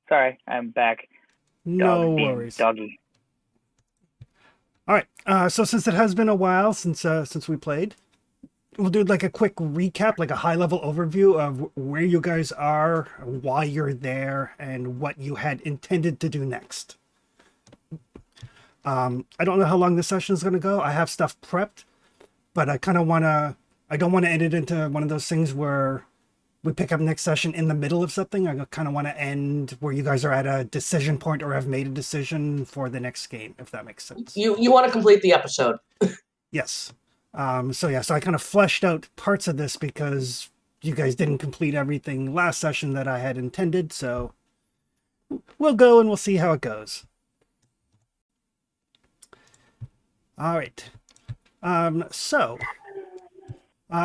Sorry, I'm back. No Dogs being worries. doggy. All right. So since it has been a while since we played, we'll do like a quick recap, like a high level overview of where you guys are, why you're there, and what you had intended to do next. I don't know how long this session is going to go. I have stuff prepped, but I kind of want to. I don't want to end it into one of those things where we pick up next session in the middle of something. I kind of want to end where you guys are at a decision point or have made a decision for the next game, if that makes sense. You want to complete the episode. Yes. So I kind of fleshed out parts of this because you guys didn't complete everything last session that I had intended. So we'll go and we'll see how it goes. All right.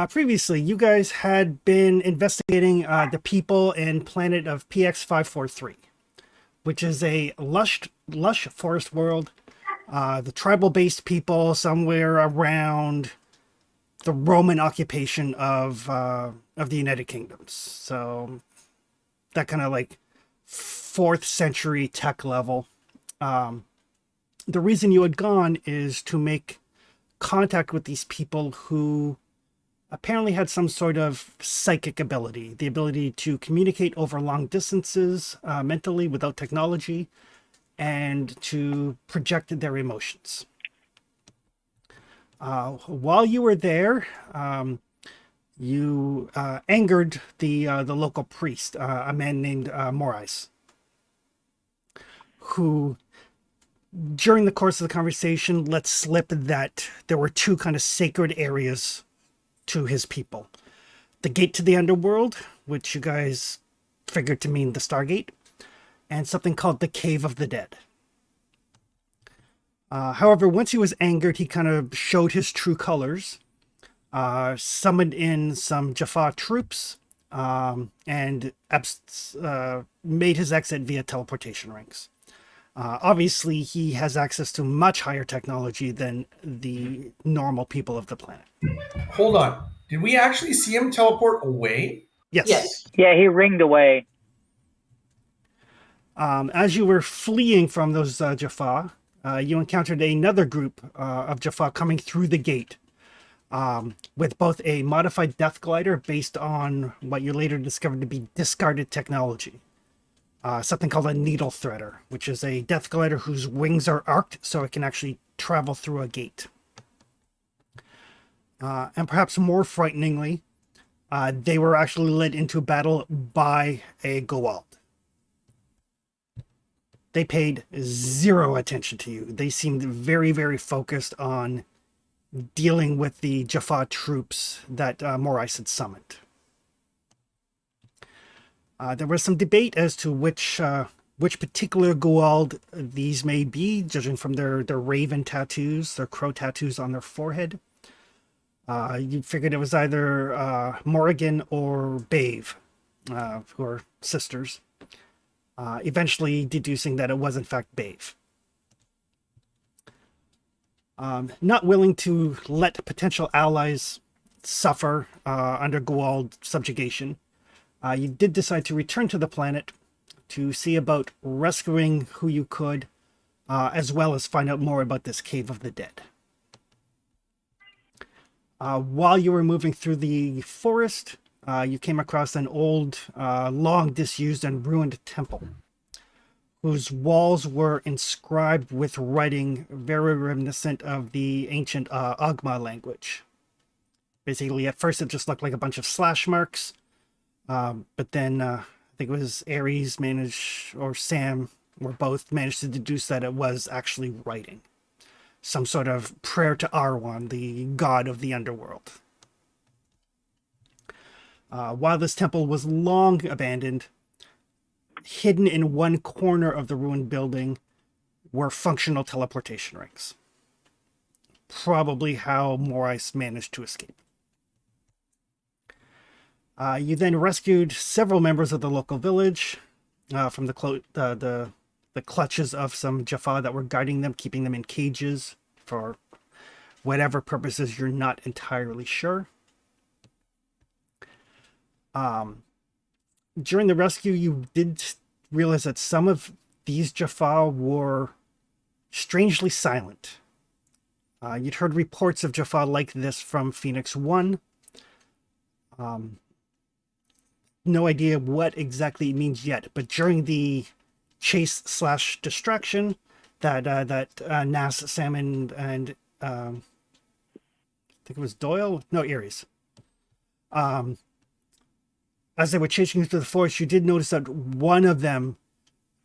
Previously, you guys had been investigating the people and planet of PX543, which is a lush forest world. The tribal-based people somewhere around the Roman occupation of the United Kingdoms. So that kind of like 4th century tech level. The reason you had gone is to make contact with these people who apparently had some sort of psychic ability, the ability to communicate over long distances mentally without technology, and to project their emotions. While you were there, you angered the local priest, a man named Morais, who, during the course of the conversation, let slip that there were two kind of sacred areas to his people. The gate to the underworld, which you guys figured to mean the Stargate, and something called the Cave of the Dead. However, once he was angered, he kind of showed his true colors, summoned in some Jaffa troops, and made his exit via teleportation rings. Obviously, he has access to much higher technology than the normal people of the planet. Hold on. Did we actually see him teleport away? Yes. Yeah, he ringed away. As you were fleeing from those Jaffa, you encountered another group of Jaffa coming through the gate with both a modified death glider based on what you later discovered to be discarded technology. Something called a needle threader, which is a death glider whose wings are arced so it can actually travel through a gate. And perhaps more frighteningly, they were actually led into battle by a Goa'uld. They paid zero attention to you. They seemed very, very focused on dealing with the Jaffa troops that Morais had summoned. There was some debate as to which particular Goa'uld these may be, judging from their raven tattoos, their crow tattoos on their forehead. You figured it was either Morrigan or Bave, who are sisters. Eventually deducing that it was in fact Bave. Not willing to let potential allies suffer under Goa'uld subjugation, you did decide to return to the planet to see about rescuing who you could, as well as find out more about this Cave of the Dead. While you were moving through the forest, you came across an old, long disused and ruined temple, whose walls were inscribed with writing very reminiscent of the ancient Agma language. Basically, at first it just looked like a bunch of slash marks, but then I think it was Ares or Sam, or both, managed to deduce that it was actually writing. Some sort of prayer to Arwan, the god of the underworld. While this temple was long abandoned, hidden in one corner of the ruined building were functional teleportation rings. Probably how Morais managed to escape. You then rescued several members of the local village from the clutches of some Jaffa that were guarding them, keeping them in cages for whatever purposes you're not entirely sure. During the rescue, you did realize that some of these Jaffa were strangely silent. You'd heard reports of Jaffa like this from Phoenix 1. No idea what exactly it means yet, but during the chase/distraction that Nas, Sam, and I think it was Doyle? No, Aries. As they were chasing through the forest, you did notice that one of them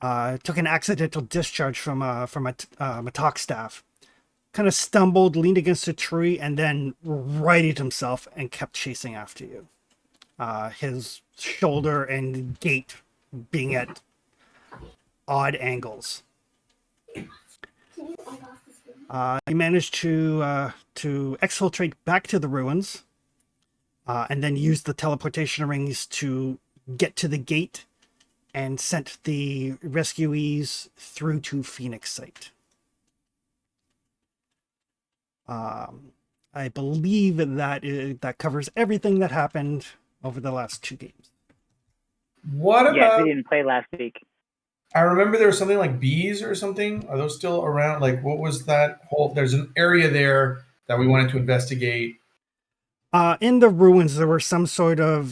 took an accidental discharge from a talk staff. Kind of stumbled, leaned against a tree, and then righted himself and kept chasing after you. His shoulder and gait being at odd angles. He managed to exfiltrate back to the ruins, and then used the teleportation rings to get to the gate and sent the rescuees through to Phoenix site. I believe that covers everything that happened over the last 2 games. What about? Yeah, we didn't play last week. I remember there was something like bees or something. Are those still around? Like, what was that whole? There's an area there that we wanted to investigate. In the ruins, there were some sort of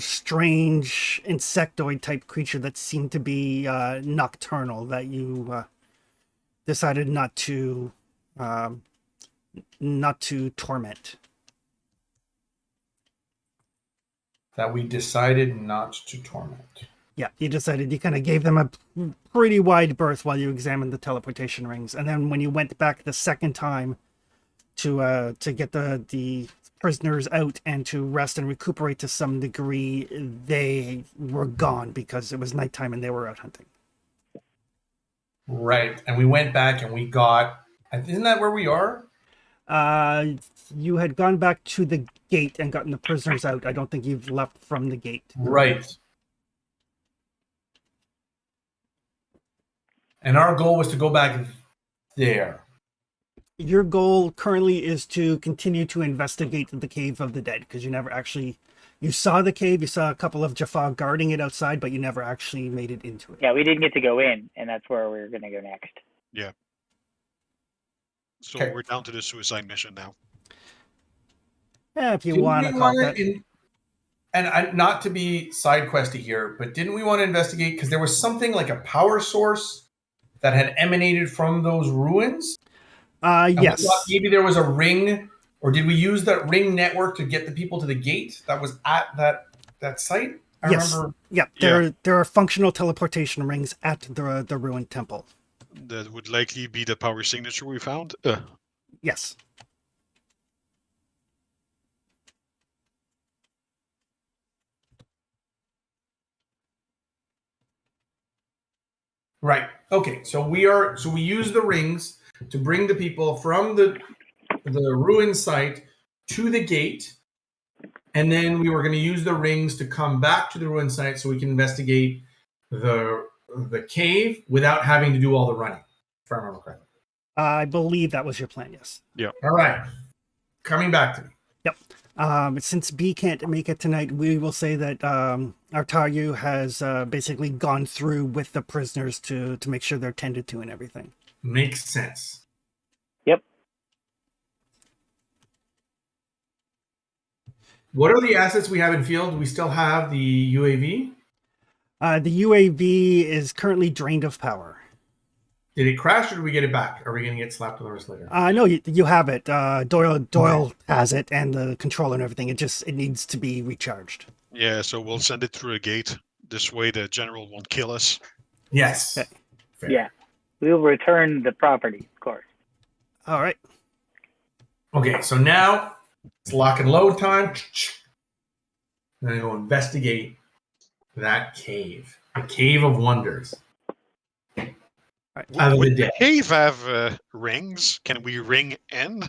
strange insectoid type creature that seemed to be nocturnal that you decided not to torment. That we decided not to torment. Yeah, you decided you kind of gave them a pretty wide berth while you examined the teleportation rings, and then when you went back the second time to get the prisoners out and to rest and recuperate to some degree, they were gone because it was nighttime and they were out hunting. Right, and we went back and we got. Isn't that where we are? You had gone back to the gate and gotten the prisoners out. I don't think you've left from the gate. Right. And our goal was to go back there. Your goal currently is to continue to investigate the Cave of the Dead, because you saw the cave, you saw a couple of Jaffa guarding it outside, but you never actually made it into it. Yeah, we didn't get to go in, and that's where we're going to go next. Yeah. So Okay. we're down to the suicide mission now. Yeah, if you want to call that. Not to be side questy here, but didn't we want to investigate? Because there was something like a power source that had emanated from those ruins. And yes. we thought maybe there was a ring, or did we use that ring network to get the people to the gate that was at that site? I remember. Yeah, there are functional teleportation rings at the ruined temple. That would likely be the power signature we found. Yes. Right. Okay. So we use the rings to bring the people from the ruin site to the gate, and then we were going to use the rings to come back to the ruin site so we can investigate the cave without having to do all the running. If I remember correctly. I believe that was your plan. Yes. Yeah. All right. Coming back to me. Yep. Since B can't make it tonight, we will say that Artayu has basically gone through with the prisoners to make sure they're tended to and everything. Makes sense. Yep. What are the assets we have in field? Do we still have the UAV? The UAV is currently drained of power. Did it crash, or did we get it back? Are we going to get slapped on the wrist later? No, you have it. Doyle has it, and the controller and everything. It needs to be recharged. Yeah, so we'll send it through a gate. This way the general won't kill us. Yes. Okay. Fair. Yeah. We will return the property, of course. All right. Okay, so now it's lock and load time. I'm going to go investigate that cave. The Cave of Wonders. Right. Would the cave have rings? Can we ring in?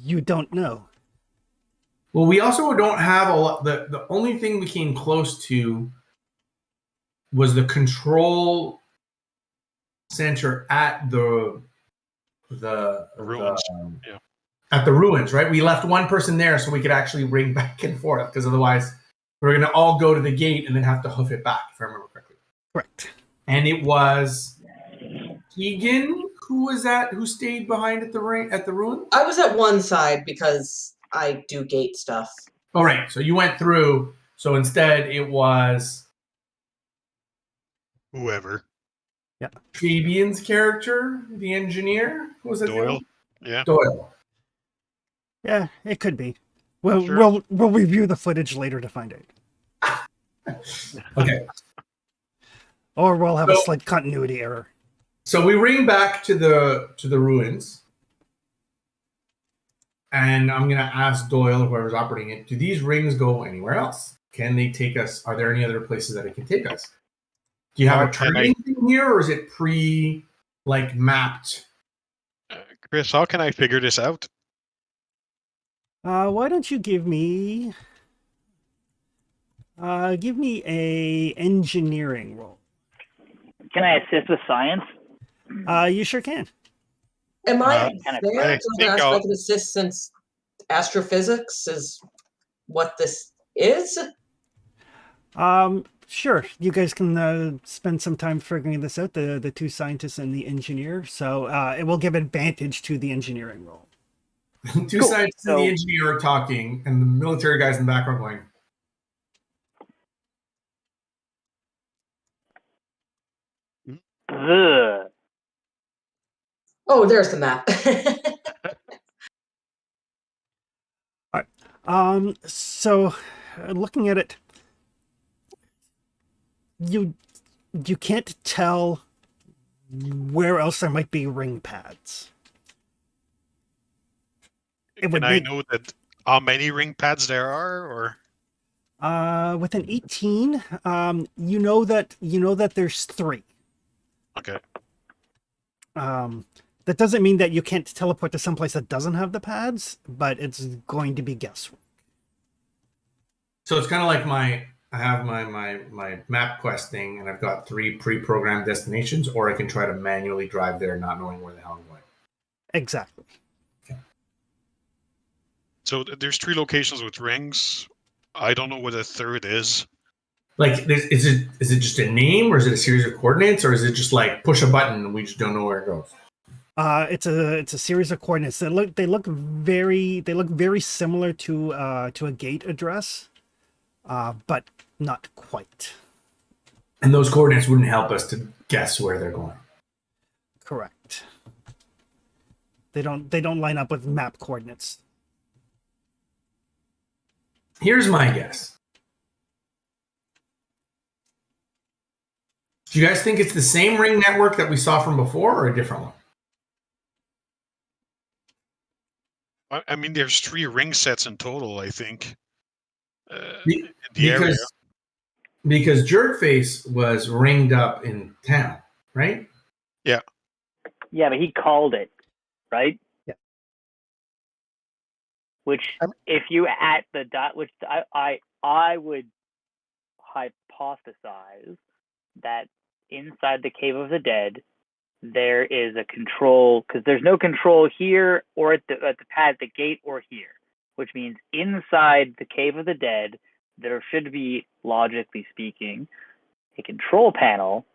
You don't know. Well, we also don't have a lot. The only thing we came close to was the control center at the ruins. Yeah. At the ruins, right? We left one person there so we could actually ring back and forth, because otherwise we're going to all go to the gate and then have to hoof it back, if I remember correctly. Correct. And it was Keegan who stayed behind at the ruin? I was at one side because I do gate stuff. Oh, right. So you went through. So instead, it was Whoever. Fabian's character, the engineer. Who was it? Doyle. Yeah. Doyle. Yeah, it could be. Well, Sure. we'll review the footage later to find out. Okay. Or we'll have a So- slight continuity error. So we ring back to the ruins, and I'm gonna ask Doyle, whoever's operating it, do these rings go anywhere else? Can they take us? Are there any other places that it can take us? Do you have a Can training thing here, or is it mapped? Chris, how can I figure this out? Why don't you give me a engineering roll? Can I assist with science? You sure can. Am I Kinda there? I So I think can ask if I I'll- can assist since astrophysics is what this is? Sure. You guys can spend some time figuring this out, the two scientists and the engineer. So it will give advantage to the engineering roll. Two Cool. scientists and So- the engineer are talking, and the military guys in the background going, Ugh. Oh, there's the map. So looking at it, you can't tell where else there might be ring pads. It would Can I be know that how many ring pads there are, or with an 18. You know that there's 3. okay? That doesn't mean that you can't teleport to someplace that doesn't have the pads, but it's going to be guesswork. so it's kind of like I have my map quest thing, and I've got 3 pre-programmed destinations, or I can try to manually drive there, not knowing where the hell I'm going. Exactly. So there's 3 locations with rings. I don't know what a third is. Like, is it just a name, or is it a series of coordinates, or is it just like push a button and we just don't know where it goes? It's a series of coordinates. They look very similar to a gate address, but not quite. And those coordinates wouldn't help us to guess where they're going. Correct. They don't line up with map coordinates. Here's my guess. Do you guys think it's the same ring network that we saw from before, or a different one? I mean, there's 3 ring sets in total, I think. Be- In the area. Because Jerkface was ringed up in town, right? Yeah, but he called it, right? Yeah. Which, if you at the dot, which I would hypothesize that inside the Cave of the Dead there is a control, because there's no control here or at the pad, the gate, or here, which means inside the Cave of the Dead there should be, logically speaking, a control panel,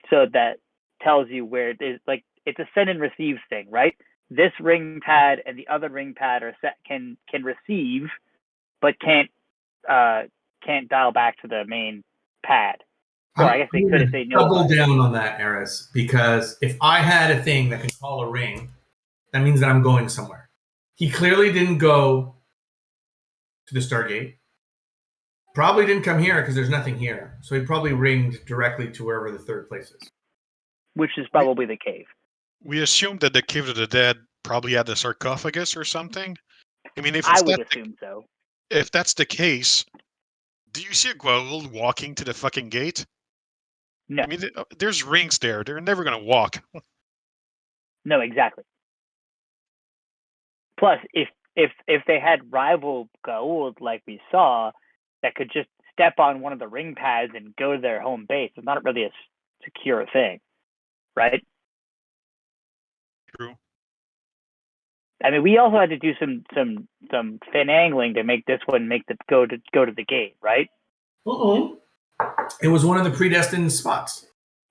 so that tells you where it is. Like, it's a send and receive thing, right? This ring pad and the other ring pad are set, can receive, but can't dial back to the main pad. Or I guess they could if they know. Double about it. down on that, Eris, because if I had a thing that can call a ring, that means that I'm going somewhere. He clearly didn't go to the Stargate. Probably didn't come here because there's nothing here. So he probably ringed directly to wherever the third place is. Which is probably the cave. We assumed that the Cave of the Dead probably had a sarcophagus or something. I mean, I would assume so. if that's the case, do you see a Goa'uld walking to the fucking gate? No, I mean, there's rings there. They're never going to walk. no, exactly. Plus, if they had rival Goa'uld like we saw, that could just step on one of the ring pads and go to their home base, it's not really a secure thing, right? True. I mean, we also had to do some finagling to make this one go to the gate, right? Uh-oh. It was one of the predestined spots.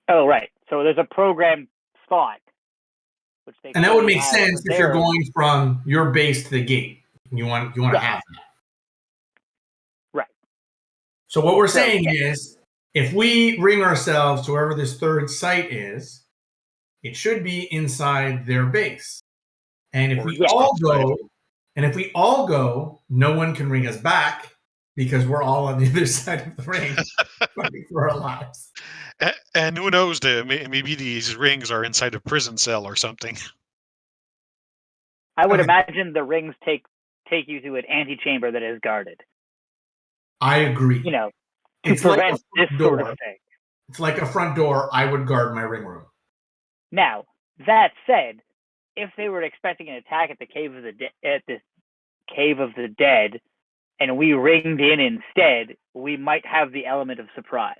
Oh, right. So there's a programmed spot. Which they And that would clearly make have sense for if you're their- going from your base to the gate. You want to Yeah. have that. Right. So what we're So, saying yeah. is, if we ring ourselves to wherever this third site is, it should be inside their base. And if Or we just all outside. go, no one can ring us back because we're all on the other side of the ring fighting for our lives. And who knows? Maybe these rings are inside a prison cell or something. I would Okay. imagine the rings take you to an antechamber that is guarded. I agree. To It's like prevent a this front sort door. of thing. It's like a front door. I would guard my ring room. Now, that said, if they were expecting an attack at the Cave of the Dead, and we ringed in instead, we might have the element of surprise.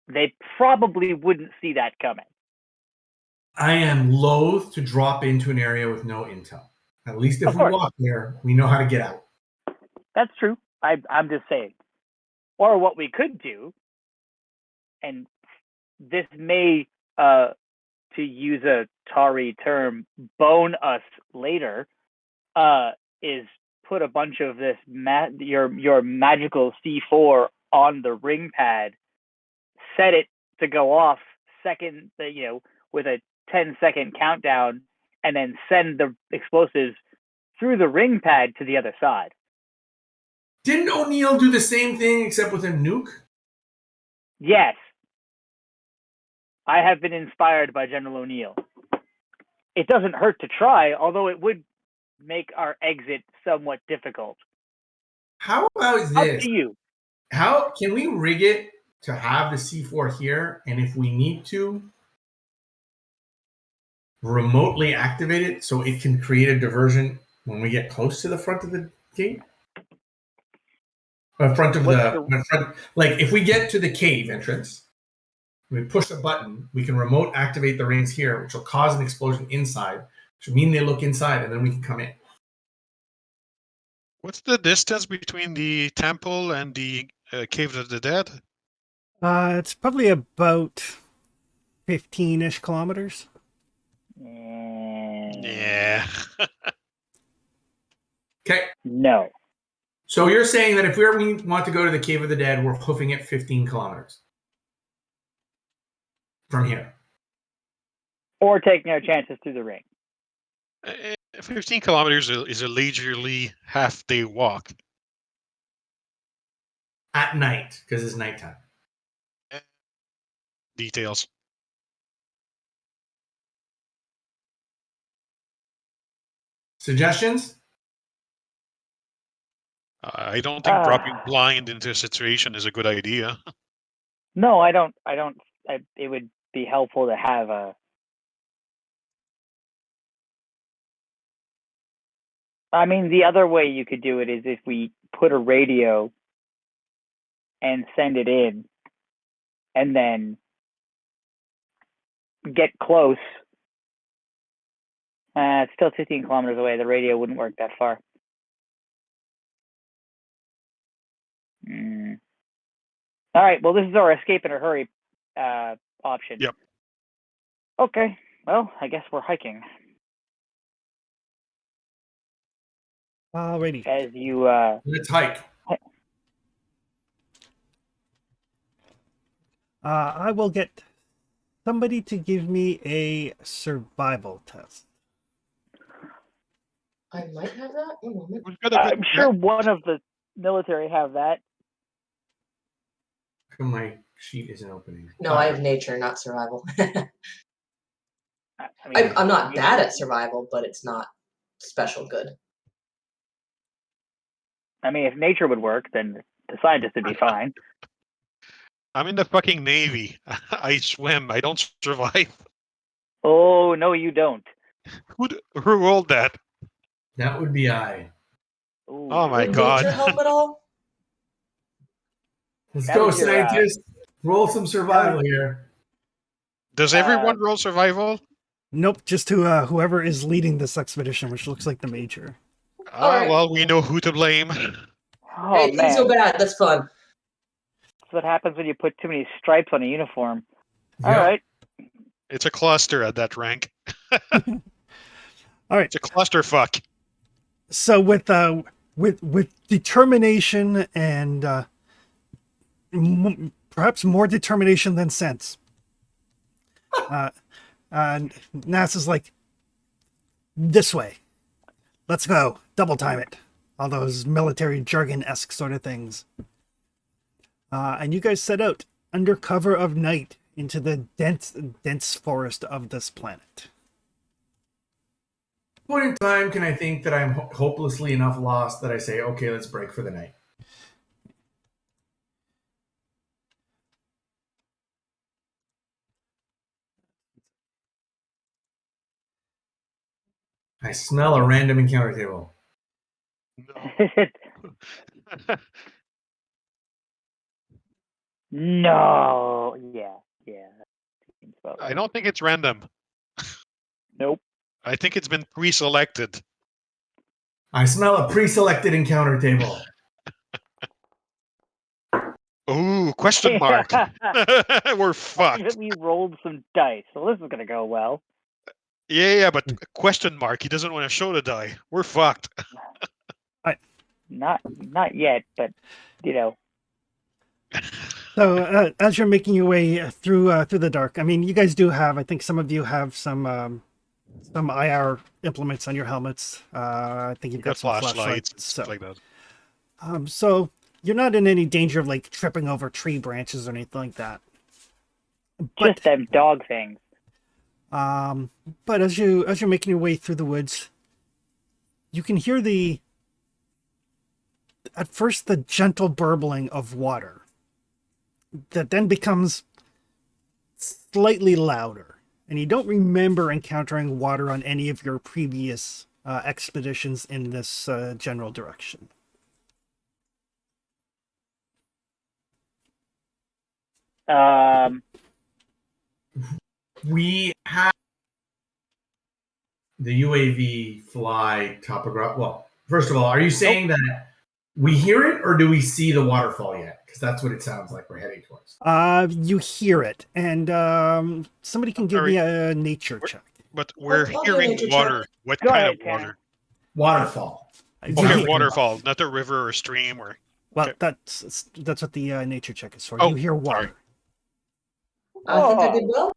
They probably wouldn't see that coming. I am loath to drop into an area with no intel. At least if Of we course. walk there, we know how to get out. That's true. I'm just saying. Or what we could do, and this may, to use a Tari term, bone us later, is put a bunch of this your magical C4 on the ring pad, set it to go off with a 10-second countdown, and then send the explosives through the ring pad to the other side. Didn't O'Neill do the same thing except with a nuke? Yes. I have been inspired by General O'Neill. It doesn't hurt to try, although it would make our exit somewhat difficult. How about Up this? to you. How can we rig it to have the C4 here, and if we need to, remotely activate it so it can create a diversion when we get close to the front of the gate? Like if we get to the cave entrance, we push a button, we can remote activate the rings here, which will cause an explosion inside, which will mean they look inside, and then we can come in. What's the distance between the temple and the Cave of the Dead? It's probably about 15-ish kilometers. Yeah. Okay. No. So you're saying that if we want to go to the Cave of the Dead, we're hoofing it 15 kilometers from here. Or taking our chances through the ring. 15 kilometers is a leisurely half-day walk. At night, because it's nighttime. Details. Suggestions? I don't think dropping blind into a situation is a good idea. No, I don't. It would be helpful to have a. I mean, the other way you could do it is if we put a radio and send it in, and then get close. It's still 15 kilometers away. The radio wouldn't work that far. All right. Well, this is our escape in a hurry option. Yep. Okay. Well, I guess we're hiking. Alrighty. As you Let's hike. I will get somebody to give me a survival test. I might have that. One moment. We've got a good I'm sure one of the military have that. My sheet isn't opening. No, I have nature, not survival. I mean, I'm not bad at survival, but it's not special good. I mean, if nature would work, then the scientist would be fine. I'm in the fucking Navy. I swim. I don't survive. Oh, no, you don't. Who rolled that? That would be I. Ooh. Oh my Would god. nature help at all? Let's That go, was your, scientist. Roll some survival here. Does everyone roll survival? Nope, just to whoever is leading this expedition, which looks like the major. Alright. Well, we know who to blame. Oh, Hey, things man. go bad. That's fun. what happens when you put too many stripes on a uniform. All Yep. right. It's a cluster at that rank. All right. It's a clusterfuck. So with determination and perhaps more determination than sense, NASA's like, this way. Let's go. Double time it. All those military jargon-esque sort of things. And you guys set out under cover of night into the dense forest of this planet. Point in time, can I think that I'm hopelessly enough lost that I say, okay, let's break for the night? I smell a random encounter table. No. Yeah. I don't think it's random. Nope. I think it's been pre-selected. I smell a pre-selected encounter table. Ooh, question mark. We're fucked. We rolled some dice, so this is gonna go well. Yeah, but question mark. He doesn't want to show the die. We're fucked. Not yet, but you know. So as you're making your way through the dark, I mean, you guys do have, I think some of you have some IR implements on your helmets. I think you've got some flashlights, and stuff like that. So you're not in any danger of like tripping over tree branches or anything like that. Just them dog things. But as you're making your way through the woods, you can hear at first the gentle burbling of water that then becomes slightly louder. And you don't remember encountering water on any of your previous expeditions in this general direction. We have the UAV fly topograph. Well, first of all, are you saying that we hear it or do we see the waterfall yet? Because that's what it sounds like we're heading towards. You hear it, and somebody can give me a nature check. But we're I'll do a hearing nature water. check. What Go kind ahead, of water? Waterfall. Okay, waterfall, not a river or stream or. Well, Okay. that's what the nature check is for. Oh, You hear water. I think I did well.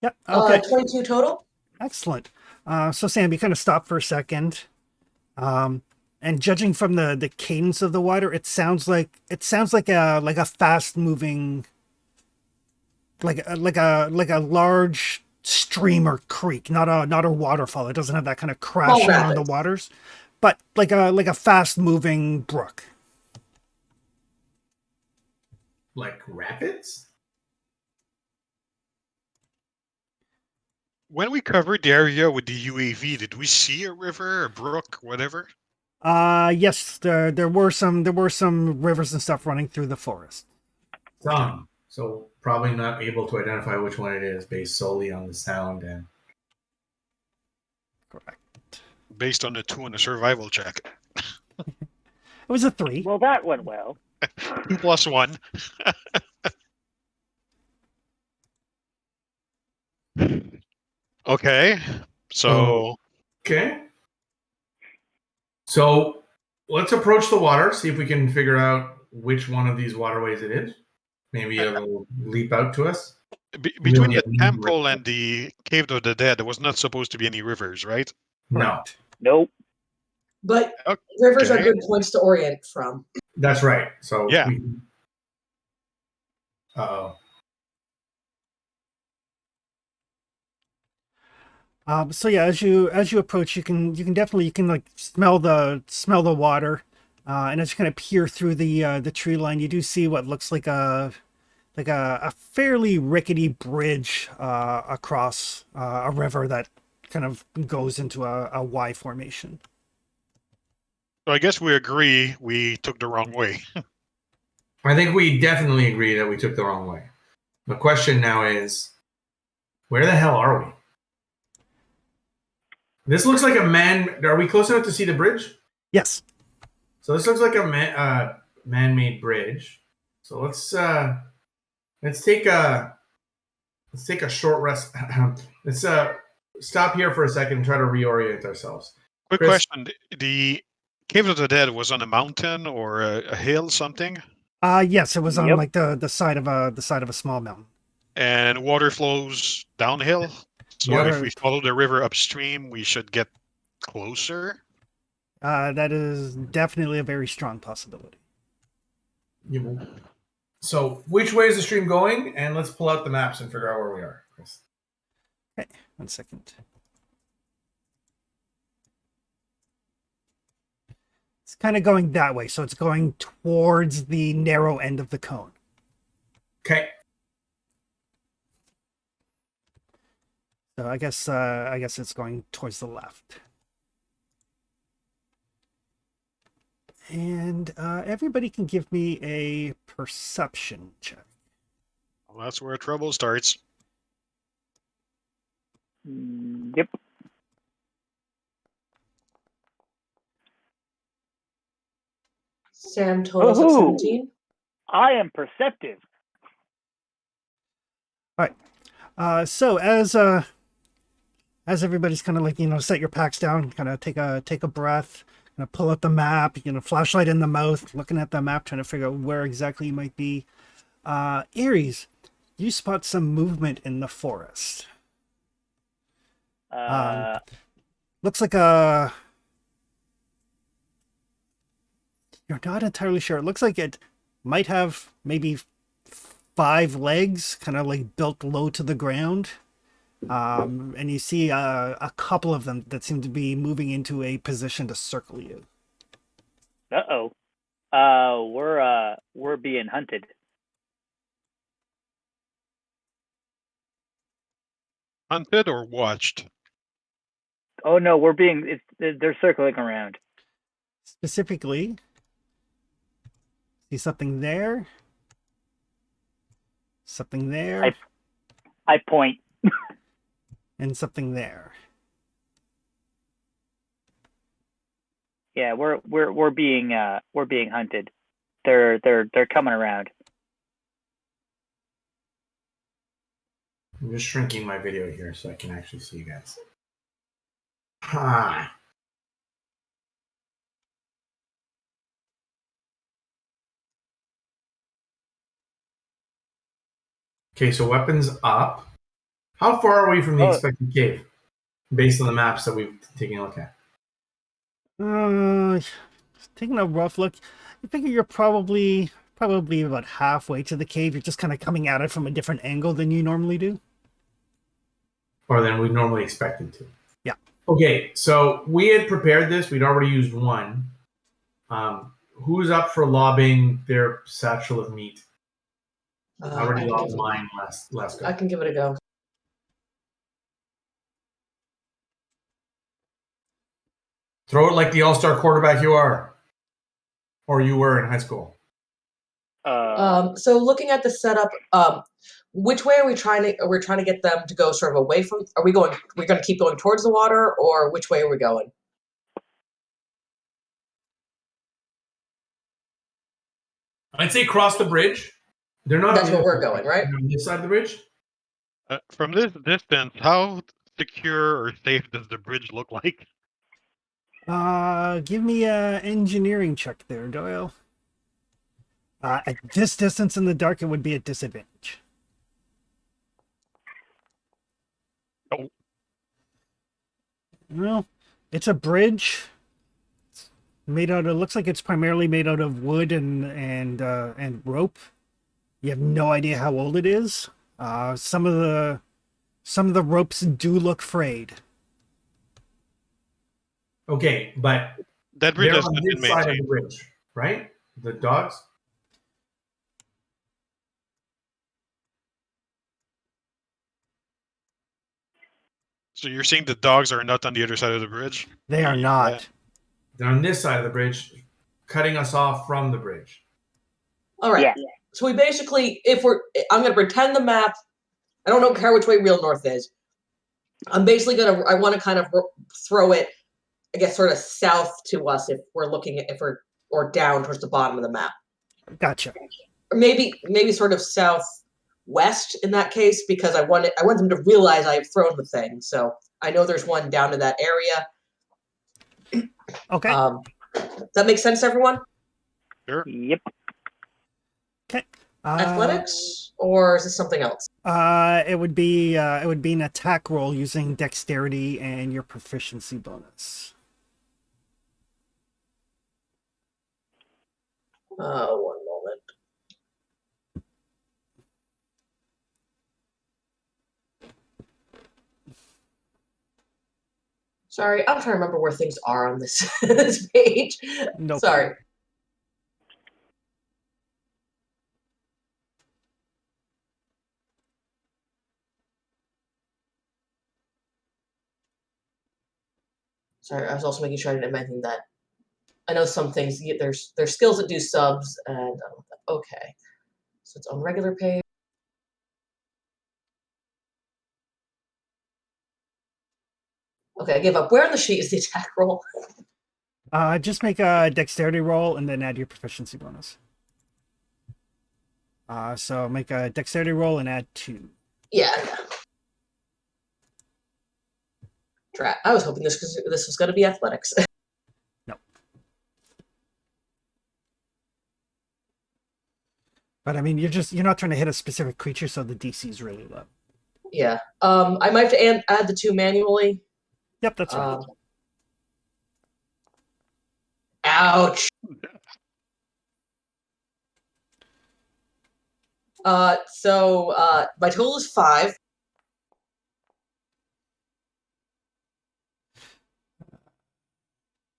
Yep. Okay. 22 total. Excellent. So Sam, you kind of stop for a second, and judging from the cadence of the water, it sounds like a fast moving, like a large stream or creek, not a waterfall. It doesn't have that kind of crashing on the rapids. waters, but like a fast moving brook. Like rapids? When we covered the area with the UAV, did we see a river, a brook, whatever? Yes, there were some rivers and stuff running through the forest. Some. So probably not able to identify which one it is based solely on the sound and Correct. Based on the 2 on the survival check. It was a 3. Well, that went well. 2 plus 1. Okay, so okay. So let's approach the water, see if we can figure out which one of these waterways it is. Maybe it'll leap out to us. between Really the temple and the Cave of the Dead, there was not supposed to be any rivers, right? No, Nope. But Okay. rivers are good points to orient from. that's right. So Yeah. Uh-oh. So yeah, as you approach, you can definitely like smell the water, and as you kind of peer through the tree line, you do see what looks like a fairly rickety bridge across a river that kind of goes into a Y formation. So I guess we agree we took the wrong way. I think we definitely agree that we took the wrong way. The question now is, where the hell are we? This looks like a man. Are we close enough to see the bridge? Yes. So this looks like a man-made bridge. So let's take a short rest. Let's stop here for a second and try to reorient ourselves. Quick Chris? question: the Cave of the Dead was on a mountain or a hill, something, Yes, it was on Yep. like the side of a small mountain. and water flows downhill. So Water- if we follow the river upstream, we should get closer. That is definitely a very strong possibility. So which way is the stream going? And let's pull out the maps and figure out where we are, Chris. Okay, 1 second. It's kind of going that way, so it's going towards the narrow end of the cone. Okay. So I guess it's going towards the left. And everybody can give me a perception check. Well, that's where trouble starts. Yep. Sam totals at Woohoo! 17. I am perceptive. So as everybody's kind of like, set your packs down, kind of take a breath, kind of pull out the map, flashlight in the mouth, looking at the map, trying to figure out where exactly you might be. Aries, you spot some movement in the forest. Looks like you're not entirely sure. It looks like it might have maybe 5 legs, kind of like built low to the ground. And you see a couple of them that seem to be moving into a position to circle you. We're being hunted. Hunted or watched? Oh no, they're circling around. Specifically, see something there, something there, I point. and something there. Yeah, we're being hunted. They're coming around. I'm just shrinking my video here so I can actually see you guys. Ha. Okay, so weapons up. How far are we from the expected cave, based on the maps that we've taken a look at? Taking a rough look, you figure you're probably about halfway to the cave. You're just kind of coming at it from a different angle than you normally do. Or than we normally expected to. Yeah. Okay, so we had prepared this. We'd already used one. Who's up for lobbing their satchel of meat? I already lobbed mine last go. I can give it a go. Throw it like the all-star quarterback you are. Or you were in high school. So looking at the setup, which way are we trying to? We're trying to get them to go sort of away from. Are we going? We're going to keep going towards the water, or which way are we going? I'd say cross the bridge. They're not. That's where we're going, right? On this side of the bridge. From this distance, how secure or safe does the bridge look like? Give me a engineering check there, Doyle. At this distance in the dark, it would be a disadvantage. Oh. Well, it's a bridge. It's made out of. Looks like it's primarily made out of wood and rope. You have no idea how old it is. Some of the ropes do look frayed. Okay, but That bridge they're has on been this side of the maintained. bridge, right? The dogs. So you're saying the dogs are not on the other side of the bridge? They are not. They're on this side of the bridge, cutting us off from the bridge. All right. Yeah. So we basically, I'm going to pretend the map. I don't care which way real north is. I'm basically I want to kind of throw it, I guess, sort of south to us if we're looking at, or down towards the bottom of the map. Gotcha. maybe sort of southwest in that case, because I want them to realize I've thrown the thing. So I know there's one down to that area. Okay. Does that make sense, everyone? Sure. Yep. Okay. Athletics, or is this something else? It would be an attack roll using dexterity and your proficiency bonus. One moment. Sorry, I'm trying to remember where things are on this this page. No Sorry. problem. Sorry, I was also making sure I didn't mention that. I know some things, there's skills that do subs, and okay. So it's on regular page. Okay, I give up. Where on the sheet is the attack roll? Just make a dexterity roll and then add your proficiency bonus. So make a dexterity roll and add 2. Yeah. I was hoping this was going to be athletics. No. But I mean, you're not trying to hit a specific creature, so the DC is really low. Yeah. I might have to add the 2 manually. Yep, that's right. Ouch. So my total is 5.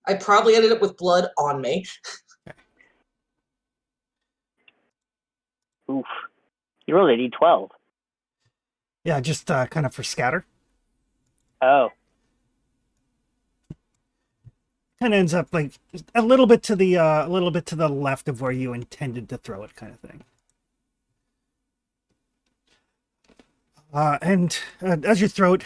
I probably ended up with blood on me. Oof. You rolled a d12. Yeah, just kind of for scatter. Oh. Kind of ends up like a little bit to the left of where you intended to throw it, kind of thing. And as you throw it,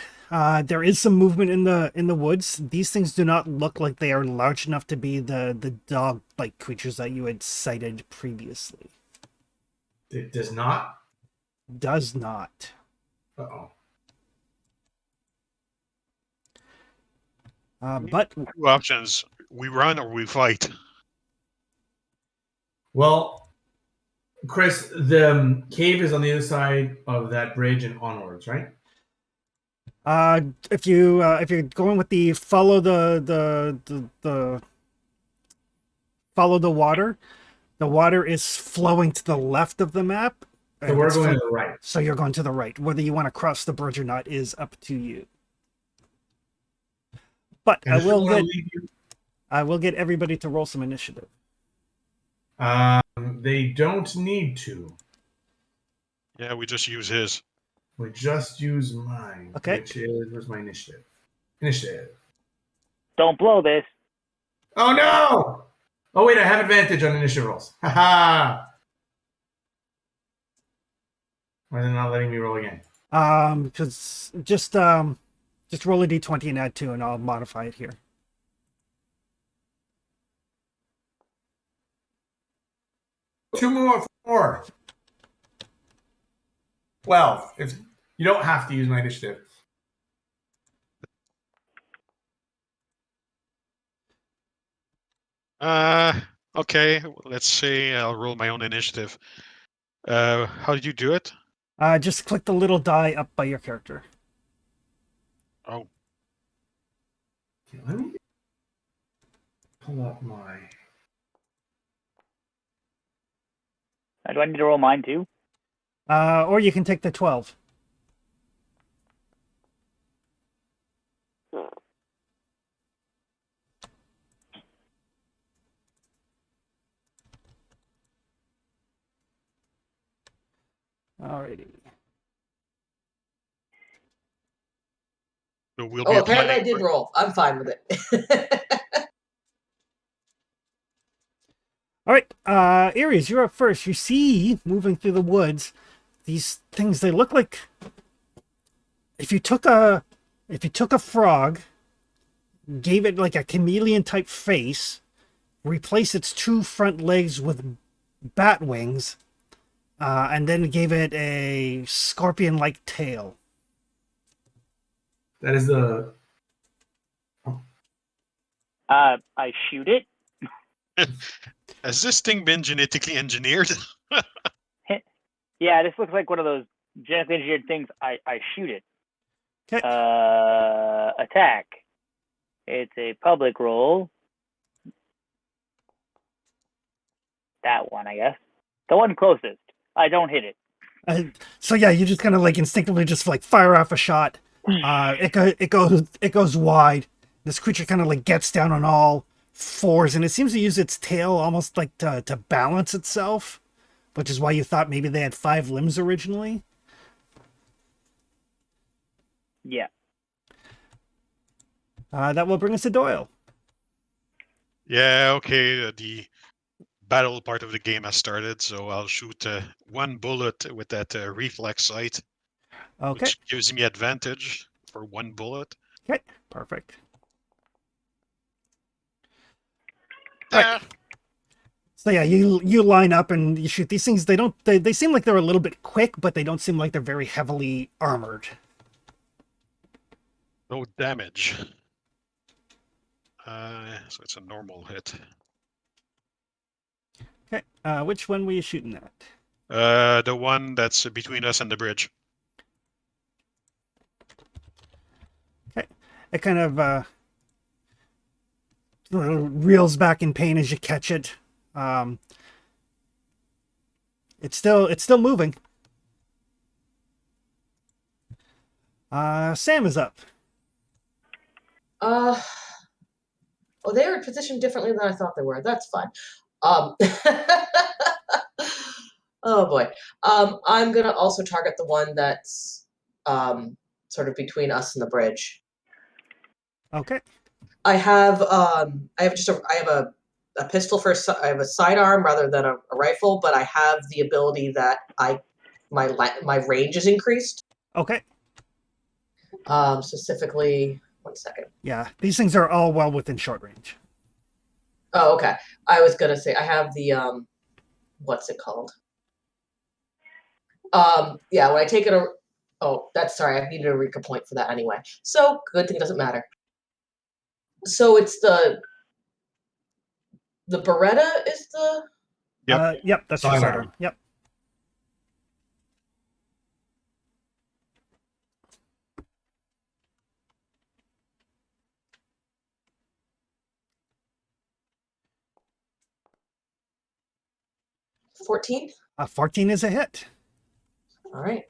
there is some movement in the woods. These things do not look like they are large enough to be the dog-like creatures that you had cited previously. It does not? Does not. Uh-oh. But 2 options: we run or we fight. Well, Chris, the cave is on the other side of that bridge and onwards, right? if you're going with the follow the water is flowing to the left of the map. So we're going to the right. So you're going to the right. Whether you want to cross the bridge or not is up to you. But And I will get everybody to roll some initiative. They don't need to. Yeah, we just use his. We just use mine. Okay. Which is, where's my initiative? Initiative. Don't blow this. Oh no! Oh wait, I have advantage on initiative rolls. Haha! Why is it not letting me roll again? Because just roll a d20 and add 2, and I'll modify it here. Two more. 12. If you don't have to use my initiative. Okay. Let's say I'll roll my own initiative. How did you do it? Just click the little die up by your character. Oh. Okay, let me pull up my. Do I need to roll mine too? Or you can take the 12. Alrighty. So we'll Oh, be apparently I applying. did roll. I'm fine with it. All right, Aries, you're up first. You see, moving through the woods, these things. They look like if you took a frog, gave it like a chameleon type face, replace its 2 front legs with bat wings, and then gave it a scorpion-like tail. That is the. I shoot it. Has this thing been genetically engineered? Yeah, this looks like one of those genetically engineered things. I shoot it. Okay. Attack. It's a public roll. That one, I guess. The one closest. I don't hit it. So yeah, you just kind of like instinctively just like fire off a shot. It goes wide. This creature kind of like gets down on all fours, and it seems to use its tail almost like to balance itself, which is why you thought maybe they had 5 limbs originally. Yeah. That will bring us to Doyle. Yeah, okay. The battle part of the game has started, so I'll shoot 1 bullet with that reflex sight, Okay. which gives me advantage for 1 bullet. Okay. Perfect. Ah, So yeah, you line up and you shoot these things. They seem like they're a little bit quick, but they don't seem like they're very heavily armored. no damage. So it's a normal hit. Okay. Which one were you shooting at? The one that's between us and the bridge. Okay. It kind of reels back in pain as you catch it. It's still moving. Sam is up. Oh, they were positioned differently than I thought they were. That's fine. Oh boy. I'm gonna also target the one that's sort of between us and the bridge. Okay. I have a pistol I have a sidearm rather than a rifle, but I have the ability that my range is increased. Okay. Specifically, 1 second. Yeah, these things are all well within short range. Oh, okay. I was gonna say I have the what's it called? Yeah, when I take it sorry, I needed a recall point for that anyway. So good thing it doesn't matter. So it's the Beretta is the Yep. Yep, that's your Sidearm. sidearm. Yep. $14. 14 is a hit. All right.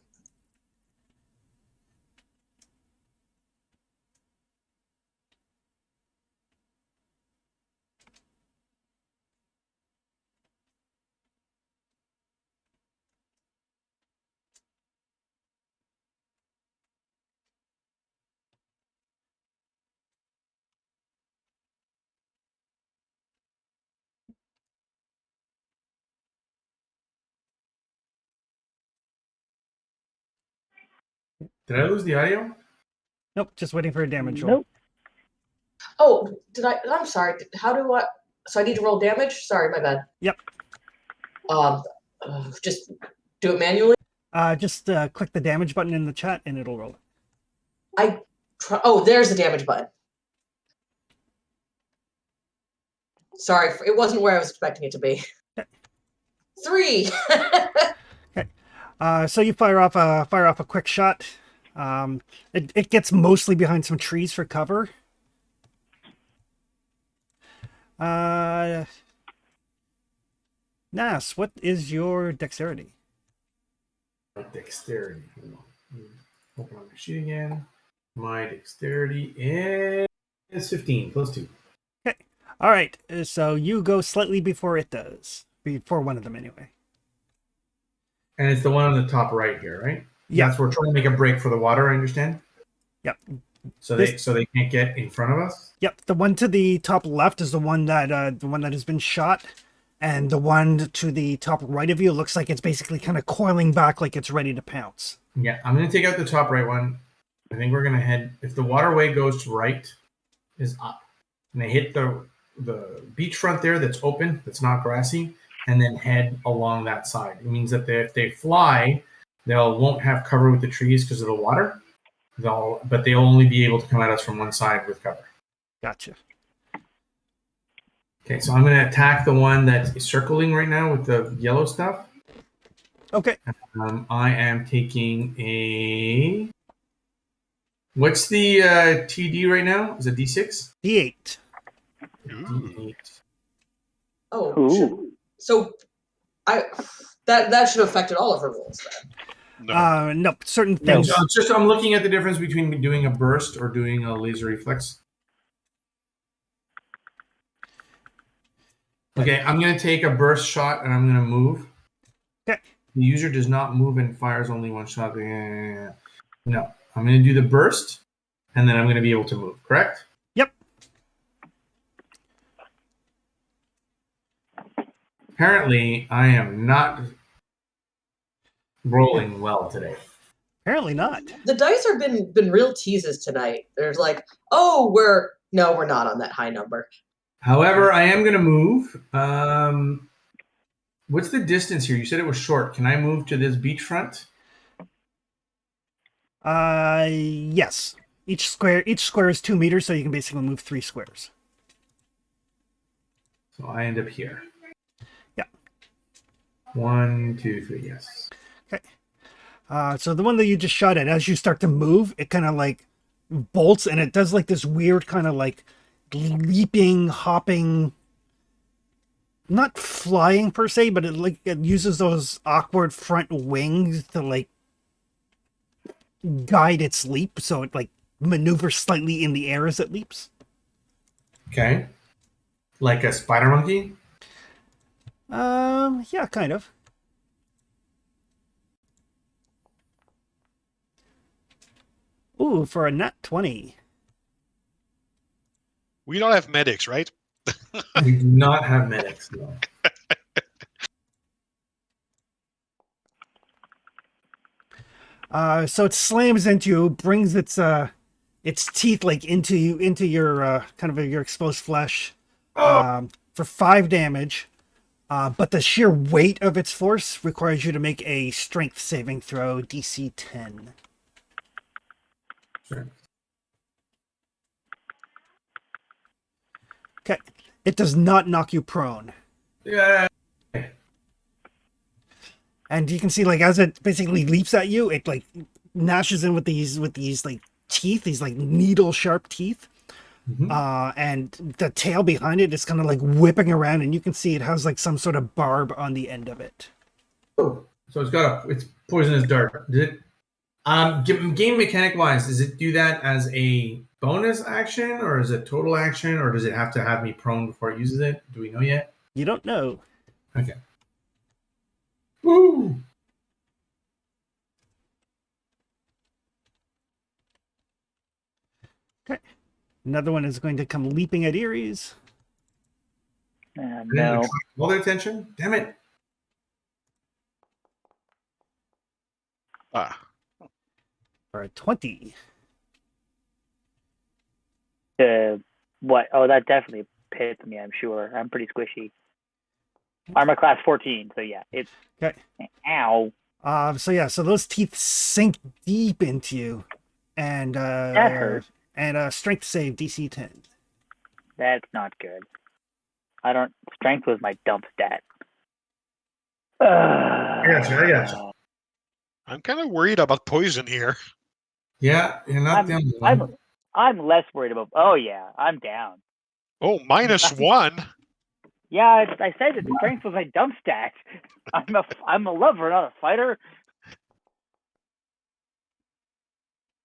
Did I lose the audio? Nope, just waiting for a damage roll. Nope. Oh, did I? I'm sorry. How do I? So I need to roll damage? Sorry, my bad. Yep. Just do it manually. Just click the damage button in the chat and it'll roll it. Oh, there's the damage button. Sorry, it wasn't where I was expecting it to be. 3. Okay. So you fire off a quick shot. It gets mostly behind some trees for cover. Nas, what is your dexterity? Dexterity. Open up my sheet again. My dexterity is 15 plus 2. Okay. All right. So you go slightly before it does. Before one of them, anyway. And it's the one on the top right here, right? Yeah. That's we're trying to make a break for the water, I understand? Yep. So they can't get in front of us? Yep. The one to the top left is the one that has been shot. And the one to the top right of you looks like it's basically kind of coiling back like it's ready to pounce. Yeah, I'm going to take out the top right one. I think we're going to head, if the waterway goes to right, is up. And they hit the beachfront there that's open, that's not grassy. and then head along that side. It means that if they fly, they won't have cover with the trees because of the water. But they'll only be able to come at us from one side with cover. Gotcha. Okay, so I'm going to attack the one that's circling right now with the yellow stuff. Okay. I am taking a... What's the TD right now? Is it D6? D8. D8. Oh, so that should have affected all of her rolls then. No, certain things. I'm looking at the difference between doing a burst or doing a laser reflex. Okay, I'm going to take a burst shot and I'm going to move. Okay. The user does not move and fires only one shot. No, I'm going to do the burst and then I'm going to be able to move, correct? Yep. Apparently, I am not rolling well today. Apparently not. The dice have been real teases tonight. There's like, oh, we're not on that high number. However, I am going to move. What's the distance here? You said it was short. Can I move to this beachfront? Yes. Each square is 2 meters, so you can basically move 3 squares. So I end up here. Yeah. 1, 2, 3. Yes. Okay. So the one that you just shot at, as you start to move, it kind of like bolts, and it does like this weird kind of like leaping, hopping, not flying per se, but it uses those awkward front wings to like guide its leap, so it like maneuvers slightly in the air as it leaps. Okay. Like a spider monkey? Yeah, kind of. Ooh, for a nat 20. We don't have medics, right? We do not have medics, no. So it slams into you, brings its teeth like into your kind of your exposed flesh, for 5 damage. But the sheer weight of its force requires you to make a strength saving throw, DC 10. Sure. Okay. It does not knock you prone. Yeah. And you can see, like, as it basically leaps at you, it like gnashes in with these like teeth, these like needle sharp teeth. Mm-hmm. And the tail behind it is kind of like whipping around, and you can see it has like some sort of barb on the end of it. Oh, so it's poisonous dart. Did it? Game mechanic wise, does it do that as a bonus action, or is it total action, or does it have to have me prone before it uses it? Do we know yet? You don't know. Okay. Woo! Okay. Another one is going to come leaping at Ares. No. All their attention? Damn it. For a 20. What? Oh, that definitely hits me, I'm sure. I'm pretty squishy. Armor class 14, so yeah. It's... Okay. Ow. So those teeth sink deep into you. And that hurt. And strength save DC 10. That's not good. Strength was my dump stat. I gotcha. I'm kind of worried about poison here. Yeah, you're not the only one. I'm less worried about... Oh, yeah, I'm down. Oh, -1. Yeah, I said that strength was my dump stat. I'm a lover, not a fighter.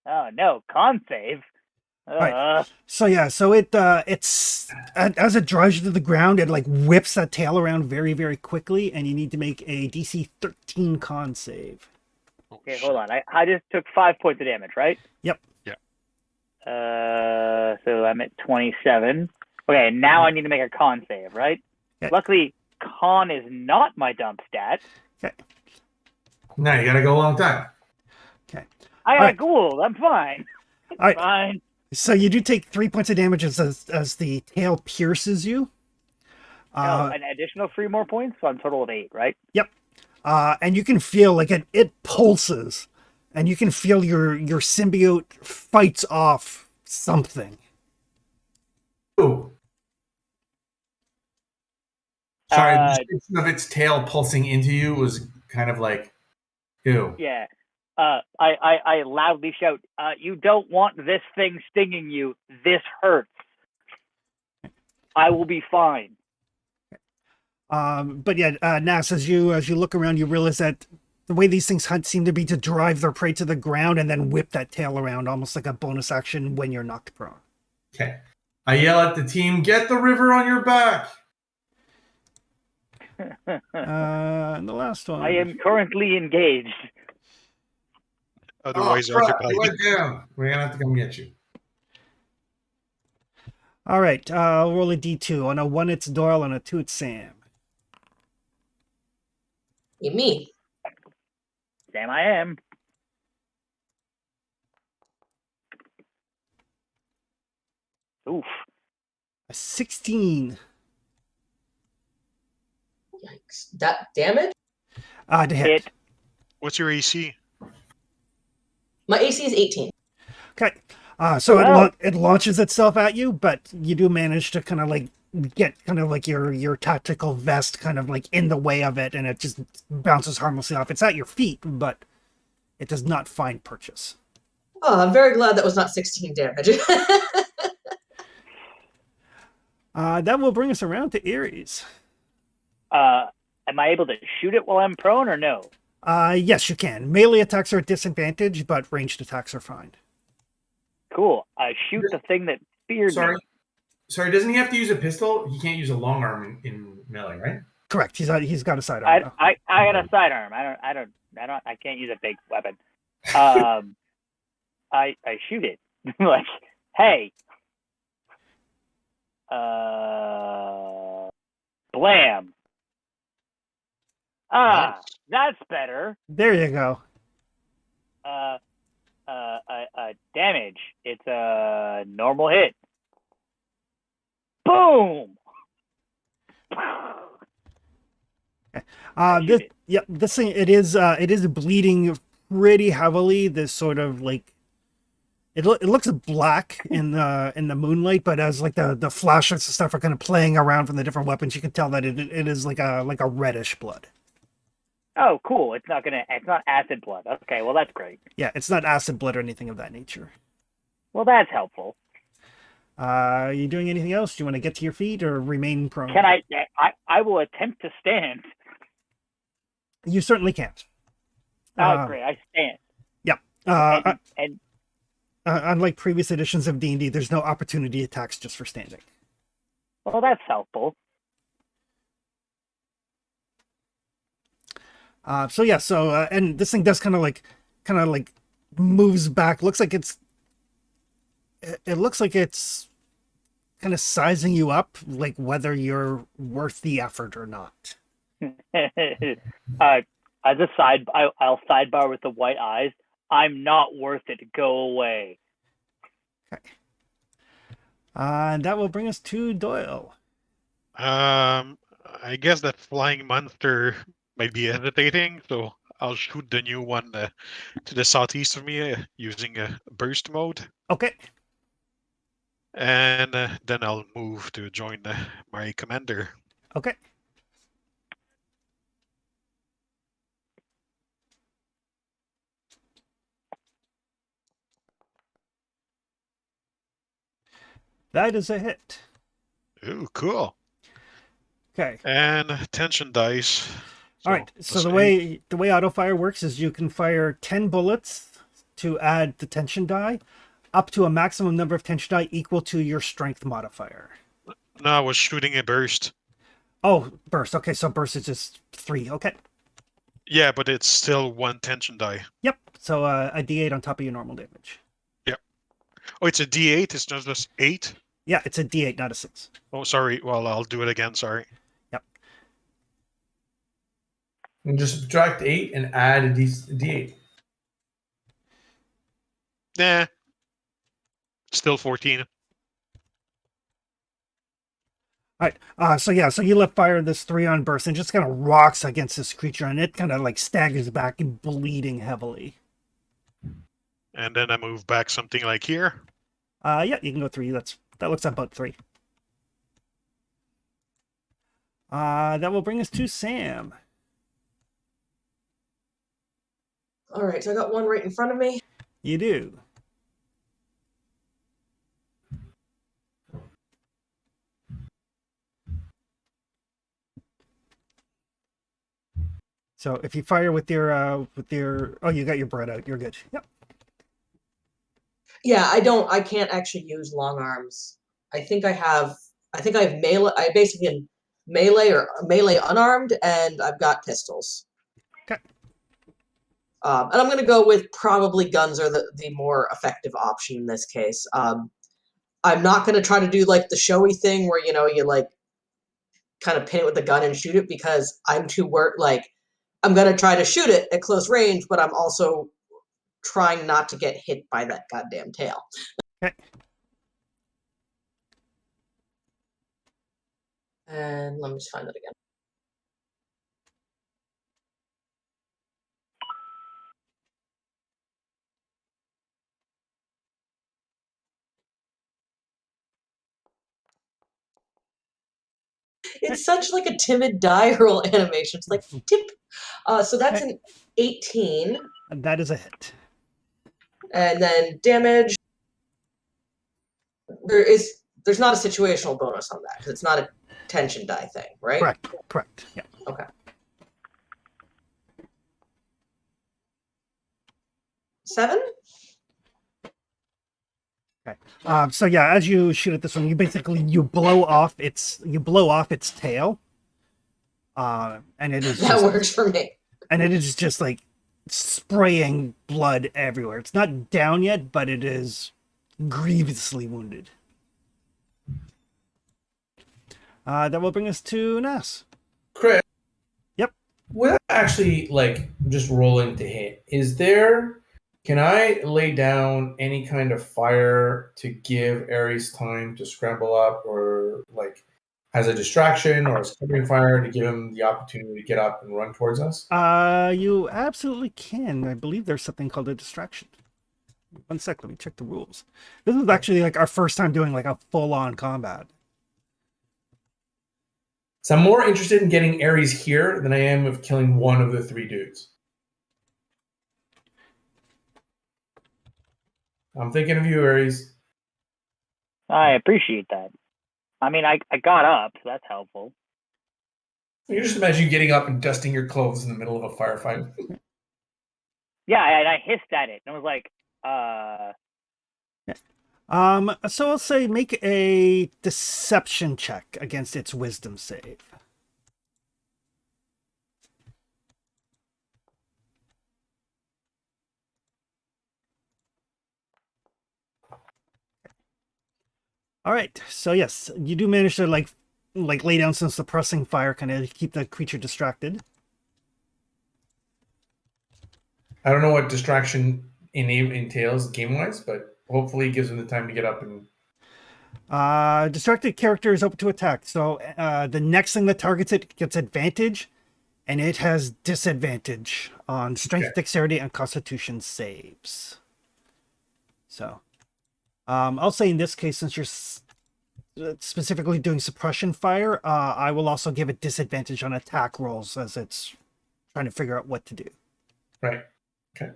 Oh, no, con save. Right. So it's as it drives you to the ground, it like whips that tail around very, very quickly, and you need to make a DC 13 con save. Okay, hold on. I just took 5 points of damage, right? Yep. Yeah. So I'm at 27. Okay, now I need to make a con save, right? Okay. Luckily, con is not my dump stat. Okay. No, you gotta go a long time. Okay. I got gold. I'm fine. All right. Fine. So you do take 3 points of damage as the tail pierces you. An additional 3 more points, so I'm total of 8, right? Yep. And you can feel like it pulses, and you can feel your symbiote fights off something. Ooh. Sorry, the description of its tail pulsing into you was kind of like, ew. Yeah. I loudly shout, you don't want this thing stinging you. This hurts. I will be fine. But yeah, Nas, as you look around, you realize that the way these things hunt seem to be to drive their prey to the ground and then whip that tail around, almost like a bonus action when you're knocked prone. Okay. I yell at the team, get the river on your back. And the last one. I am currently engaged. Otherwise, crap, occupied. you went down. We're going to have to come get you. All right, I'll roll a D2. On a 1, it's Doyle. On a 2, it's Sam. Me. Sam, I am. Oof. A 16. Yikes. That damage? To hit. What's your AC? My AC is 18. Okay. So it launches itself at you, but you do manage to kind of like get kind of like your tactical vest kind of like in the way of it, and it just bounces harmlessly off. It's at your feet, but it does not find purchase. Oh, I'm very glad that was not 16 damage. That will bring us around to Ares. Am I able to shoot it while I'm prone or no? Yes, you can. Melee attacks are at disadvantage, but ranged attacks are fine. Cool. I shoot the thing that speared me. Sorry, doesn't he have to use a pistol? He can't use a long arm in melee, right? Correct. He's got a sidearm. I got a sidearm. I can't use a big weapon. I shoot it. Like, hey. Blam. Nice. That's better. There you go. Damage. It's a normal hit. Boom. This thing it is bleeding pretty heavily. This sort of like it looks black in the moonlight, but as like the flashlights and stuff are kind of playing around from the different weapons, you can tell that it is like a reddish blood. Oh, cool. It's not acid blood. Okay, well that's great. Yeah, it's not acid blood or anything of that nature. Well, that's helpful. Are you doing anything else? Do you want to get to your feet or remain prone? Can I will attempt to stand. You certainly can't. Great. I stand. Yeah. And unlike previous editions of D&D, there's no opportunity attacks just for standing. Well, that's helpful. And this thing does kind of like moves back. It looks like it's kind of sizing you up, like whether you're worth the effort or not. As a I'll sidebar with the white eyes. I'm not worth it. Go away. Okay. And that will bring us to Doyle. I guess that flying monster might be hesitating, so I'll shoot the new one to the southeast of me using a burst mode. Okay. And then I'll move to join my commander. Okay. That is a hit. Ooh, cool. Okay. And tension dice. All right. So the way auto fire works is you can fire 10 bullets to add the tension die, up to a maximum number of tension die equal to your strength modifier. No, I was shooting a burst. Oh, burst. Okay, so burst is just 3. Okay. Yeah, but it's still 1 tension die. Yep. So a D8 on top of your normal damage. Yep. Oh, it's a D8. It's not just 8. Yeah, it's a D8, not a 6. Oh, sorry. Well, I'll do it again. Sorry. Yep. And just subtract 8 and add a D8. Nah. Still 14. All right. So you let fire this 3-on burst and just kind of rocks against this creature, and it kind of like staggers back and bleeding heavily. And then I move back something like here. Yeah, you can go 3. That looks about 3. That will bring us to Sam. All right, so I got one right in front of me. You do. So if you fire with your oh, you got your bread out. You're good. Yep. Yeah, I can't actually use long arms. I think I have melee. I basically am melee unarmed, and I've got pistols. Okay. And I'm gonna go with probably guns are the more effective option in this case. I'm not gonna try to do like the showy thing where you like kind of pin it with the gun and shoot it, because I'm too I'm gonna try to shoot it at close range, but I'm also trying not to get hit by that goddamn tail. Okay. And let me just find that again. It's such like a timid die roll animation. It's like tip. So that's an 18. And that is a hit. And then damage. There's not a situational bonus on that because it's not a tension die thing, right? Correct. Yeah. Okay. 7? Okay. So yeah, as you shoot at this one, you blow off its tail. And it is that works for me. And it is just like spraying blood everywhere. It's not down yet, but it is grievously wounded. That will bring us to Nas. Chris. Yep. Without actually just rolling to hit, can I lay down any kind of fire to give Ares time to scramble up, or as a distraction or as covering fire to give him the opportunity to get up and run towards us? You absolutely can. I believe there's something called a distraction. 1 sec, let me check the rules. This is actually our first time doing a full-on combat. So I'm more interested in getting Ares here than I am of killing one of the 3 dudes. I'm thinking of you, Ares. I appreciate that. I mean, I got up, so that's helpful. You just imagine you getting up and dusting your clothes in the middle of a firefight. Yeah, and I hissed at it, and I was like, So I'll say make a deception check against its wisdom save. All right. So yes, you do manage to lay down some suppressing fire, kind of keep the creature distracted. I don't know what distraction entails game-wise, but hopefully it gives him the time to get up and... Distracted character is open to attack. So the next thing that targets it gets advantage, and it has disadvantage on strength, dexterity, and constitution saves. So I'll say in this case, since you're specifically doing suppression fire, I will also give it disadvantage on attack rolls as it's trying to figure out what to do. Right. Okay.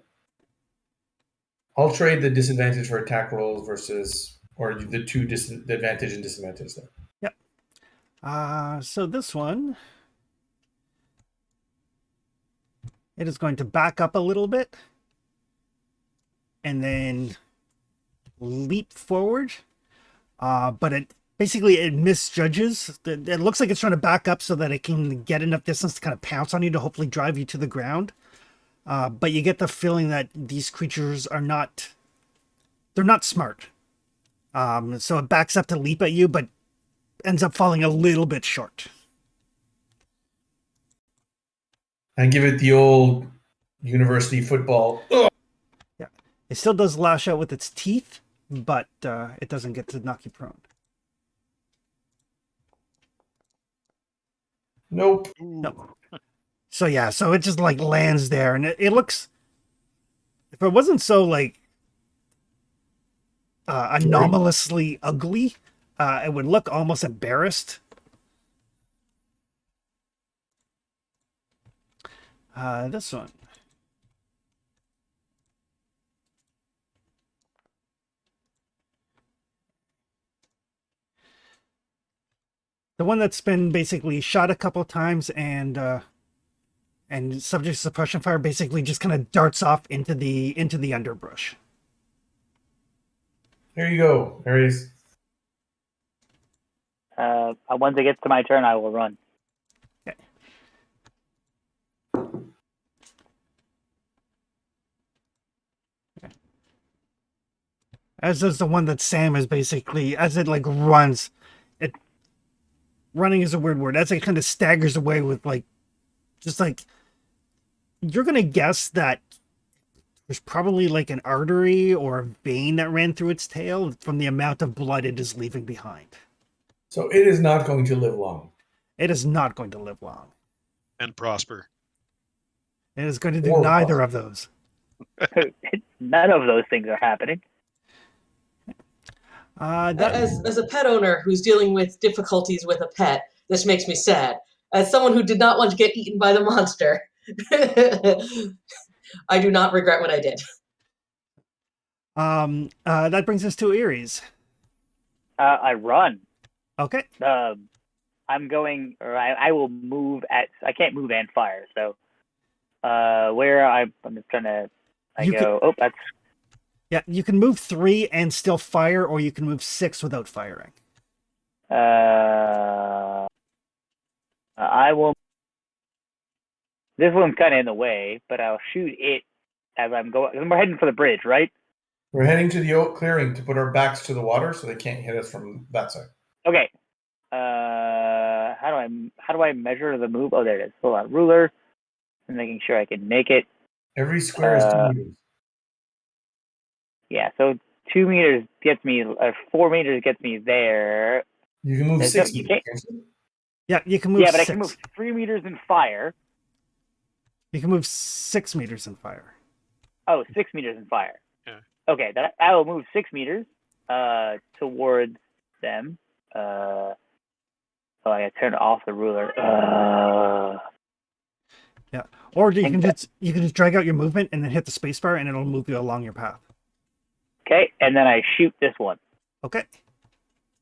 I'll trade the disadvantage for attack rolls or the 2 the advantage and disadvantage there. Yep. So this one, it is going to back up a little bit and then leap forward. But it misjudges. It looks like it's trying to back up so that it can get enough distance to kind of pounce on you to hopefully drive you to the ground. But you get the feeling that these creatures they're not smart. So it backs up to leap at you, but ends up falling a little bit short. And give it the old university football. Ugh. Yeah. It still does lash out with its teeth, but it doesn't get to knock you prone. Nope. Ooh. No. So yeah, so it just like lands there, and it looks. If it wasn't so like anomalously ugly, it would look almost embarrassed. This one. The one that's been basically shot a couple of times and subject to suppression fire basically just kind of darts off into the underbrush. There you go, Aries. Once it gets to my turn, I will run. Okay. As does the one that Sam is basically, as it like runs, it running is a weird word. As it kind of staggers away with like, just like, you're gonna guess that there's probably like an artery or a vein that ran through its tail from the amount of blood it is leaving behind. So it is not going to live long. It is not going to live long. And prosper. It is going to do Or neither of those. None of those things are happening. As a pet owner who's dealing with difficulties with a pet, this makes me sad. As someone who did not want to get eaten by the monster, I do not regret what I did. That brings us to Erie's. I run. Okay. I'm going, or I will move at. I can't move and fire. So, where I'm just trying to. That's. Yeah, you can move 3 and still fire, or you can move 6 without firing. I will. This one's kind of in the way, but I'll shoot it as I'm going. We're heading for the bridge, right? We're heading to the oak clearing to put our backs to the water so they can't hit us from that side. Okay. How do I measure the move? Oh, there it is. Hold on, ruler. I'm making sure I can make it. Every square is 2 meters. Yeah, so 2 meters gets me, 4 meters gets me there. You can move There's 6 you meters. can't- Can't you? Yeah, you can move Yeah, but 6. I can move 3 meters in fire. You can move 6 meters in fire. Oh, 6 meters in fire. Yeah. Okay, I will move 6 meters towards them. Oh, I gotta turn off the ruler. Yeah, or you can just drag out your movement and then hit the spacebar, and it'll move you along your path. Okay, and then I shoot this one. Okay.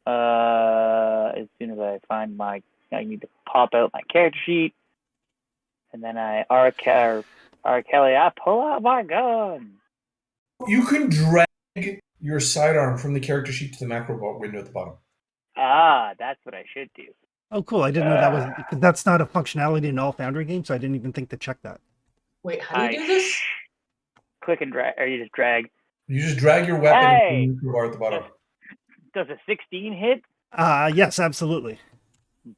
As soon as I find I need to pop out my character sheet, and then I Kelly, I pull out my gun. You can drag your sidearm from the character sheet to the macro window at the bottom. Ah, that's what I should do. Oh, cool. I didn't know that was... That's not a functionality in all Foundry games, so I didn't even think to check that. Wait, how do you do this? Click and drag, or you just drag. You just drag your weapon Hey! into the bar at the bottom. Does a 16 hit? Yes, absolutely.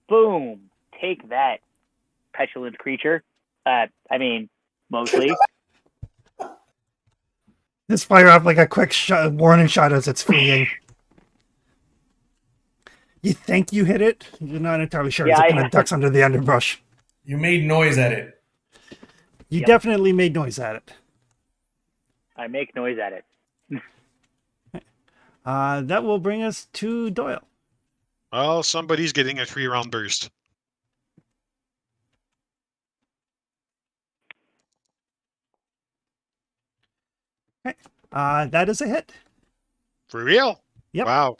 Boom. Take that, petulant creature. Mostly. Just fire off like a quick warning shot as it's fleeing. You think you hit it? You're not entirely sure. Yeah, It kind of ducks under the underbrush. You made noise at it. You Yep. definitely made noise at it. I make noise at it. That will bring us to Doyle. Well, somebody's getting a 3-round burst. Okay. That is a hit. For real? Yep. Wow.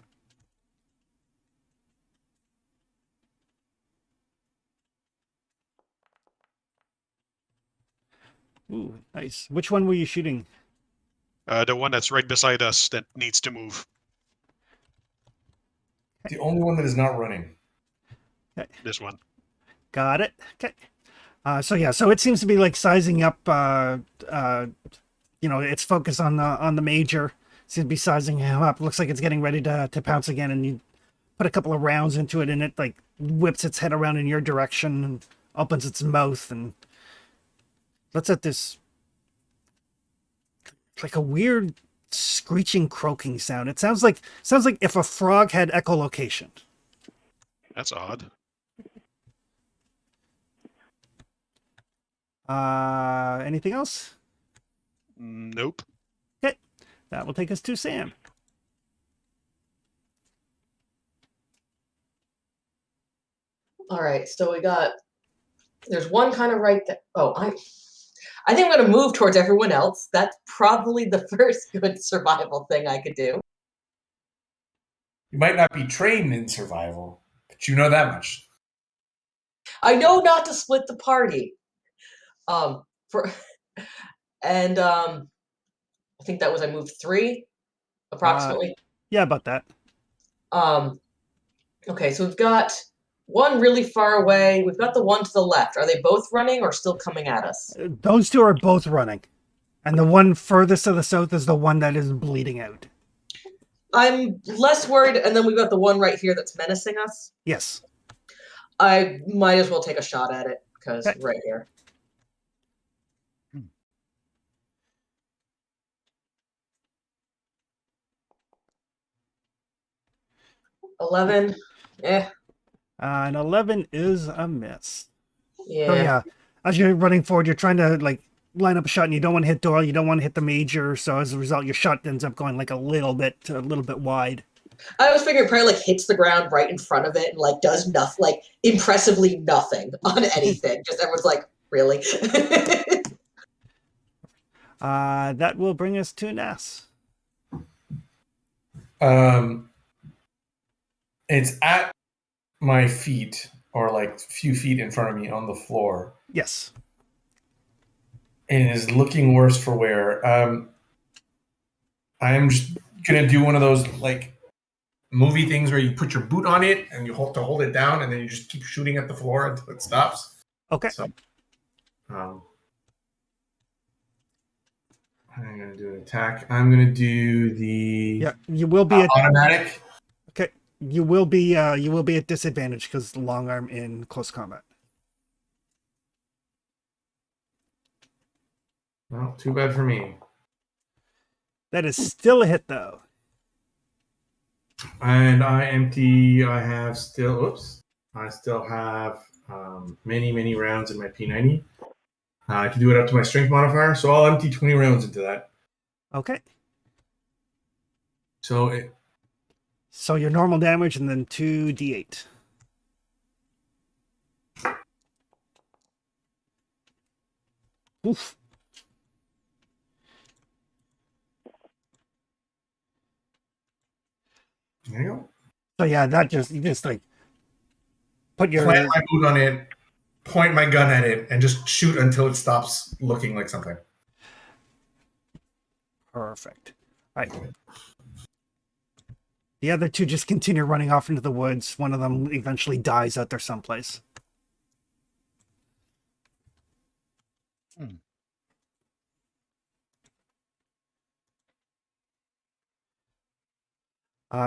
Ooh, nice. Which one were you shooting? The one that's right beside us that needs to move. The only one that is not running. Okay. This one. Got it. Okay. So it seems to be like sizing up. Its focus on the major. Seems to be sizing him up. Looks like it's getting ready to pounce again, and you put a couple of rounds into it, and it like whips its head around in your direction and opens its mouth and lets out this like a weird screeching, croaking sound. It sounds like if a frog had echolocation. That's odd. Anything else? Nope. Okay. That will take us to Sam. All right, so there's one kind of right there. Oh, I think I'm going to move towards everyone else. That's probably the first good survival thing I could do. You might not be trained in survival, but you know that much. I know not to split the party. For and I think that was I moved 3 approximately. Yeah, about that. Okay, so we've got one really far away. We've got the one to the left. Are they both running or still coming at us? Those two are both running. And the one furthest to the south is the one that is bleeding out. I'm less worried, and then we've got the one right here that's menacing us. Yes. I might as well take a shot at it, because Okay. right here. 11. And 11 is a miss. Yeah. So yeah, as you're running forward, you're trying to like line up a shot, and you don't want to hit Doyle, you don't want to hit the major. So as a result, your shot ends up going like a little bit wide. I was figuring probably like hits the ground right in front of it and like does nothing, like impressively nothing on anything. Just everyone's like, really? That will bring us to Ness. It's at my feet, or like a few feet in front of me on the floor. Yes. And is looking worse for wear. I'm just gonna do one of those like movie things where you put your boot on it and you hold it down, and then you just keep shooting at the floor until it stops. Okay. So, I'm gonna do an attack. I'm gonna do the you will be at automatic. Okay. You will be at disadvantage because long arm in close combat. Well, too bad for me. That is still a hit though. And I still have many rounds in my P90. I can do it up to my strength modifier, so I'll empty 20 rounds into that. Okay. So your normal damage and then 2d8. Oof. There you go. So yeah, you just like put your Plant my boot on it, point my gun at it, and just shoot until it stops looking like something. Perfect. All right. The other two just continue running off into the woods. One of them eventually dies out there someplace.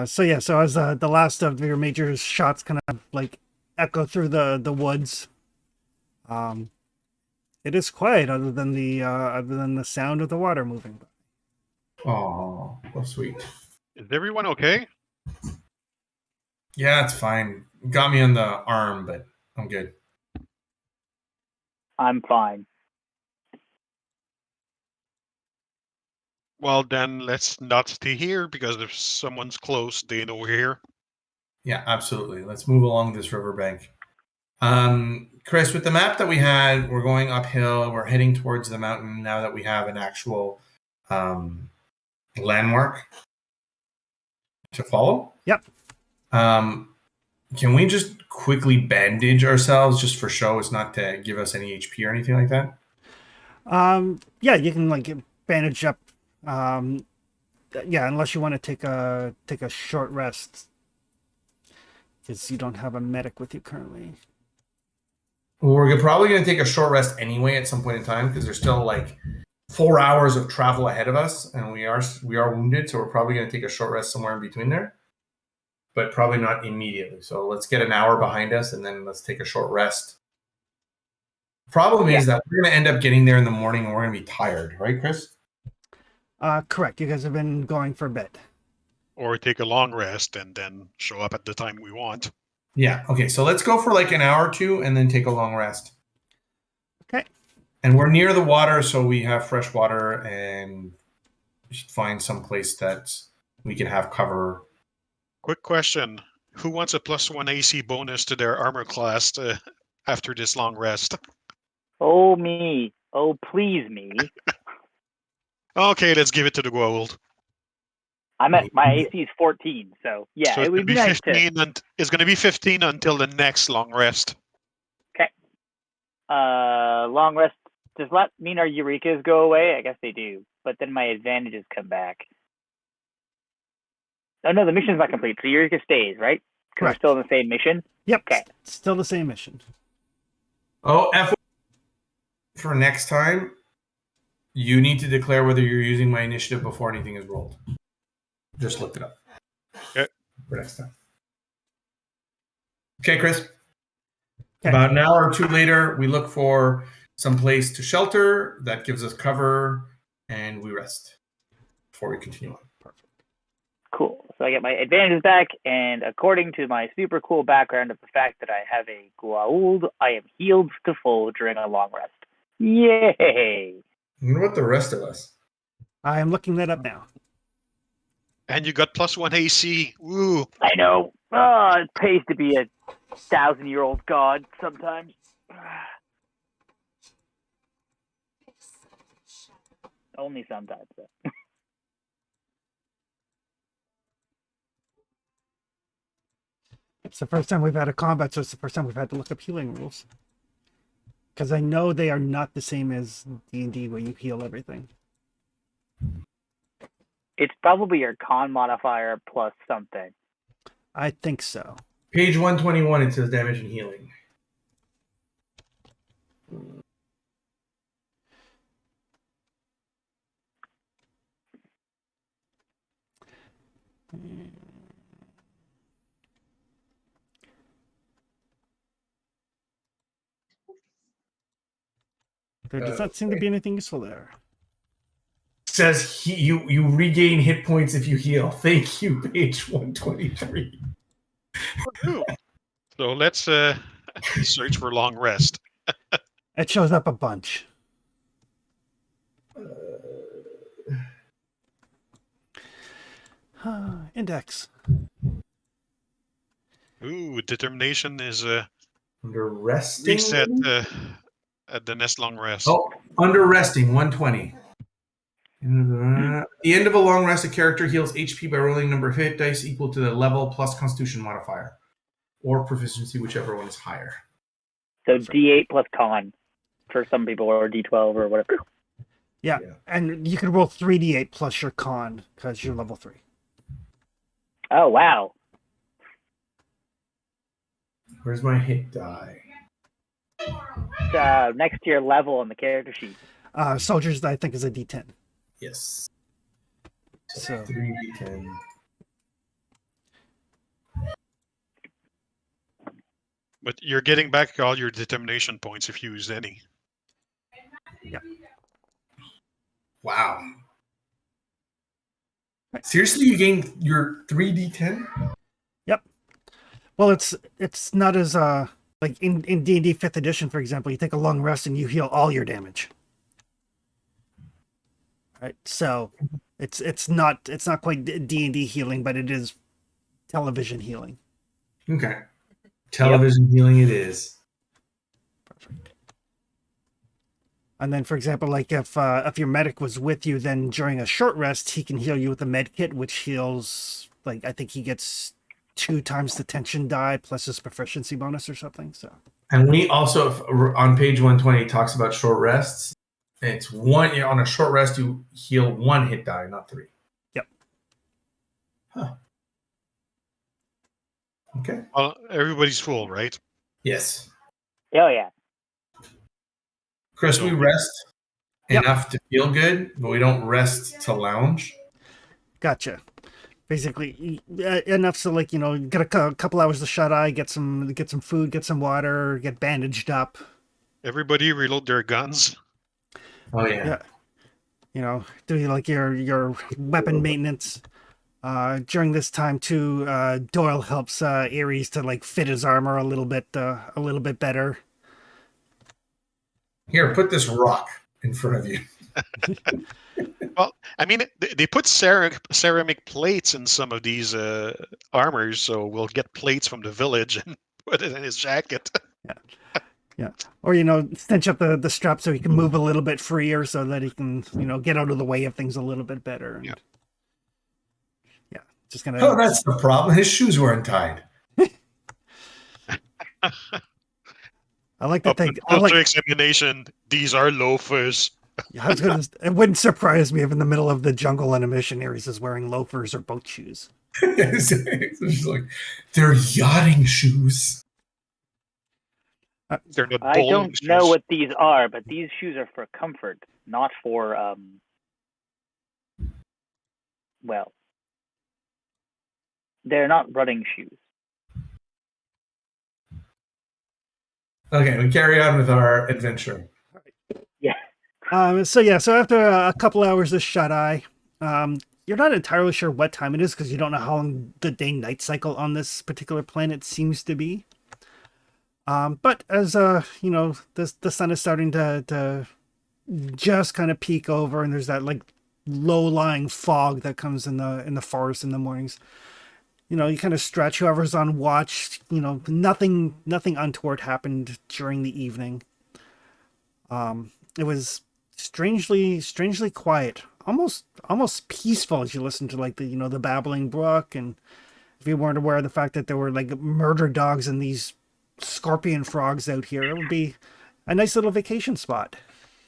So as the last of your major shots kind of like echo through the woods, it is quiet other than the sound of the water moving. Oh, so sweet. Is everyone okay? Yeah, it's fine. Got me on the arm, but I'm good. I'm fine. Well, then let's not stay here, because if someone's close, they know we're here. Yeah, absolutely. Let's move along this riverbank. Chris, with the map that we had, we're going uphill. We're heading towards the mountain now that we have an actual landmark to follow. Yep. Can we just quickly bandage ourselves just for show? It's not to give us any HP or anything like that. Yeah, you can like bandage up. Yeah, unless you want to take a short rest, because you don't have a medic with you currently. We're probably going to take a short rest anyway at some point in time, because there's still like 4 hours of travel ahead of us, and we are wounded, so we're probably going to take a short rest somewhere in between there, but probably not immediately. So let's get an hour behind us, and then let's take a short rest. Problem is that we're going to end up getting there in the morning, and we're going to be tired, right, Chris? Correct. You guys have been going for a bit. Or take a long rest and then show up at the time we want. Yeah. Okay. So let's go for like an hour or two and then take a long rest. Okay. And we're near the water, so we have fresh water, and we should find some place that we can have cover. Quick question: who wants a +1 AC bonus to their armor class after this long rest? Oh, me. Oh, please, me. Okay, let's give it to the gold. I'm at my AC is 14, so yeah, So it it's would gonna be be nice to. 15, and it's gonna be 15 until the next long rest. Long rest. Does that mean our Eurekas go away? I guess they do, but then my advantages come back. Oh no, the mission's not complete. So Eureka stays, right? Because we're Correct. still in the same mission. Yep. Okay. Still the same mission. Oh, for next time, you need to declare whether you're using my initiative before anything is rolled. Just look it up. Okay. For next time. Okay, Chris. Okay. About an hour or two later, we look for some place to shelter that gives us cover, and we rest before we continue on. Cool. So I get my advantages back, and according to my super cool background of the fact that I have a Goa'uld, I am healed to full during a long rest. Yay! What about the rest of us? I am looking that up now. And you got +1 AC. Woo! I know. It pays to be a 1,000-year-old god sometimes. Only sometimes, though. It's the first time we've had a combat, so it's the first time we've had to look up healing rules. Because I know they are not the same as D&D where you heal everything. It's probably your con modifier plus something. I think so. Page 121, it says damage and healing. There does not seem to be anything useful there. Says you regain hit points if you heal. Thank you, page 123. Woo. So let's search for long rest. It shows up a bunch. Index. Ooh, determination is Under resting. reset at the next long rest. Oh, under resting, 120. At the end of a long rest, a character heals HP by rolling number of hit dice equal to the level plus Constitution modifier, or proficiency, whichever one is higher. So D8 plus con for some people, or D12 or whatever. Yeah, and you can roll 3d8 plus your con, because you're level 3. Oh, wow. Where's my hit die? It's next to your level on the character sheet. Soldiers, I think, is a d10. Yes. So 3d10. But you're getting back all your determination points if you use any. yeah. Wow. Seriously, you gain your 3d10? Yep. Well, it's not as like in D&D 5th edition, for example, you take a long rest and you heal all your damage. Right? So it's not quite D&D healing, but it is television healing. Okay. Television healing it is. Perfect. And then, for example, like if your medic was with you, then during a short rest, he can heal you with a med kit, which heals, like, I think he gets 2 times the tension die plus his proficiency bonus or something. So. And we also, on page 120, talks about short rests. It's one, on a short rest, you heal 1 hit die, not 3. Yep. Huh. Okay. Well, everybody's full, right? Yes. Oh, yeah. Chris, we rest Yep. enough to feel good, but we don't rest to lounge. Gotcha. Basically, enough so, like, get a couple hours of shut eye, get some food, get some water, get bandaged up. Everybody reload their guns. Oh yeah. Do like your weapon maintenance. During this time too, Doyle helps Ares to like fit his armor a little bit better. Here, put this rock in front of you. Well, I mean, they put ceramic plates in some of these armors, so we'll get plates from the village and put it in his jacket. Yeah. Or, cinch up the strap so he can move a little bit freer so that he can, get out of the way of things a little bit better. And, yeah. Just gonna. Oh, that's the problem. His shoes weren't tied. I like that thing. Closer examination, these are loafers. Yeah, it wouldn't surprise me if in the middle of the jungle and a missionaries is wearing loafers or boat shoes. It's just like, they're yachting shoes. They're not I don't shoes. know what these are, but these shoes are for comfort, not for well, they're not running shoes. Okay, we carry on with our adventure. Yeah. So after a couple hours of shut-eye, you're not entirely sure what time it is because you don't know how long the day-night cycle on this particular planet seems to be. But as the sun is starting to just kind of peek over, and there's that like low-lying fog that comes in the forest in the mornings. You kind of stretch. Whoever's on watch, nothing untoward happened during the evening. It was strangely quiet, almost peaceful as you listen to like the babbling brook, and if you weren't aware of the fact that there were like murder dogs and these scorpion frogs out here, it would be a nice little vacation spot.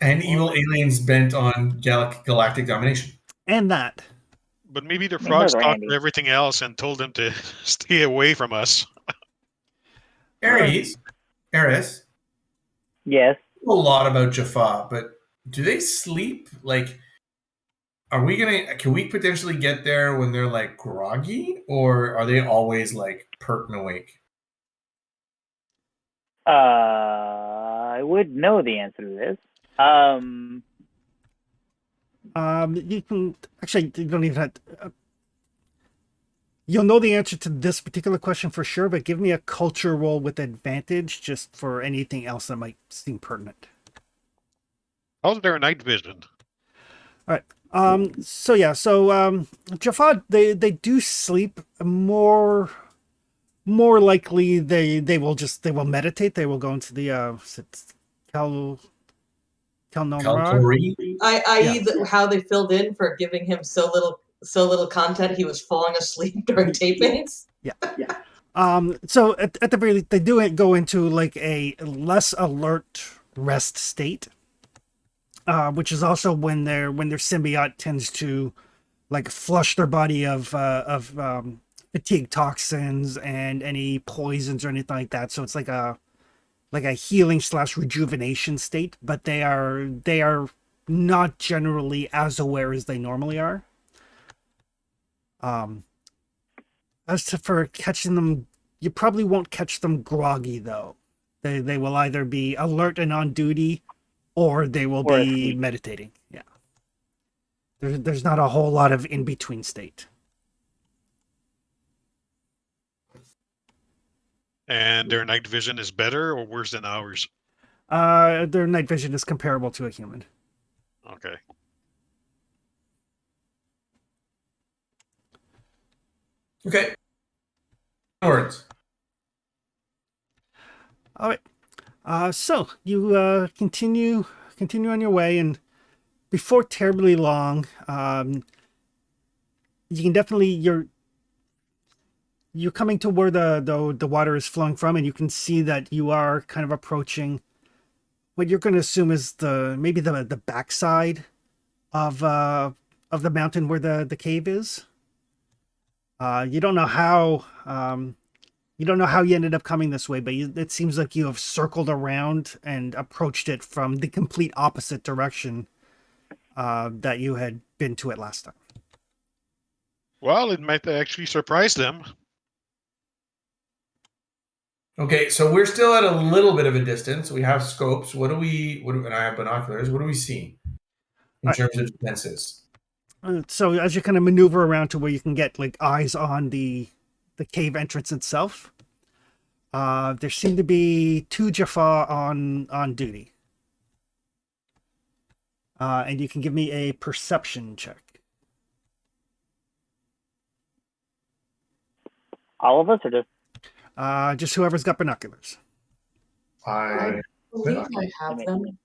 And evil aliens bent on galactic domination. And that. But maybe the frogs those are thought handy. for everything else and told them to stay away from us. Ares, Yes. a lot about Jaffa, but do they sleep? Like, can we potentially get there when they're like groggy, or are they always like pert and awake? I would know the answer to this. You can actually, you don't even have to, you'll know the answer to this particular question for sure, but give me a culture roll with advantage just for anything else that might seem pertinent. How's their night vision? All right. So Jaffa, they do sleep more likely they will meditate. They will go into the Kaltori? I.e. how they filled in for giving him so little content, he was falling asleep during tapings. Yeah. So at the very least, they do go into like a less alert rest state, which is also when their symbiote tends to like flush their body of fatigue toxins and any poisons or anything like that. So it's like a healing / rejuvenation state, but they are not generally as aware as they normally are. As for catching them, you probably won't catch them groggy though. They will either be alert and on duty, or they will be asleep. meditating. Yeah. There's not a whole lot of in between state. And their night vision is better or worse than ours? Their night vision is comparable to a human. Okay. Okay. Words. All right. So you continue on your way, and before terribly long, you can definitely you're coming to where the water is flowing from, and you can see that you are kind of approaching what you're going to assume is maybe the backside of the mountain where the cave is. You don't know how you ended up coming this way, but it seems like you have circled around and approached it from the complete opposite direction that you had been to it last time. Well, it might actually surprise them. Okay, so we're still at a little bit of a distance. We have scopes. And I have binoculars. What do we see in terms of defenses? So as you kind of maneuver around to where you can get like eyes on the cave entrance itself, there seem to be 2 Jaffa on duty. And you can give me a perception check. All of us are Just whoever's got binoculars. I believe I have them.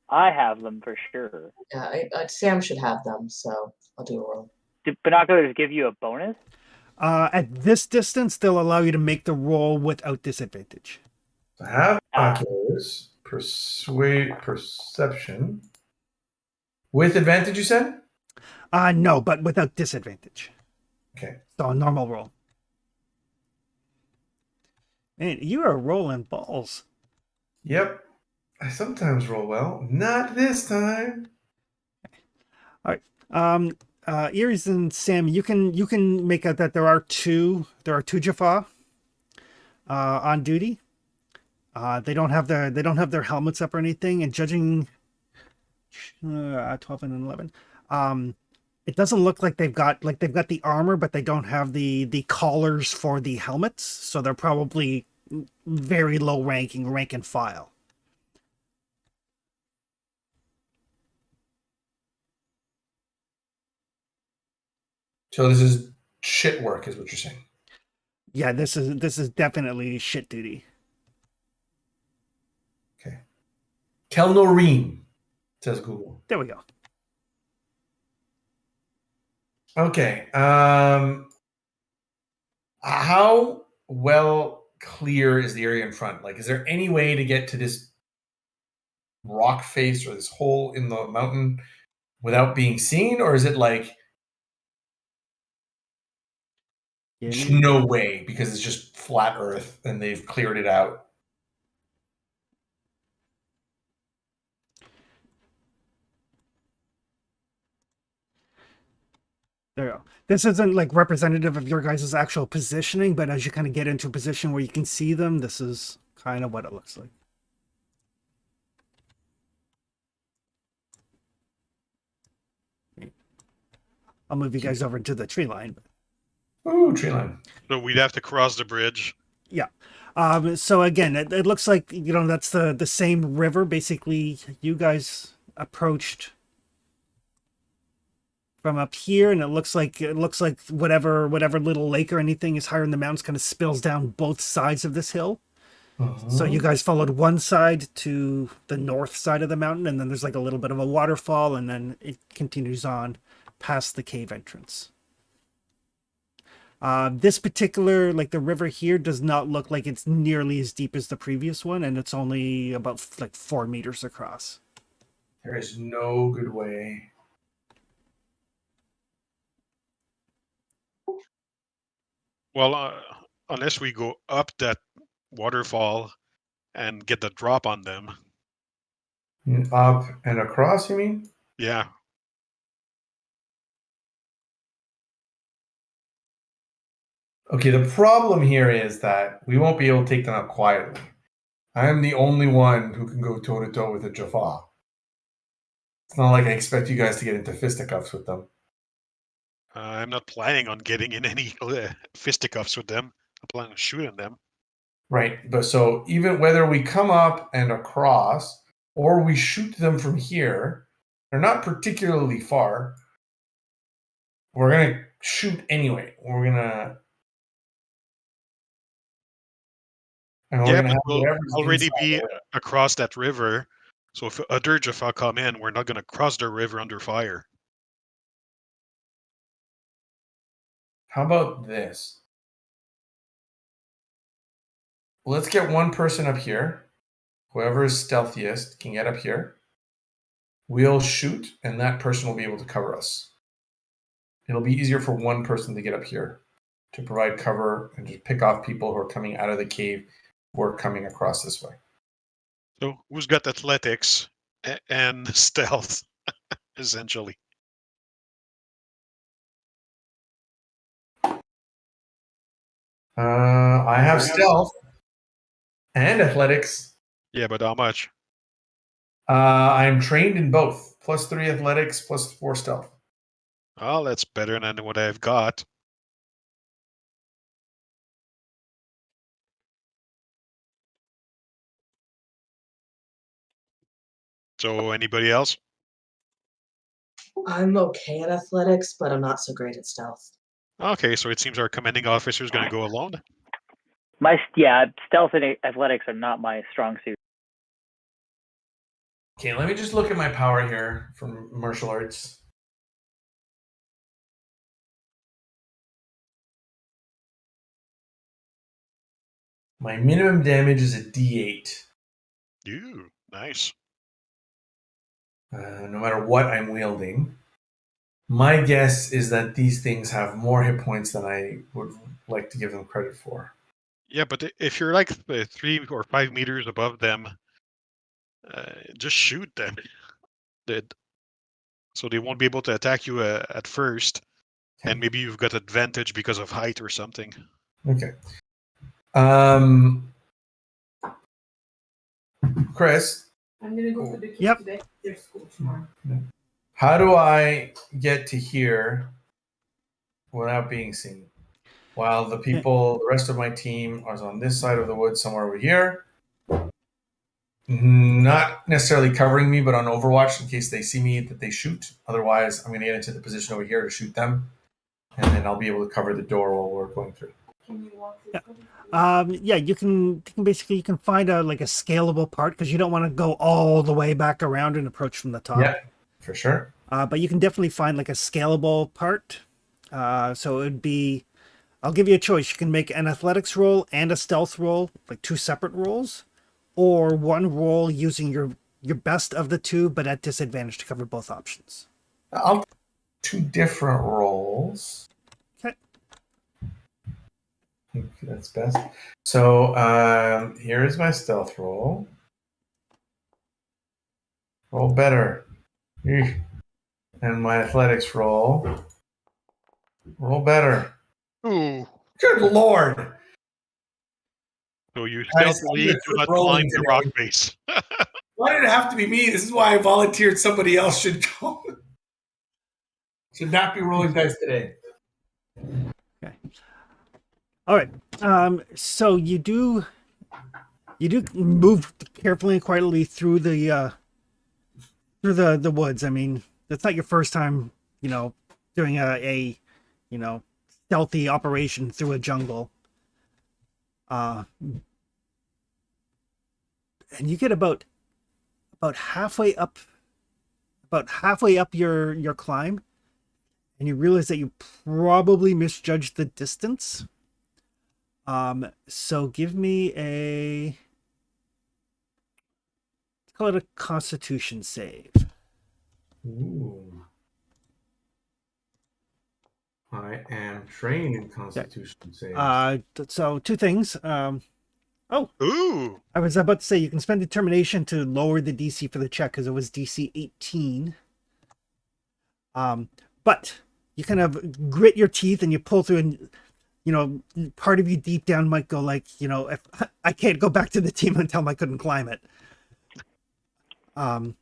I have them for sure. Yeah, Sam should have them, so I'll do a roll. Do binoculars give you a bonus? At this distance, they'll allow you to make the roll without disadvantage. have binoculars, perception. With advantage, you said? No, but without disadvantage. Okay. So a normal roll. Man, you are rolling balls. Yep. I sometimes roll well. Not this time. All right. Iris and Sam, you can make out that there are two Jaffa on duty. They don't have their helmets up or anything, and judging 12 and 11, it doesn't look like they've got the armor, but they don't have the collars for the helmets, so they're probably very low rank and file. So this is shit work, is what you're saying. Yeah, this is definitely shit duty. Okay. Kelnorine, says Google. There we go. Okay. How well clear is the area in front? Like, is there any way to get to this rock face or this hole in the mountain without being seen? Or is it like no way because it's just flat earth and they've cleared it out? There you go. This isn't like representative of your guys' actual positioning, but as you kind of get into a position where you can see them, this is kind of what it looks like. I'll move you guys over to the tree line. Ooh, tree line. So we'd have to cross the bridge. Yeah. So again, it looks like, that's the same river. Basically, you guys approached from up here, and it looks like whatever little lake or anything is higher in the mountains kind of spills down both sides of this hill. So you guys followed one side to the north side of the mountain, and then there's like a little bit of a waterfall, and then it continues on past the cave entrance. This particular, like the river here, does not look like it's nearly as deep as the previous one, and it's only about like 4 meters across. There is no good way. Well, unless we go up that waterfall and get the drop on them. Up and across, you mean? Yeah. Okay, the problem here is that we won't be able to take them out quietly. I am the only one who can go toe-to-toe with a Jaffa. It's not like I expect you guys to get into fisticuffs with them. I'm not planning on getting in any fisticuffs with them. I'm planning on shooting them. Right, but so even whether we come up and across or we shoot them from here, they're not particularly far. We're going to shoot anyway. We're going to... Yeah, but we'll already be across that river. So if other Jaffa come in, we're not going to cross the river under fire. How about this? Let's get one person up here. Whoever is stealthiest can get up here. We'll shoot, and that person will be able to cover us. It'll be easier for one person to get up here to provide cover and just pick off people who are coming out of the cave who are coming across this way. So who's got athletics and stealth, essentially? I have stealth and athletics. Yeah, but how much? I'm trained in both. +3 athletics, +4 stealth. Oh, that's better than what I've got. So anybody else? I'm okay at athletics, but I'm not so great at stealth. Okay, so it seems our commanding officer is going to go alone. Stealth and athletics are not my strong suit. Okay, let me just look at my power here from martial arts. My minimum damage is a D8. Ooh, nice. No matter what I'm wielding. My guess is that these things have more hit points than I would like to give them credit for. Yeah, but if you're like 3 or 5 meters above them, just shoot them. So they won't be able to attack you at first, and maybe you've got advantage because of height or something. Okay. Chris, I'm gonna go for the kids Yep. today. There's school tomorrow. how do I get to here without being seen? While the rest of my team are on this side of the woods, somewhere over here. Not necessarily covering me, but on Overwatch in case they see me that they shoot. Otherwise, I'm going to get into the position over here to shoot them, and then I'll be able to cover the door while we're going through. Can you walk this way? Yeah, you can basically find a scalable part because you don't want to go all the way back around and approach from the top. Yeah, for sure. But you can definitely find like a scalable part. So it would be, I'll give you a choice. You can make an athletics roll and a stealth roll, like 2 separate rolls, or one roll using your best of the 2, but at disadvantage to cover both options. I'll do 2 different rolls. Okay. I think that's best. So here is my stealth roll. Roll better. Eesh. And my athletics roll. Roll better. Ooh. Good Lord. So you Guys, stealthily I'm do good not rolling climb the today. rock face. Why did it have to be me? This is why I volunteered somebody else should go. Should not be rolling dice today. Okay. All right. So you do move carefully and quietly through the woods. I mean, that's not your first time, doing a stealthy operation through a jungle. And you get about halfway up your climb, and you realize that you probably misjudged the distance. So give me let's call it a Constitution save. Ooh. I am trained in Constitution saves. So 2 things. Ooh. I was about to say you can spend determination to lower the DC for the check because it was DC 18. But you kind of grit your teeth and you pull through, and part of you deep down might go like, if I can't go back to the team and tell them I couldn't climb it. So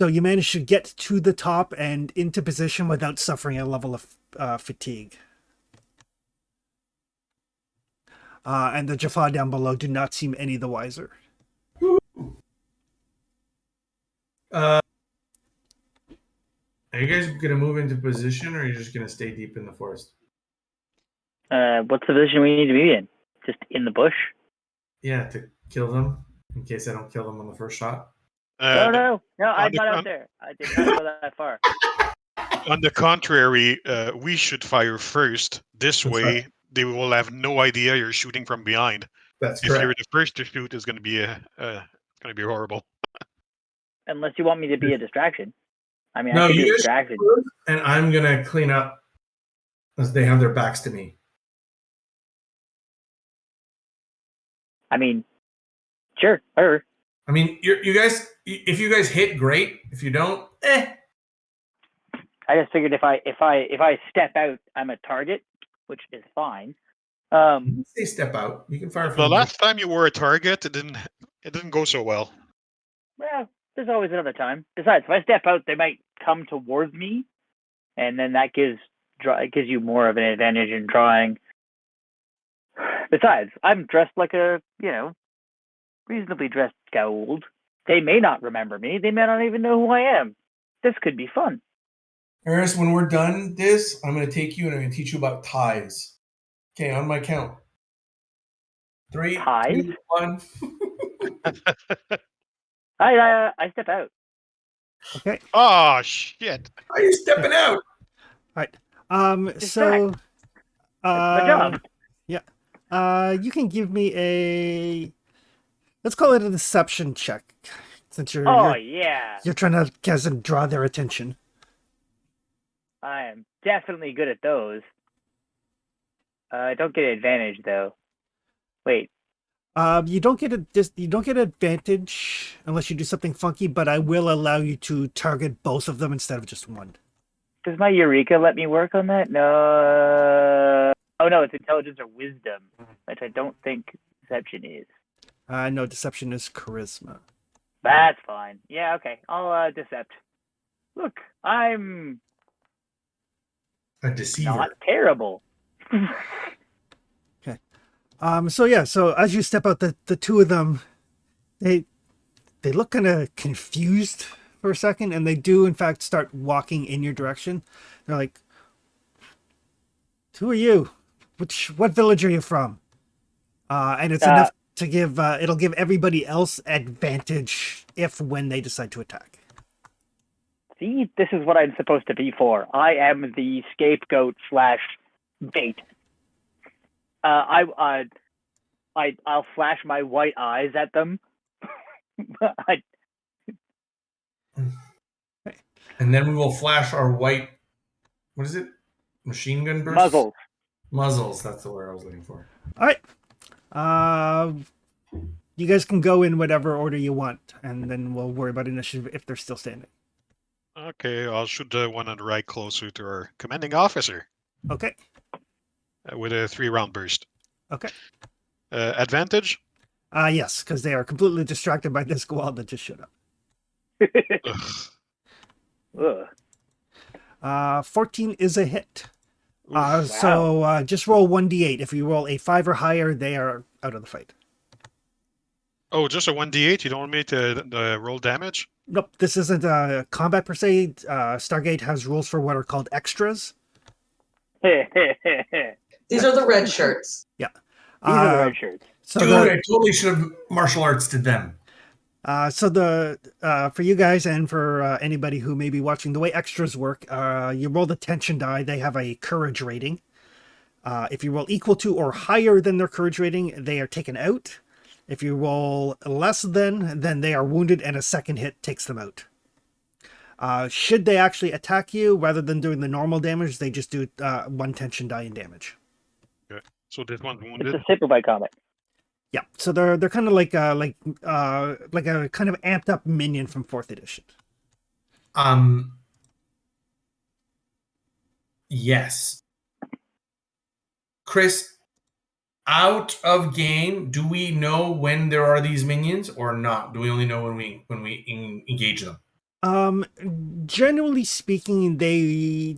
you managed to get to the top and into position without suffering a level of fatigue. And the Jaffa down below do not seem any the wiser. Are you guys going to move into position, or are you just going to stay deep in the forest? What's the position we need to be in? Just in the bush? Yeah, to kill them, in case I don't kill them on the first shot. No, I'm the not con- out there. I did not go that far. On the contrary, we should fire first. This That's way, right. they will have no idea you're shooting from behind. That's If you're correct. the first to shoot, it's going to be horrible. Unless you want me to be a distraction. I mean, No, I could be you a guys distraction. shoot, and I'm going to clean up as they have their backs to me. I mean, sure. Or I mean, you guys, if you guys hit, great. If you don't, I just figured if I step out, I'm a target, which is fine. You can say step out. You can fire from The last time you were a target, it didn't go so well. Well, there's always another time. Besides, if I step out, they might come towards me, and then that gives you more of an advantage in drawing. Besides, I'm dressed like a reasonably dressed scout. They may not remember me. They may not even know who I am. This could be fun. Eris, when we're done this, I'm going to take you and I'm going to teach you about ties. Okay, on my count. 3, Ties? 2, 1. I step out. Okay. Oh shit! Are you stepping out? All right. So, Distract. That's my job. you can give me let's call it a deception check, since Oh yeah, you're trying to guess and draw their attention. I am definitely good at those. I don't get an advantage though. Wait, You don't get advantage unless you do something funky, but I will allow you to target both of them instead of just one. does my Eureka let me work on that? No. Oh no, it's intelligence or wisdom, which I don't think deception is. No, deception is charisma. That's fine. Yeah, okay. I'll decept. Look, I'm A deceiver. not terrible. So as you step out, the two of them, they look kind of confused for a second, and they do in fact start walking in your direction. They're like, "Who are you? What village are you from?" And it's enough to give it'll give everybody else advantage when they decide to attack. See, this is what I'm supposed to be for. I am the scapegoat / bait. I'll flash my white eyes at them. And then we will flash our white, what is it? Machine gun bursts? Muzzles. Muzzles, that's the word I was looking for. All right. You guys can go in whatever order you want, and then we'll worry about initiative if they're still standing. Okay, I'll shoot the one on the right closer to our commanding officer Okay. with a 3-round burst. Okay. Advantage? Yes, because they are completely distracted by this squad that just showed up. Ugh. 14 is a hit. Oof. So just roll 1d8. If you roll a 5 or higher, they are out of the fight. Oh, just a 1d8? You don't want me to roll damage? Nope, this isn't combat per se. Stargate has rules for what are called extras. These are the red shirts. Yeah. These are the red shirts. So Dude, I totally should have martial arts to them. for you guys and for anybody who may be watching, the way extras work, you roll the tension die. They have a courage rating. If you roll equal to or higher than their courage rating, they are taken out. If you roll less than, then they are wounded and a second hit takes them out. Should they actually attack you, rather than doing the normal damage, they just do 1 tension die in damage. Okay. So this one's It's wounded. a super bite combat. Yeah, so they're kind of like a kind of amped up minion from 4th edition. Yes. Chris, out of game, do we know when there are these minions or not? Do we only know when we engage them? Generally speaking, they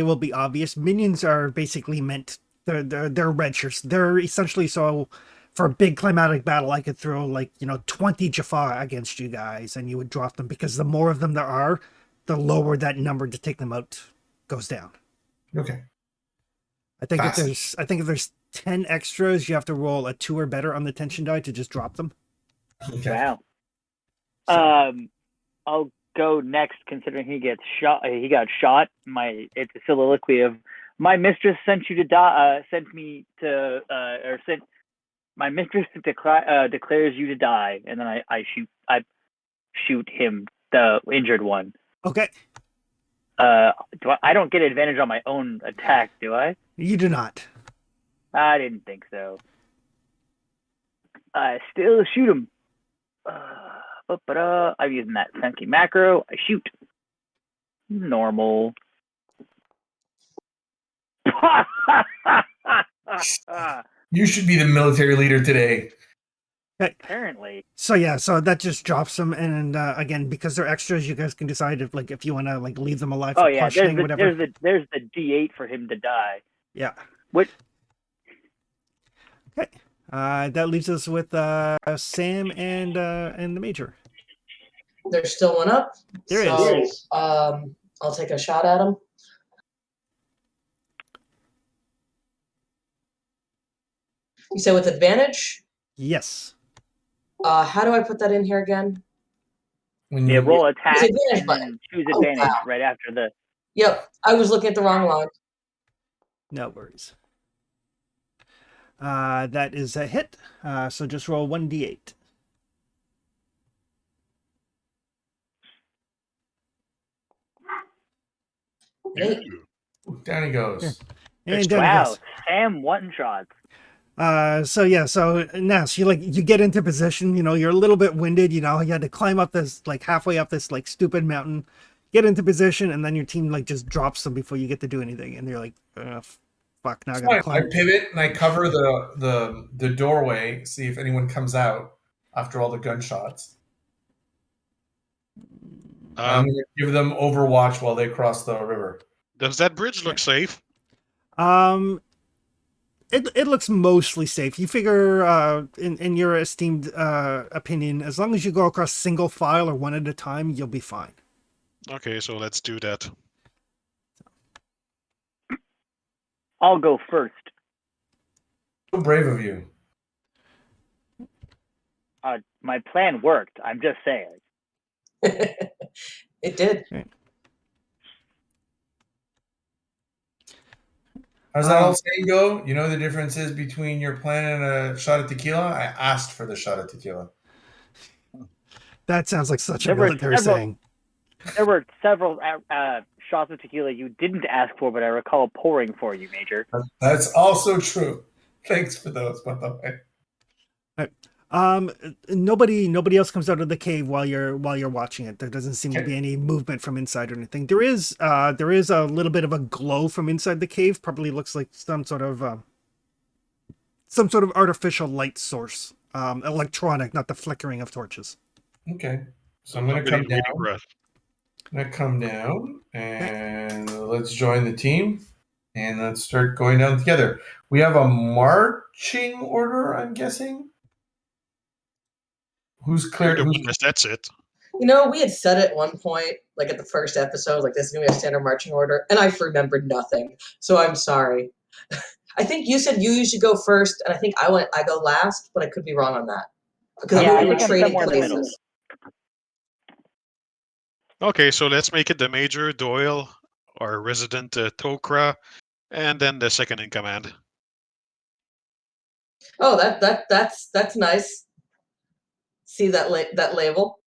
will be obvious. Minions are basically meant, they're red shirts. They're essentially, so for a big climatic battle, I could throw 20 Jaffa against you guys and you would drop them, because the more of them there are, the lower that number to take them out goes down. Okay. I think Fast. if there's 10 extras, you have to roll a 2 or better on the tension die to just drop them. Okay. Wow. So- I'll go next, considering he got shot. It's a soliloquy of, my mistress sent you to die. My mistress declares you to die, and then I shoot him, the injured one. Okay. I don't get advantage on my own attack, do I? You do not. I didn't think so. I still shoot him. I'm using that funky macro. I shoot. Normal. You should be the military leader today. Apparently. So that just drops them, and again, because they're extras, you guys can decide if you want to leave them alive for Oh yeah, questioning, whatever. there's the D8 for him to die. Yeah. What? Okay. That leaves us with Sam and the Major. There's still one up. There is. I'll take a shot at him. You said with advantage? Yes. How do I put that in here again? When Yeah, you roll attack advantage and button. then choose Oh, advantage wow. right after the. Yep, I was looking at the wrong line. No worries. That is a hit. So just roll 1d8. Hey. down he goes. And down it Wow, goes. Sam one shots. So Ness, you get into position, you're a little bit winded, you had to climb up this, like halfway up this like stupid mountain, get into position, and then your team like just drops them before you get to do anything, and you're like, fuck, now I gotta I climb. pivot and I cover the doorway, see if anyone comes out after all the gunshots. I'm going to give them overwatch while they cross the river. Does that bridge look safe? It looks mostly safe. You figure, in your esteemed opinion, as long as you go across single file or one at a time, you'll be fine. Okay, so let's do that. I'll go first. So brave of you. My plan worked. I'm just saying. It did. How's that old saying go? You know the difference is between your plan and a shot of tequila? I asked for the shot of tequila. That sounds like such a There were military several- saying. There were several shots of tequila you didn't ask for, but I recall pouring for you, Major. That's also true. Thanks for those, by the way. Nobody else comes out of the cave while you're watching it. There doesn't seem to be any movement from inside or anything. There is a little bit of a glow from inside the cave. Probably looks like some sort of artificial light source. Electronic, not the flickering of torches. Okay. So I'm going to come Somebody's down. waiting for us. I'm going to come down and let's join the team and let's start going down together. We have a marching order, I'm guessing. Who's clear? You're the one that sets it. We had said at one point, like at the first episode, like this is gonna be a standard marching order, and I remembered nothing. So I'm sorry. I think you said you usually go first, and I think I go last, but I could be wrong on that. Because Yeah, I we were think I'm trading somewhere in the middle. places. Okay, so let's make it the Major, Doyle, our resident Tok'ra, and then the second in command. Oh, that's nice. See that that label?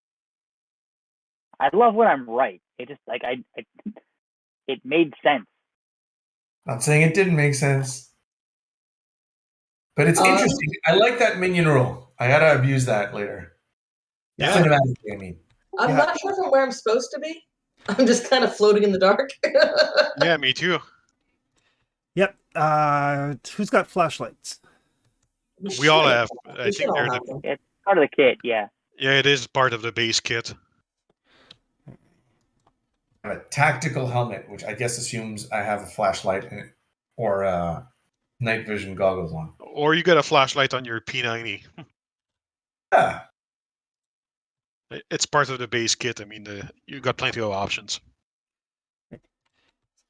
I love when I'm right. It just like it made sense. Not saying it didn't make sense. But it's interesting. I like that minion rule. I gotta abuse that later. Yeah. Cinematically, I mean. I'm not sure from where I'm supposed to be. I'm just kind of floating in the dark. Yeah, me too. Yep. Who's got flashlights? We all have. I We should think all they're have the. them. It's part of the kit, yeah. Yeah, it is part of the base kit. I have a tactical helmet, which I guess assumes I have a flashlight or night vision goggles on. Or you got a flashlight on your P90. Yeah. It's part of the base kit. I mean, you got plenty of options. Give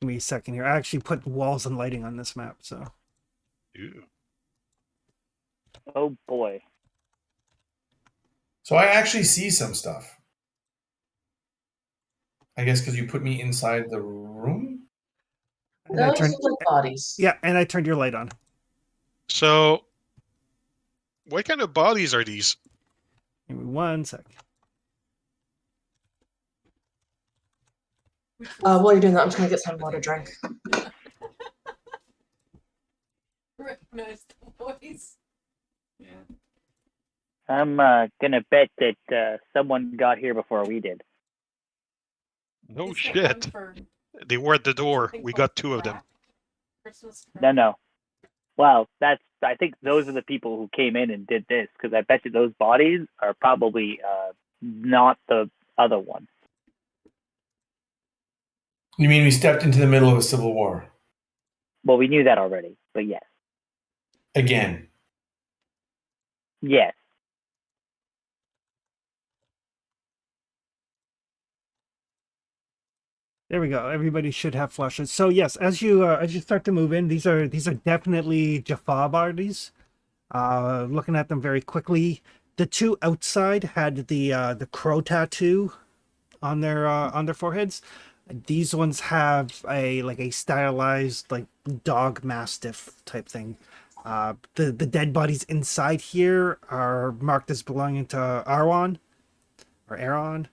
me a second here. I actually put walls and lighting on this map, so. Ew. Oh boy. So I actually see some stuff. I guess because you put me inside the room? And I Those turned, look like bodies. yeah, and I turned your light on. So, what kind of bodies are these? Give me 1 sec. While you're doing that, I'm just gonna get some water to drink. Recognize the voice. Yeah. I'm gonna bet that someone got here before we did. No It's that shit. one for They were at the door. something We called got two of them. crack. Christmas No, crack. no. Well, I think those are the people who came in and did this, because I bet you those bodies are probably not the other one. You mean we stepped into the middle of a civil war? Well, we knew that already, but yes. Again. Yes. There we go. Everybody should have flushes. So yes, as you start to move in, these are definitely Jaffa bodies. Looking at them very quickly, the two outside had the crow tattoo on their foreheads. These ones have a stylized like dog mastiff type thing. The dead bodies inside here are marked as belonging to Arwan or Aaron.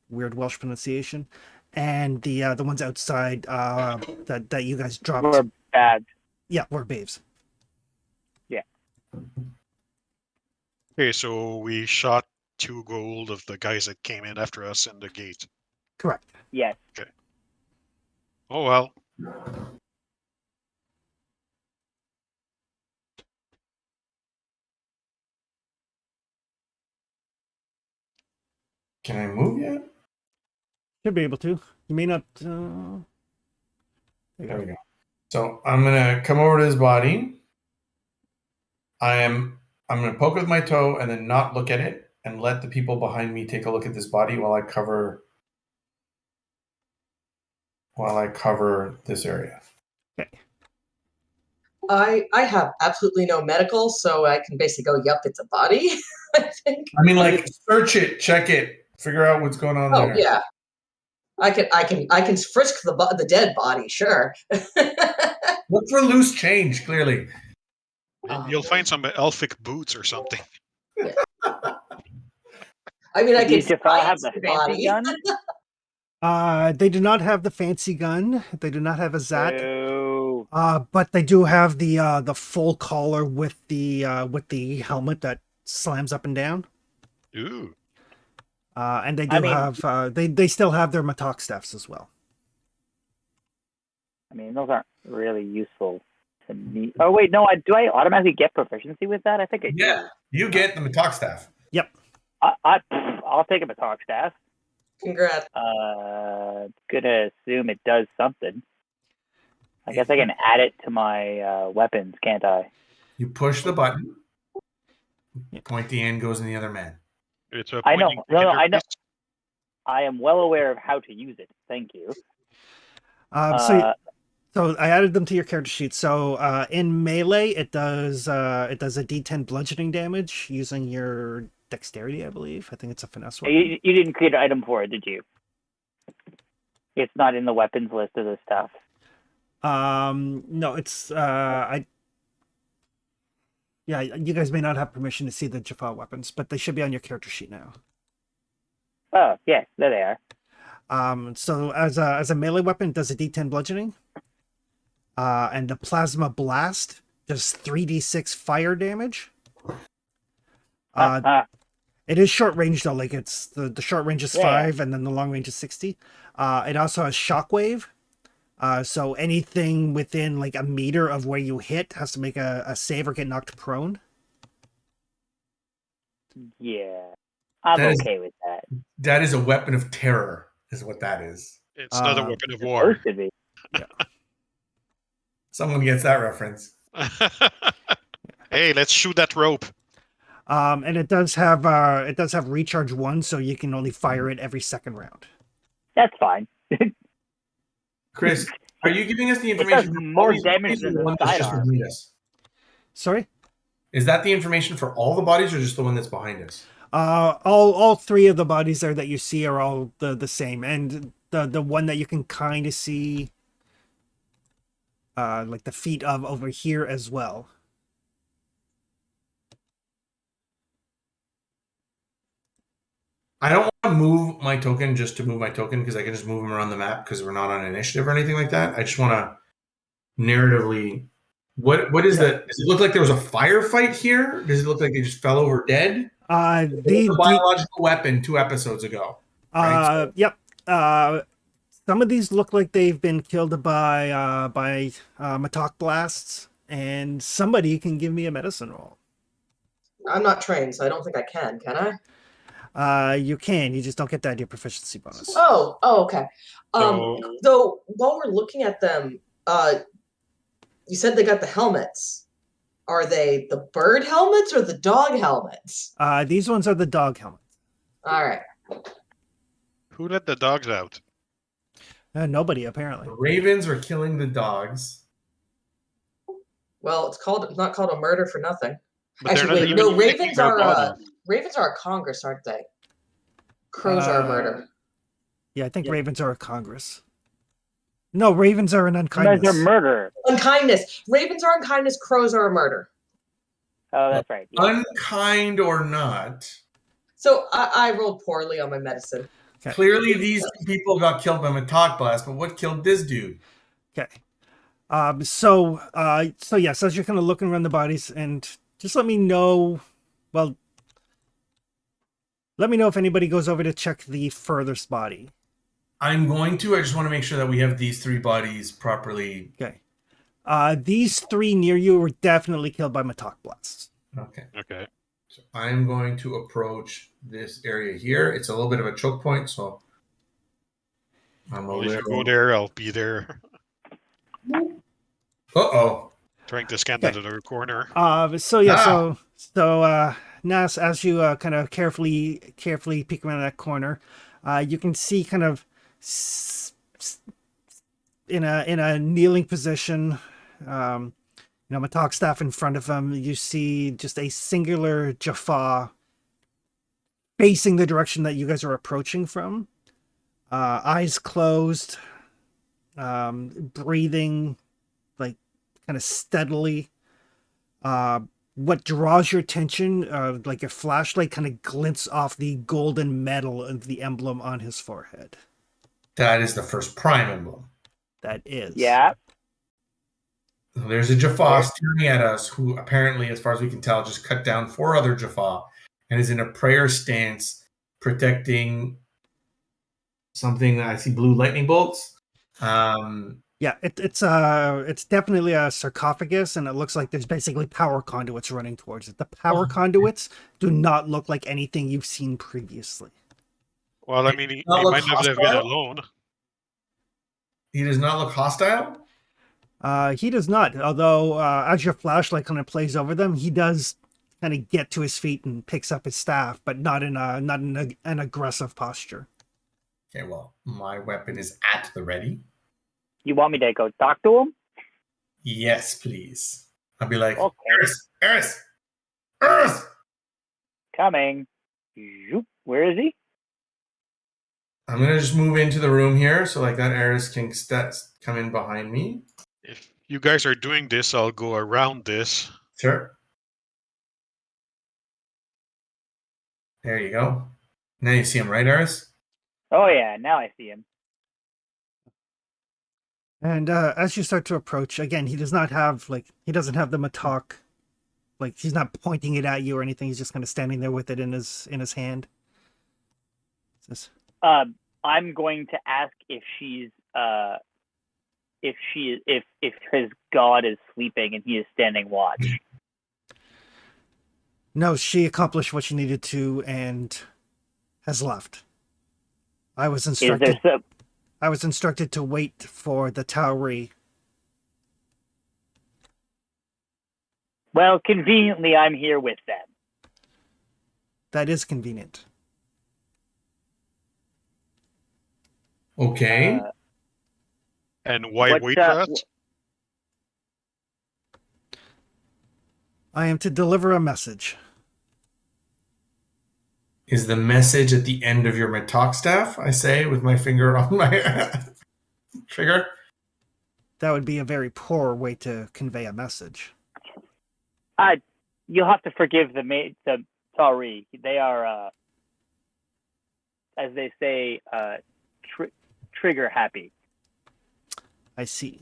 Weird Welsh pronunciation. And the ones outside that you guys dropped. We're bad. Yeah, were babes. Yeah. Okay, so we shot 2 gold of the guys that came in after us in the gate. Correct. Yes. Oh well. Can I move yet? Should be able to. You may not. There There we go. So I'm gonna come over to his body. I'm gonna poke with my toe and then not look at it and let the people behind me take a look at this body while I cover this area. Okay. I have absolutely no medical, so I can basically go, "Yup, it's a body." I think. I mean, like, search it, check it, figure out what's going on Oh there. yeah, I can frisk the dead body, sure. Look for loose change, clearly. You'll find some elfic boots or something. I mean, I These can Jaffa have science the the fancy body. gun. They do not have the fancy gun. They do not have a Zat. Boo. But they do have the full collar with the helmet that slams up and down. Ooh. And they do have they still have their Matok staffs as well. I mean, those aren't really useful to me. Oh wait, no. Do I automatically get proficiency with that? I think I do. Yeah, you get the Matok staff. Yep. I'll take a Matok staff. Congrats. Gonna assume it does something. I guess I can add it to my weapons, can't I? You push the button. Pointy end goes in the other man. It's a I know. pointing No, I interface. know. I am well aware of how to use it. Thank you. So I added them to your character sheet. So in melee, it does a D10 bludgeoning damage using your dexterity, I believe. I think it's a finesse weapon. You didn't create an item for it, did you? It's not in the weapons list of this stuff. No, it's yeah, you guys may not have permission to see the Jaffa weapons, but they should be on your character sheet now. Oh, yeah, there they are. So as a melee weapon, it does a D10 bludgeoning. And the plasma blast does 3d6 fire damage. It is short range though, like it's the short range is 5 and then the long range is 60. It also has shockwave. So anything within like a meter of where you hit has to make a save or get knocked prone. Yeah. I'm okay with that. That is a weapon of terror, is what that is. It's not a weapon of It's war. supposed to be. Someone gets that reference. Hey, let's shoot that rope. And it does have recharge 1, so you can only fire it every second round. That's fine. Chris, are you giving us the It information? does more for all damage these than or the one that's just sidearm. behind us? Sorry? Is that the information for all the bodies or just the one that's behind us? All 3 of the bodies there that you see are all the same, and the one that you can kind of see like the feet of over here as well. I don't want to move my token just to move my token because I can just move them around the map because we're not on initiative or anything like that. I just want to narratively. What is that? Does it look like there was a firefight here? Does it look like they just fell over dead? The biological weapon 2 episodes ago. Right? Yep. Some of these look like they've been killed by Matok blasts, and somebody can give me a medicine roll. I'm not trained, so I don't think I can I? You can. You just don't get that in your proficiency bonus. Oh, okay. Though while we're looking at them, you said they got the helmets. Are they the bird helmets or the dog helmets? These ones are the dog helmets. All right. Who let the dogs out? Nobody, apparently. The ravens are killing the dogs. Well, it's not called a murder for nothing. But they're Actually, not wait, even no, checking their bodies. ravens are a Congress, aren't they? Crows are a murder. Yeah, I think Yeah. ravens are a Congress. No, ravens are an Sometimes unkindness. they're murder. Unkindness. Ravens are unkindness. Crows are a murder. Oh, that's right. Yeah. Unkind or not, So I rolled poorly on my medicine. Okay. clearly these people got killed by Matok Blast, but what killed this dude? Okay. So yes, as you're kind of looking around the bodies, and just let me know. Well, let me know if anybody goes over to check the furthest body. I'm going to. I just want to make sure that we have these 3 bodies properly. Okay. These 3 near you were definitely killed by Matok blasts. Okay. Okay. So I'm going to approach this area here. It's a little bit of a choke point, so I'm a Well, if you little. go there, I'll be there. Uh-oh. Trying to scan Okay. that other corner. So yeah, so Nas, as you kind of carefully peek around that corner, you can see kind of in a kneeling position, Matok's staff in front of him. You see just a singular Jaffa facing the direction that you guys are approaching from. Eyes closed, breathing like kind of steadily. What draws your attention, like a flashlight kind of glints off the golden metal of the emblem on his forehead. That is the first prime emblem. That is. Yeah. There's a Jaffa staring at us who apparently, as far as we can tell, just cut down 4 other Jaffa and is in a prayer stance protecting something. I see blue lightning bolts. Yeah, it's definitely a sarcophagus, and it looks like there's basically power conduits running towards it. The power conduits do not look like anything you've seen previously. Well, I mean, he Not look might not have been hostile? alone. He does not look hostile. He does not, although as your flashlight kind of plays over them, he does kind of get to his feet and picks up his staff, but not in an aggressive posture. Okay, well, my weapon is at the ready. You want me to go talk to him? Yes, please. I'll be like, Okay. Eris! Coming. Zoop. Where is he? I'm going to just move into the room here so like that Eris can come in behind me. If you guys are doing this, I'll go around this. Sure. There you go. Now you see him, right, Eris? Oh yeah, now I see him. And as you start to approach, again, he doesn't have the Matok, like he's not pointing it at you or anything. He's just kind of standing there with it in his hand. I'm going to ask if his god is sleeping and he is standing watch. No, she accomplished what she needed to and has left. I was instructed. I was instructed to wait for the Tauri. Well, conveniently, I'm here with them. That is convenient. Okay. And why What, wait for us? I am to deliver a message. Is the message at the end of your Matok staff? I say with my finger on my trigger. That would be a very poor way to convey a message. You'll have to forgive the Tari. They are, as they say, trigger happy. I see.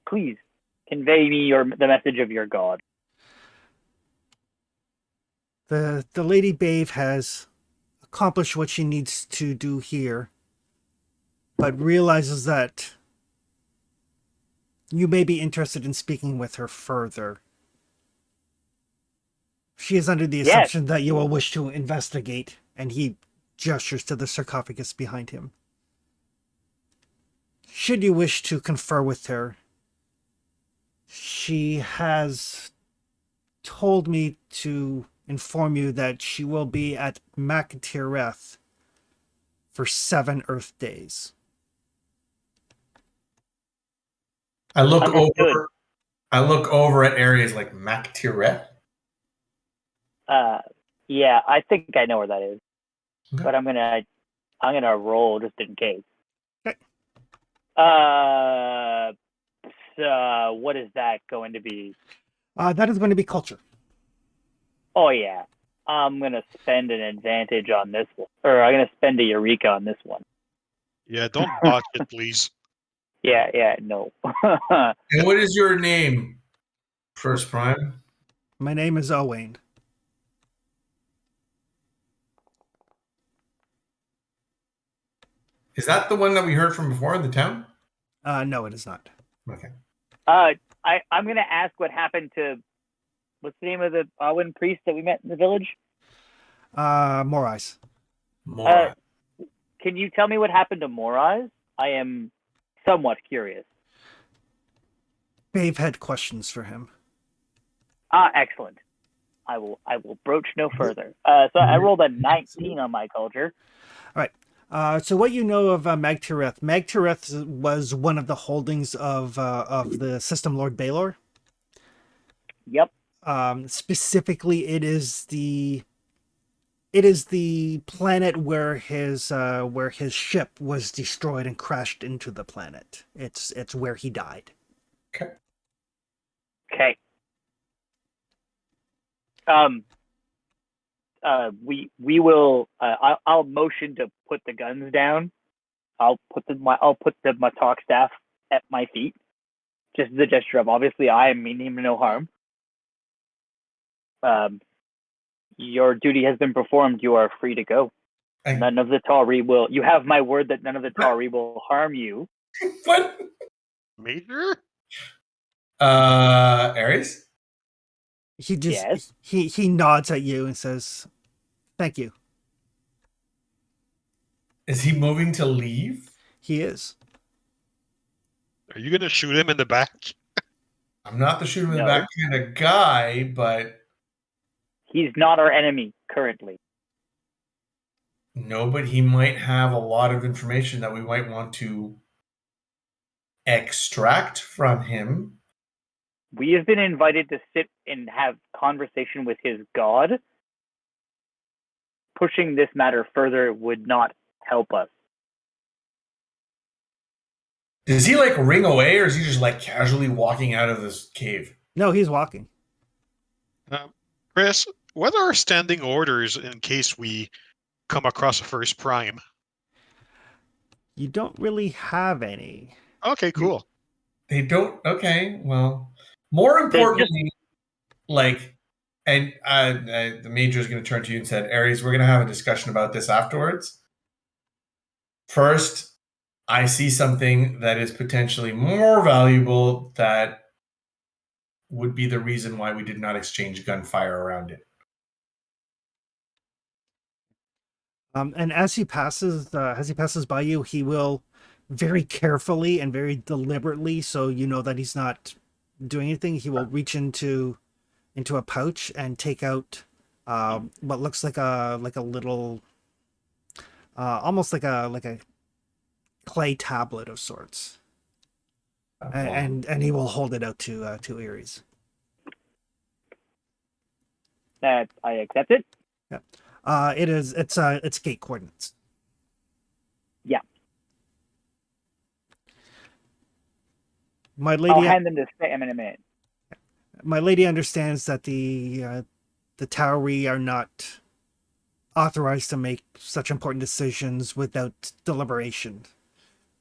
Please convey me the message of your god. The Lady Babe has accomplished what she needs to do here, but realizes that you may be interested in speaking with her further. She is under the assumption that you will wish to investigate, and he gestures to the sarcophagus behind him. Should you wish to confer with her, she has told me to inform you that she will be at Maktireth for 7 Earth days. I look Understood. over at areas like Mactiret. Yeah, I think I know where that is, Okay. but I'm gonna roll just in case. Okay. So what is that going to be? That is going to be culture. Oh yeah, I'm gonna spend an advantage on this one, or I'm gonna spend a Eureka on this one. Yeah, don't botch it, please. Yeah, no. And what is your name, First Prime? My name is Owain. Is that the one that we heard from before in the town? No, it is not. Okay. I'm gonna ask what happened to what's the name of the Awen priest that we met in the village? Morais. More. Can you tell me what happened to Morais? I am somewhat curious. Bave had questions for him. Excellent. I will broach no further. So I rolled a 19 on my culture. So what you know of Magtireth? Magtireth was one of the holdings of the System Lord Baelor. Yep. Specifically, it is the planet where his ship was destroyed and crashed into the planet. It's where he died. Okay. Okay. We will. I'll motion to put the guns down. I'll put the Matok staff at my feet, just as a gesture of obviously I am meaning him no harm. Your duty has been performed. You are free to go. None of the Tauri will. You have my word that none of the Tauri will harm you. What? Major? Ares? He just Yes. he nods at you and says, "Thank you." Is he moving to leave? He is. Are you gonna shoot him in the back? I'm not the shoot him in the No. back kind of guy, but He's not our enemy currently. no, but he might have a lot of information that we might want to extract from him. We have been invited to sit and have conversation with his god. Pushing this matter further would not help us. Does he like ring away, or is he just like casually walking out of this cave? No, he's walking. Chris, what are our standing orders in case we come across a first prime? You don't really have any. Okay, cool. They don't. Okay, well, more importantly, like, and the major is going to turn to you and said, "Ares, we're going to have a discussion about this afterwards. First, I see something that is potentially more valuable that would be the reason why we did not exchange gunfire around it." And as he passes by you, he will very carefully and very deliberately, so you know that he's not doing anything. He will reach into a pouch and take out what looks like a little, almost like a clay tablet of sorts, and he will hold it out to Ares. I accept it. It's gate coordinates. Yeah. My I'll lady, hand them to Sam in a minute. my lady understands that the Tauri are not authorized to make such important decisions without deliberation.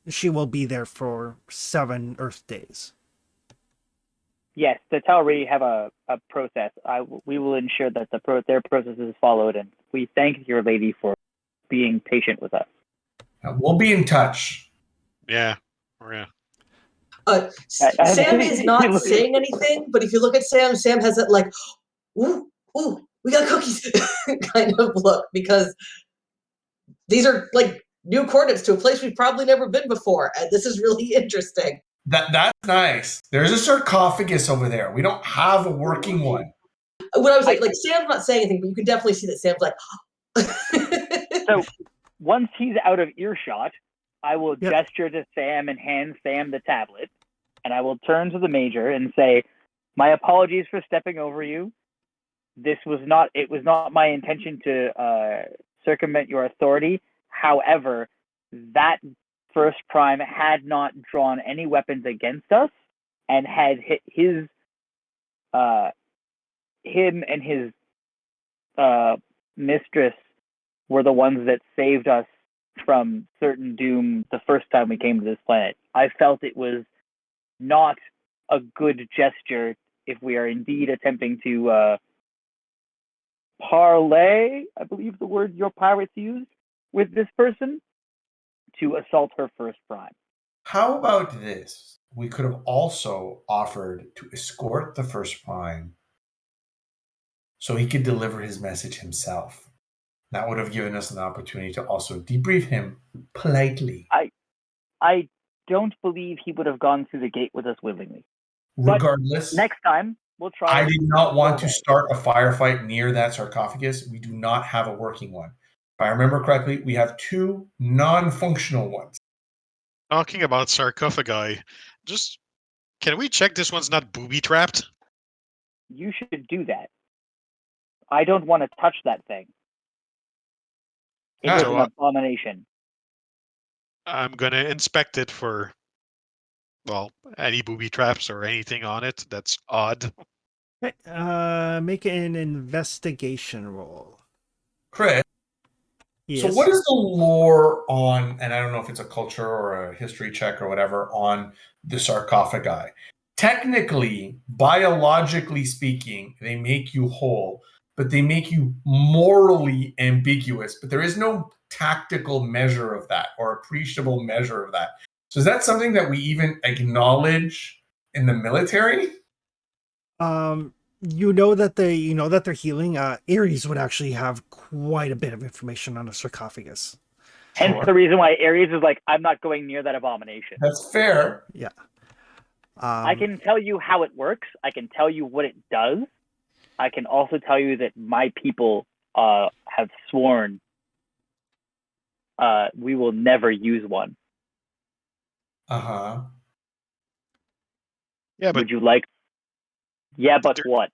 She will be there for 7 Earth days. Yes, the Tauri have a process. We will ensure that their process is followed, and we thank your lady for being patient with us. We'll be in touch. Yeah. Oh, yeah. Sam is not saying anything, but if you look at Sam, Sam has that like, ooh, we got cookies kind of look, because these are like new coordinates to a place we've probably never been before, and this is really interesting. That's nice. There's a sarcophagus over there. We don't have a working one. What I was like Sam's not saying anything, but you can definitely see that Sam's like. So once he's out of earshot, I will Yep. gesture to Sam and hand Sam the tablet, and I will turn to the Major and say, "My apologies for stepping over you. It was not my intention to circumvent your authority. However, that first prime had not drawn any weapons against us and had hit him and his mistress were the ones that saved us from certain doom the first time we came to this planet. I felt it was not a good gesture if we are indeed attempting to parlay, I believe the word your pirates used, with this person to assault her first prime." How about this? We could have also offered to escort the first prime so he could deliver his message himself. That would have given us an opportunity to also debrief him politely. I don't believe he would have gone through the gate with us willingly. But Regardless, next time, we'll try. I did not want to way. start a firefight near that sarcophagus. We do not have a working one. If I remember correctly, we have 2 non-functional ones. Talking about sarcophagi, just can we check this one's not booby trapped? You should do that. I don't want to touch that thing. It is So, an abomination. I'm gonna inspect it for, well, any booby traps or anything on it that's odd. Okay, make an investigation roll. Chris, Yes. so what is the lore on, and I don't know if it's a culture or a history check or whatever, on the sarcophagi? Technically, biologically speaking, they make you whole, but they make you morally ambiguous. But there is no tactical measure of that or appreciable measure of that. So is that something that we even acknowledge in the military? You know that they're healing. Ares would actually have quite a bit of information on a sarcophagus. Hence Sure. the reason why Ares is like, I'm not going near that abomination. That's fair. Yeah. I can tell you how it works. I can tell you what it does. I can also tell you that my people have sworn we will never use one. Uh-huh. Yeah, but Would you like? Yeah, but There- what?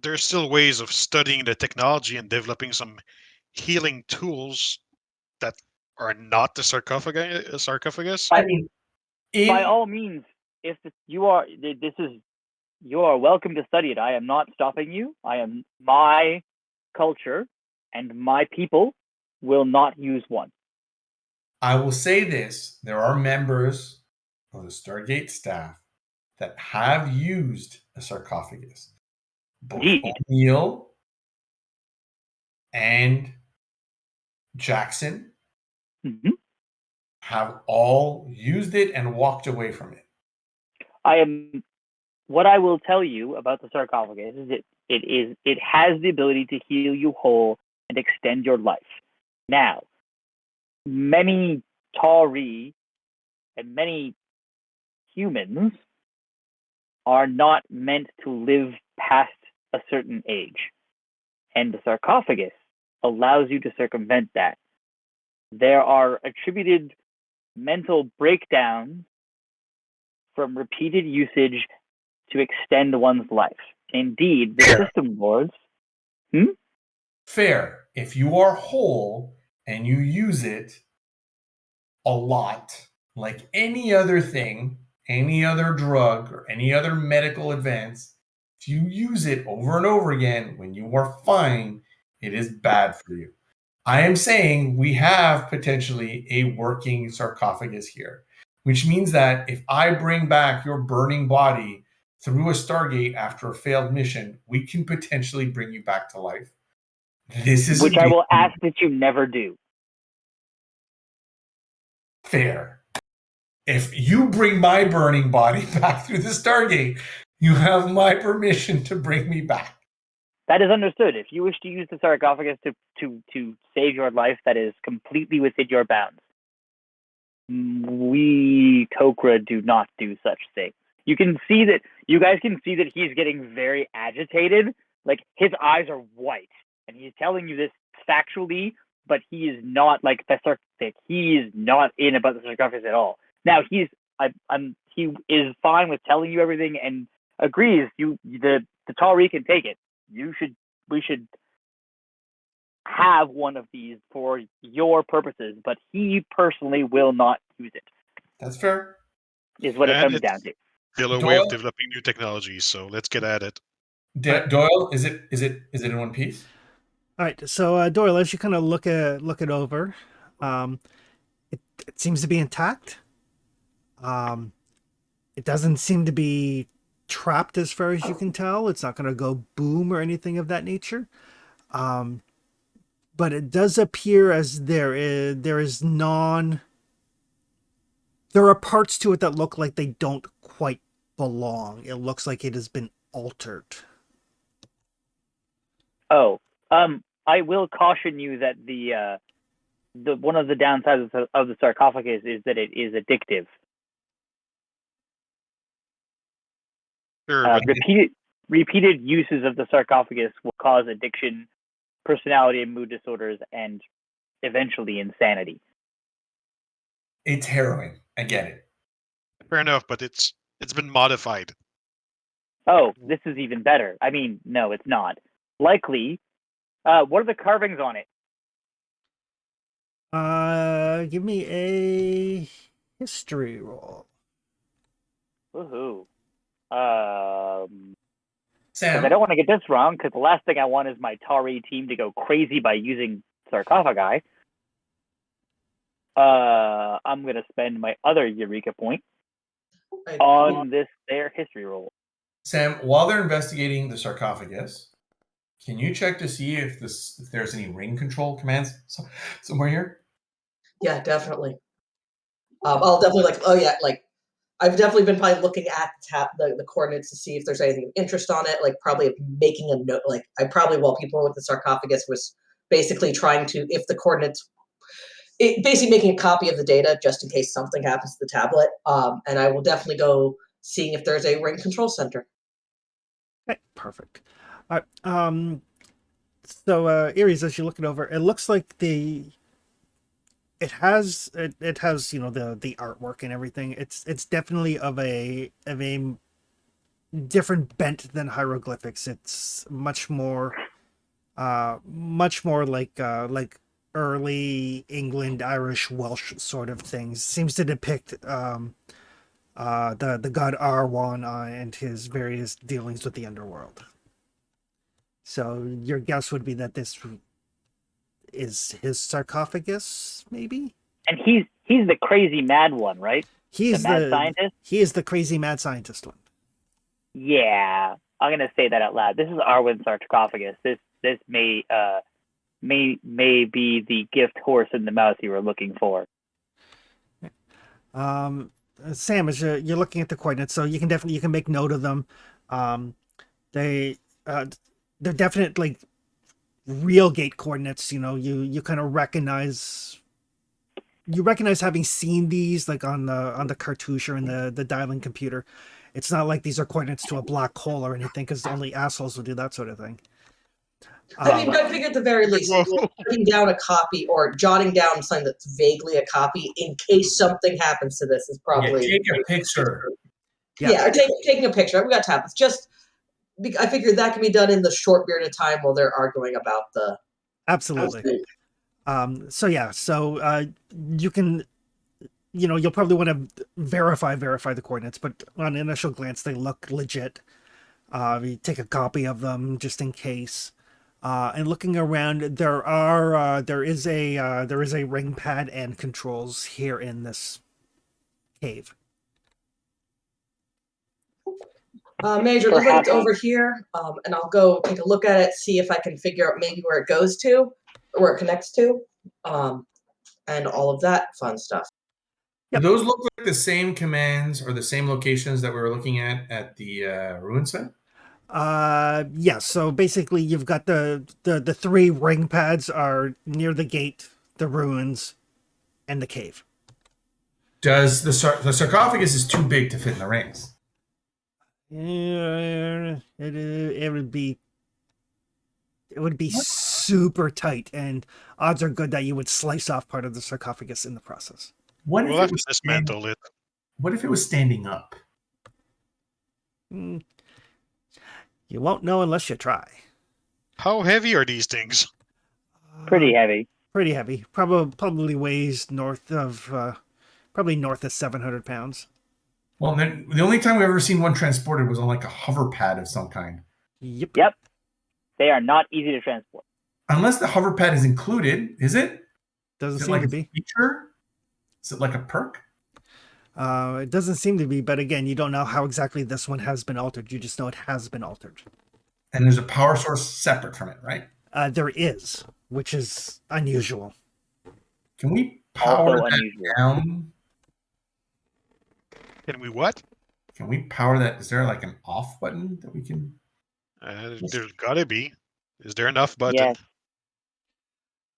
there's still ways of studying the technology and developing some healing tools that are not the sarcophagus. I mean, By all means, if you are welcome to study it. I am not stopping you. My culture and my people will not use one. I will say this. There are members of the Stargate staff that have used a sarcophagus. Both Indeed. O'Neill and Jackson Mhm. have all used it and walked away from it. What I will tell you about the sarcophagus is it has the ability to heal you whole and extend your life. Now, many Tauri and many humans are not meant to live past a certain age. And the sarcophagus allows you to circumvent that. There are attributed mental breakdowns from repeated usage to extend one's life. Indeed, the Fair. system boards. Fair. If you are whole and you use it a lot, like any other thing, any other drug, or any other medical advance, if you use it over and over again when you are fine, it is bad for you. I am saying we have potentially a working sarcophagus here, which means that if I bring back your burning body through a Stargate after a failed mission, we can potentially bring you back to life. This is Which I will ask that you never do. fair. If you bring my burning body back through the Stargate, you have my permission to bring me back. That is understood. If you wish to use the sarcophagus to save your life, that is completely within your bounds. We Tok'ra do not do such things. You guys can see that he's getting very agitated. Like his eyes are white, and he's telling you this factually but he is not like the sarcophagus. He is not in about the sarcophagus at all. Now he is fine with telling you everything and agrees the Tari can take it. We should have one of these for your purposes, but he personally will not use it. That's fair. Is what it And comes down to. Still a way of developing new technologies, so let's get at it. Doyle, is it in one piece? All right, so Doyle, as you kind of look it over, it seems to be intact. It doesn't seem to be trapped as far as you can tell. It's not going to go boom or anything of that nature. But it does appear as there are parts to it that look like they don't quite belong. It looks like it has been altered. Oh, I will caution you that the one of the downsides of the sarcophagus is that it is addictive. Sure, Repeated uses of the sarcophagus will cause addiction, personality and mood disorders, and eventually insanity. It's harrowing. I get it. fair enough, but it's been modified. Oh, this is even better. I mean, no, it's not. Likely, what are the carvings on it? Give me a history roll. Woohoo. Sam, I don't want to get this wrong, because the last thing I want is my Tari team to go crazy by using sarcophagi. I'm going to spend my other Eureka point on their history roll. Sam, while they're investigating the sarcophagus, can you check to see if there's any ring control commands somewhere here? Yeah, definitely. I'll definitely I've definitely been probably looking at the coordinates to see if there's anything of interest on it. Like probably making a note. Like I probably while people were with the sarcophagus was basically trying to basically making a copy of the data just in case something happens to the tablet. And I will definitely go seeing if there's a ring control center. Okay, perfect. All right. So Aries, as you look it over, it looks like it has the artwork and everything. It's definitely of a different bent than hieroglyphics. It's much more like early England, Irish, Welsh sort of things. Seems to depict the god Arwan and his various dealings with the underworld. So your guess would be that this is his sarcophagus, maybe? And he's the crazy mad one, right? He's the mad scientist? He is the crazy mad scientist one. Yeah, I'm gonna say that out loud. This is Arwen's sarcophagus. This may be the gift horse in the mouth you were looking for. Sam, as you're looking at the coordinates, so you can make note of them. They're definite like real gate coordinates. You kind of recognize having seen these like on the cartouche or in the dialing computer. It's not like these are coordinates to a black hole or anything, because only assholes would do that sort of thing. I mean, I figure at the very least, putting down a copy or jotting down something that's vaguely a copy in case something happens to this is probably... Yeah, take a picture. Yeah, or taking a picture. We got tablets. I figured that can be done in the short period of time while they're arguing about the... Absolutely. So you can... you'll probably want to verify the coordinates, but on initial glance, they look legit. You take a copy of them just in case. And looking around, there is a ring pad and controls here in this cave. Major, look like it's over here, and I'll go take a look at it, see if I can figure out maybe where it goes to, or where it connects to, and all of that fun stuff. Yep. Do those look like the same commands or the same locations that we were looking at the ruin site? Yeah, so basically you've got the three ring pads are near the gate, the ruins, and the cave. Does the sarcophagus is too big to fit in the rings? Yeah, it would be super tight, and odds are good that you would slice off part of the sarcophagus in the process. What if We'll it have to was dismantle it. What if it was standing up? Mm, you won't know unless you try. How heavy are these things? Pretty heavy. Pretty heavy. Probably weighs north of 700 pounds. Well, then the only time we've ever seen one transported was on like a hover pad of some kind. Yep. Yep. They are not easy to transport. Unless the hover pad is included, is it? Doesn't Is it seem like to a be. feature? Is it like a perk? It doesn't seem to be, but again, you don't know how exactly this one has been altered. You just know it has been altered. And there's a power source separate from it, right? There is, which is unusual. Can we power Also that unusual. down? Can we what? Can we power that? Is there like an off button that we can? There's gotta be. Is there enough button?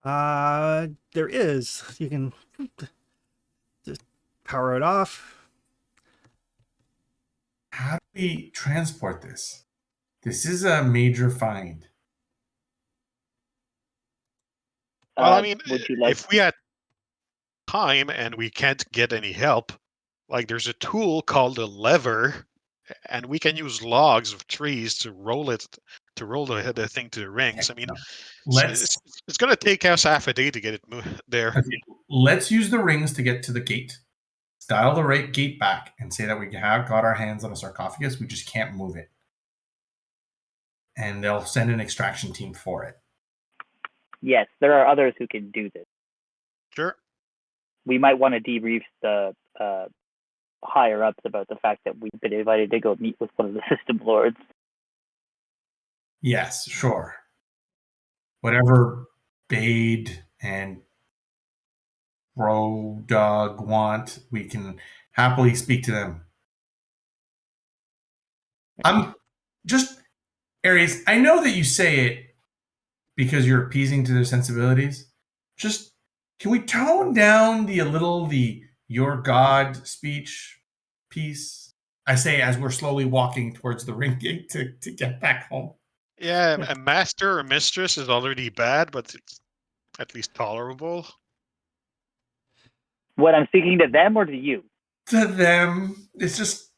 Yes. There is. You can just power it off. How do we transport this? This is a major find. Well, I mean, Would you like? if we had time and we can't get any help, like there's a tool called a lever, and we can use logs of trees to roll the thing to the rings. I mean, it's gonna take us half a day to get it there. Okay, let's use the rings to get to the gate. Dial the right gate back and say that we have got our hands on a sarcophagus. We just can't move it. And they'll send an extraction team for it. Yes, there are others who can do this. Sure. We might want to debrief the higher ups about the fact that we've been invited to go meet with one of the system lords. Yes, sure. Whatever Bade and Bro Dog want, we can happily speak to them. I'm just, Aries, I know that you say it because you're appeasing to their sensibilities. Just, can we tone down the your God speech piece? I say as we're slowly walking towards the ring gate to get back home. Yeah, a master or mistress is already bad, but it's at least tolerable. What, I'm speaking to them or to you? To them, it's just,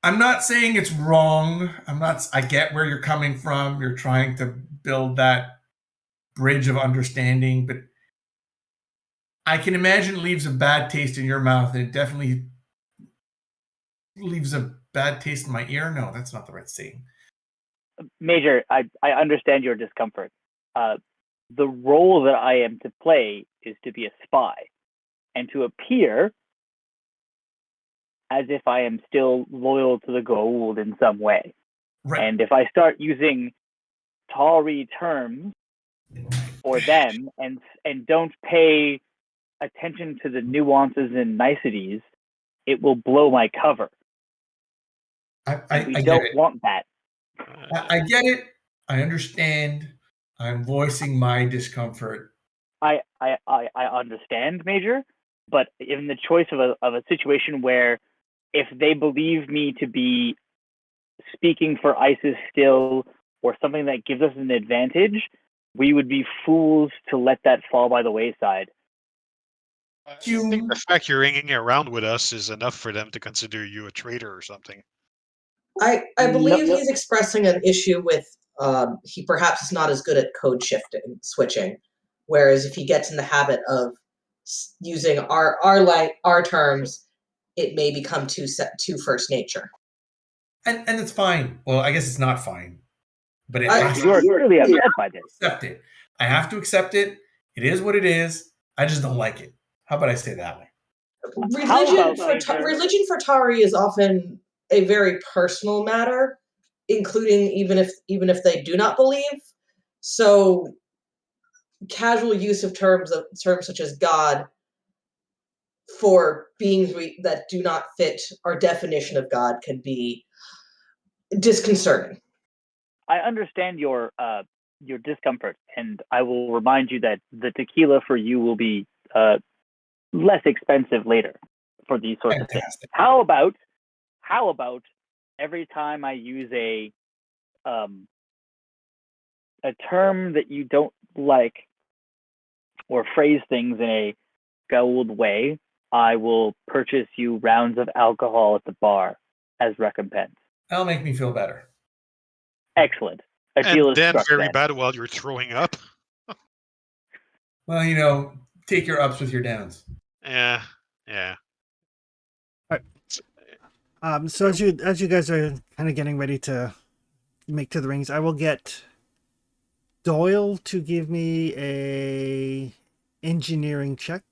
I'm not saying it's wrong. I get where you're coming from. You're trying to build that bridge of understanding, but I can imagine it leaves a bad taste in your mouth, and it definitely leaves a bad taste in my ear. No, that's not the right saying. Major, I understand your discomfort. The role that I am to play is to be a spy and to appear as if I am still loyal to the gold in some way. Right. And if I start using Tari terms for them and don't pay attention to the nuances and niceties, it will blow my cover. We don't want that. I get it. I understand. I'm voicing my discomfort. I understand, Major, but in the choice of a situation where if they believe me to be speaking for ISIS still or something that gives us an advantage, we would be fools to let that fall by the wayside. I think the fact you're hanging around with us is enough for them to consider you a traitor or something. I believe he's expressing an issue with he perhaps is not as good at code switching, whereas if he gets in the habit of using our terms, it may become too first nature. And it's fine. Well, I guess it's not fine, but you're really upset by this. Accept it. I have to accept it. It is what it is. I just don't like it. How about I say it that way? Religion for Tari is often a very personal matter, including even if they do not believe. So casual use of terms such as God for beings that do not fit our definition of God can be disconcerting. I understand your discomfort, and I will remind you that the tequila for you will be less expensive later for these sorts of things. How about every time I use a a term that you don't like or phrase things in a gold way, I will purchase you rounds of alcohol at the bar as recompense. That'll make me feel better. Excellent. A deal And is then struck very then. bad while you're throwing up. Well, take your ups with your downs. Yeah. So as you guys are kind of getting ready to make to the rings, I will get Doyle to give me a engineering check.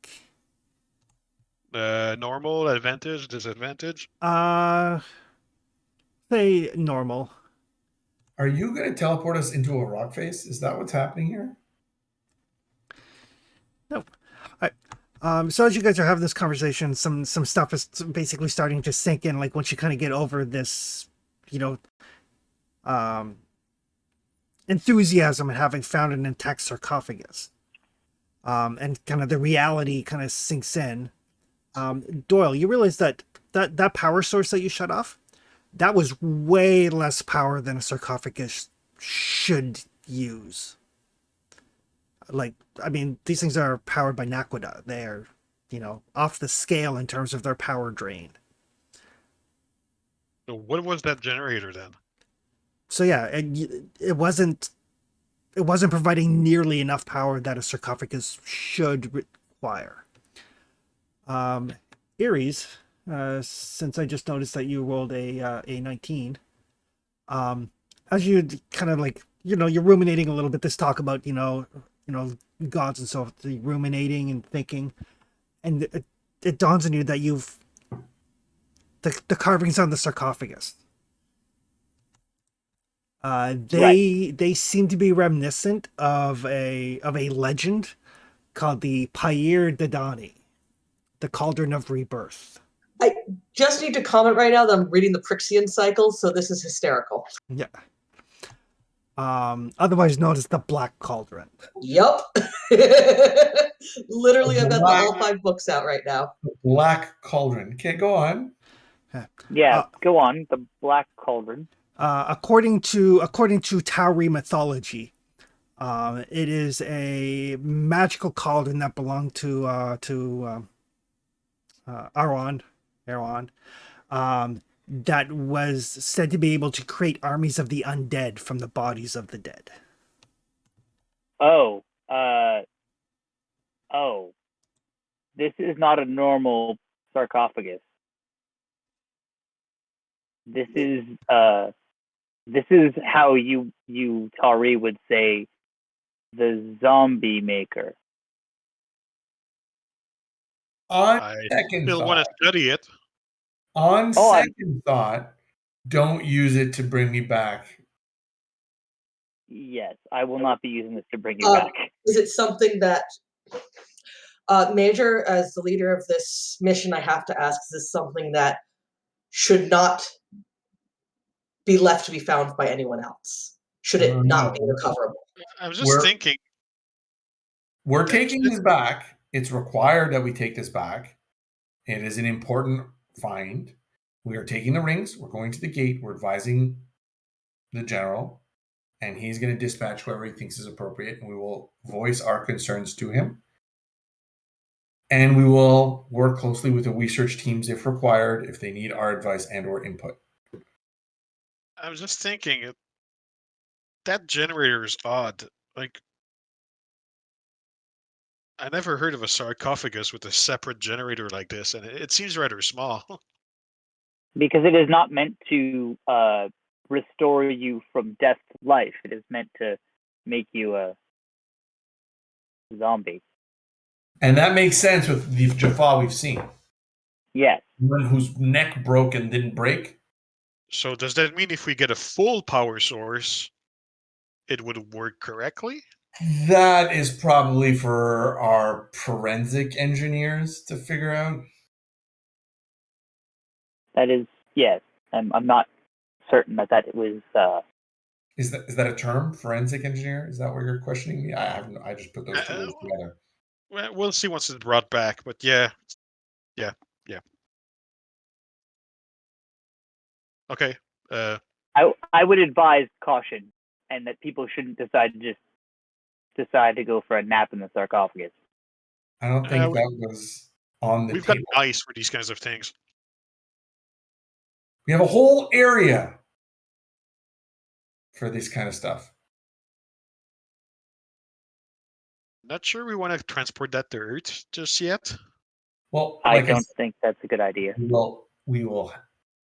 Normal, advantage, disadvantage. Say normal. Are you going to teleport us into a rock face? Is that what's happening here? No. So as you guys are having this conversation, some stuff is basically starting to sink in. Like once you kind of get over this, enthusiasm at having found an intact sarcophagus, and kind of the reality kind of sinks in. Doyle, you realize that power source that you shut off, that was way less power than a sarcophagus should use. Like, I mean, these things are powered by Naquadah. They're, off the scale in terms of their power drain. So what was that generator then? So yeah, it wasn't providing nearly enough power that a sarcophagus should require. Ares, since I just noticed that you rolled a 19, as you kind of like, you're ruminating a little bit, this talk about, gods and so forth, the ruminating and thinking, and it dawns on you that you've the carvings on the sarcophagus. They seem to be reminiscent of a legend called the Pyre Didani, the Cauldron of Rebirth. I just need to comment right now that I'm reading the Prixian cycle, so this is hysterical. Yeah. Otherwise known as the Black Cauldron. Yup. Literally, I've got all 5 books out right now. Black Cauldron. Okay, go on. Yeah, go on. The Black Cauldron. According to Tauri mythology, it is a magical cauldron that belonged to Aron, that was said to be able to create armies of the undead from the bodies of the dead. This is not a normal sarcophagus. This is how you Tari would say the zombie maker. I still want to study it. On second thought, don't use it to bring me back. Yes, I will not be using this to bring you back. Is it something that, Major, as the leader of this mission, I have to ask, is this something that should not be left to be found by anyone else? Should it not be recoverable? I was just thinking. We're taking this back. It's required that we take this back. It is an important find. We are taking the rings. We're going to the gate. We're advising the general, and he's going to dispatch whoever he thinks is appropriate, and we will voice our concerns to him. And we will work closely with the research teams if required, if they need our advice and or input. I was just thinking, that generator is odd. Like, I never heard of a sarcophagus with a separate generator like this, and it seems rather small. Because it is not meant to restore you from death to life. It is meant to make you a zombie. And that makes sense with the Jaffa we've seen. Yes. One whose neck broke and didn't break. So does that mean if we get a full power source, it would work correctly? That is probably for our forensic engineers to figure out. That is, yes. I'm not certain that it was. Is that a term? Forensic engineer? Is that what you're questioning me? I just put those two words together. Well, we'll see once it's brought back, but yeah. Okay. I would advise caution and that people shouldn't decide to go for a nap in the sarcophagus. I don't think that was on the We've got table. ice for these kinds of things. We have a whole area for this kind of stuff. Not sure we want to transport that to Earth just yet. Well, I like don't think that's a good idea. we will.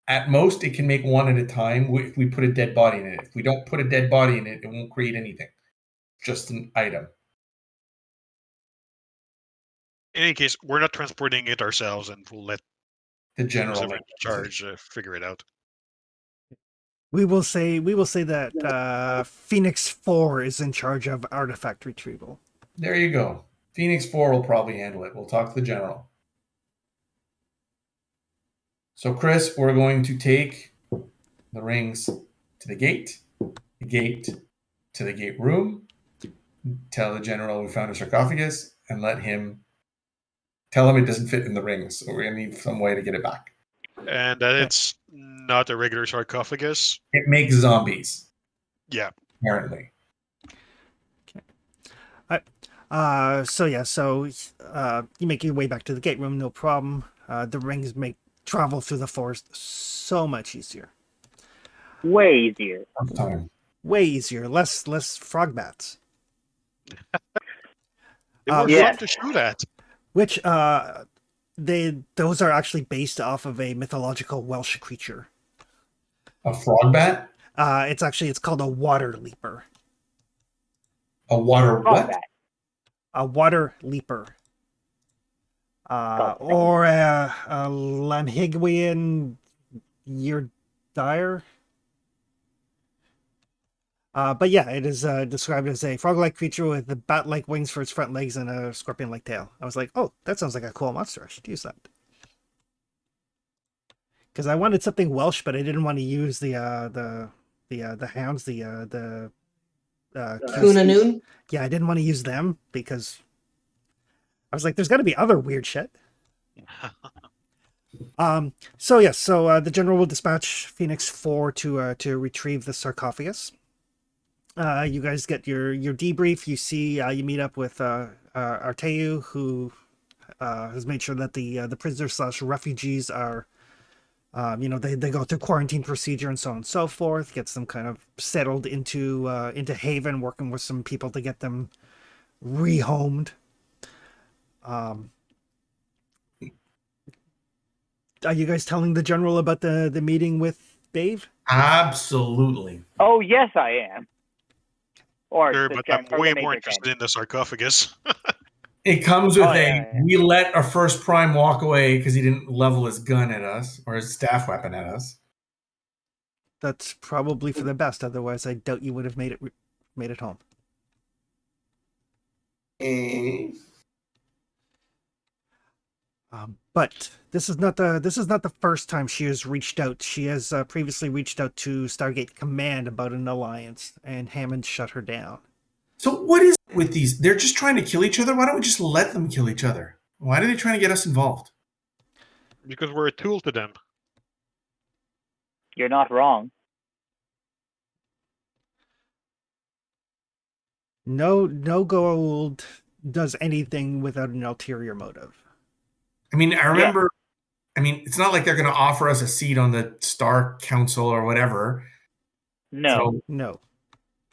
At most, it can make one at a time if we put a dead body in it. If we don't put a dead body in it, it won't create anything. Just an item. In any case, we're not transporting it ourselves, and we'll let The general whoever in charge figure it out. We will say that Phoenix 4 is in charge of artifact retrieval. There you go. Phoenix 4 will probably handle it. We'll talk to the general. So, Chris, we're going to take the rings to the gate to the gate room, tell the general we found a sarcophagus, and tell him it doesn't fit in the rings. So we're going to need some way to get it back. And that it's not a regular sarcophagus. It makes zombies. Yeah. Apparently. So you make your way back to the gate room, no problem. The rings make travel through the forest so much easier. Way easier. Time. Way easier. Less frog bats. They were Yeah. fun to shoot at. Which those are actually based off of a mythological Welsh creature. A frog bat? It's called a water leaper. A water what? Combat. A water leaper. Or a Lamhigwian year dyer. But yeah, it is described as a frog-like creature with the bat-like wings for its front legs and a scorpion-like tail. I was like, oh, that sounds like a cool monster. I should use that. Because I wanted something Welsh, but I didn't want to use the hounds, Kunanoon? Yeah, I didn't want to use them because I was like, there's got to be other weird shit. So the general will dispatch Phoenix 4 to retrieve the sarcophagus. You guys get your debrief. You see, you meet up with Arteu, who has made sure that the prisoners / refugees are, they go through quarantine procedure and so on and so forth. Gets them kind of settled into Haven, working with some people to get them rehomed. Are you guys telling the general about the meeting with Dave? Absolutely. Oh yes, I am. Or Sure, the but gen- I'm or the way major more can. interested in the sarcophagus. It comes with yeah. we let our first prime walk away because he didn't level his gun at us or his staff weapon at us. That's probably for the best. Otherwise, I doubt you would have made it home. But this is not the first time she has reached out. She has previously reached out to Stargate Command about an alliance, and Hammond shut her down. So what is it with these? They're just trying to kill each other. Why don't we just let them kill each other? Why are they trying to get us involved? Because we're a tool to them. You're not wrong. No gold does anything without an ulterior motive. I mean, I remember. Yeah. I mean, it's not like they're going to offer us a seat on the Star Council or whatever. No. No.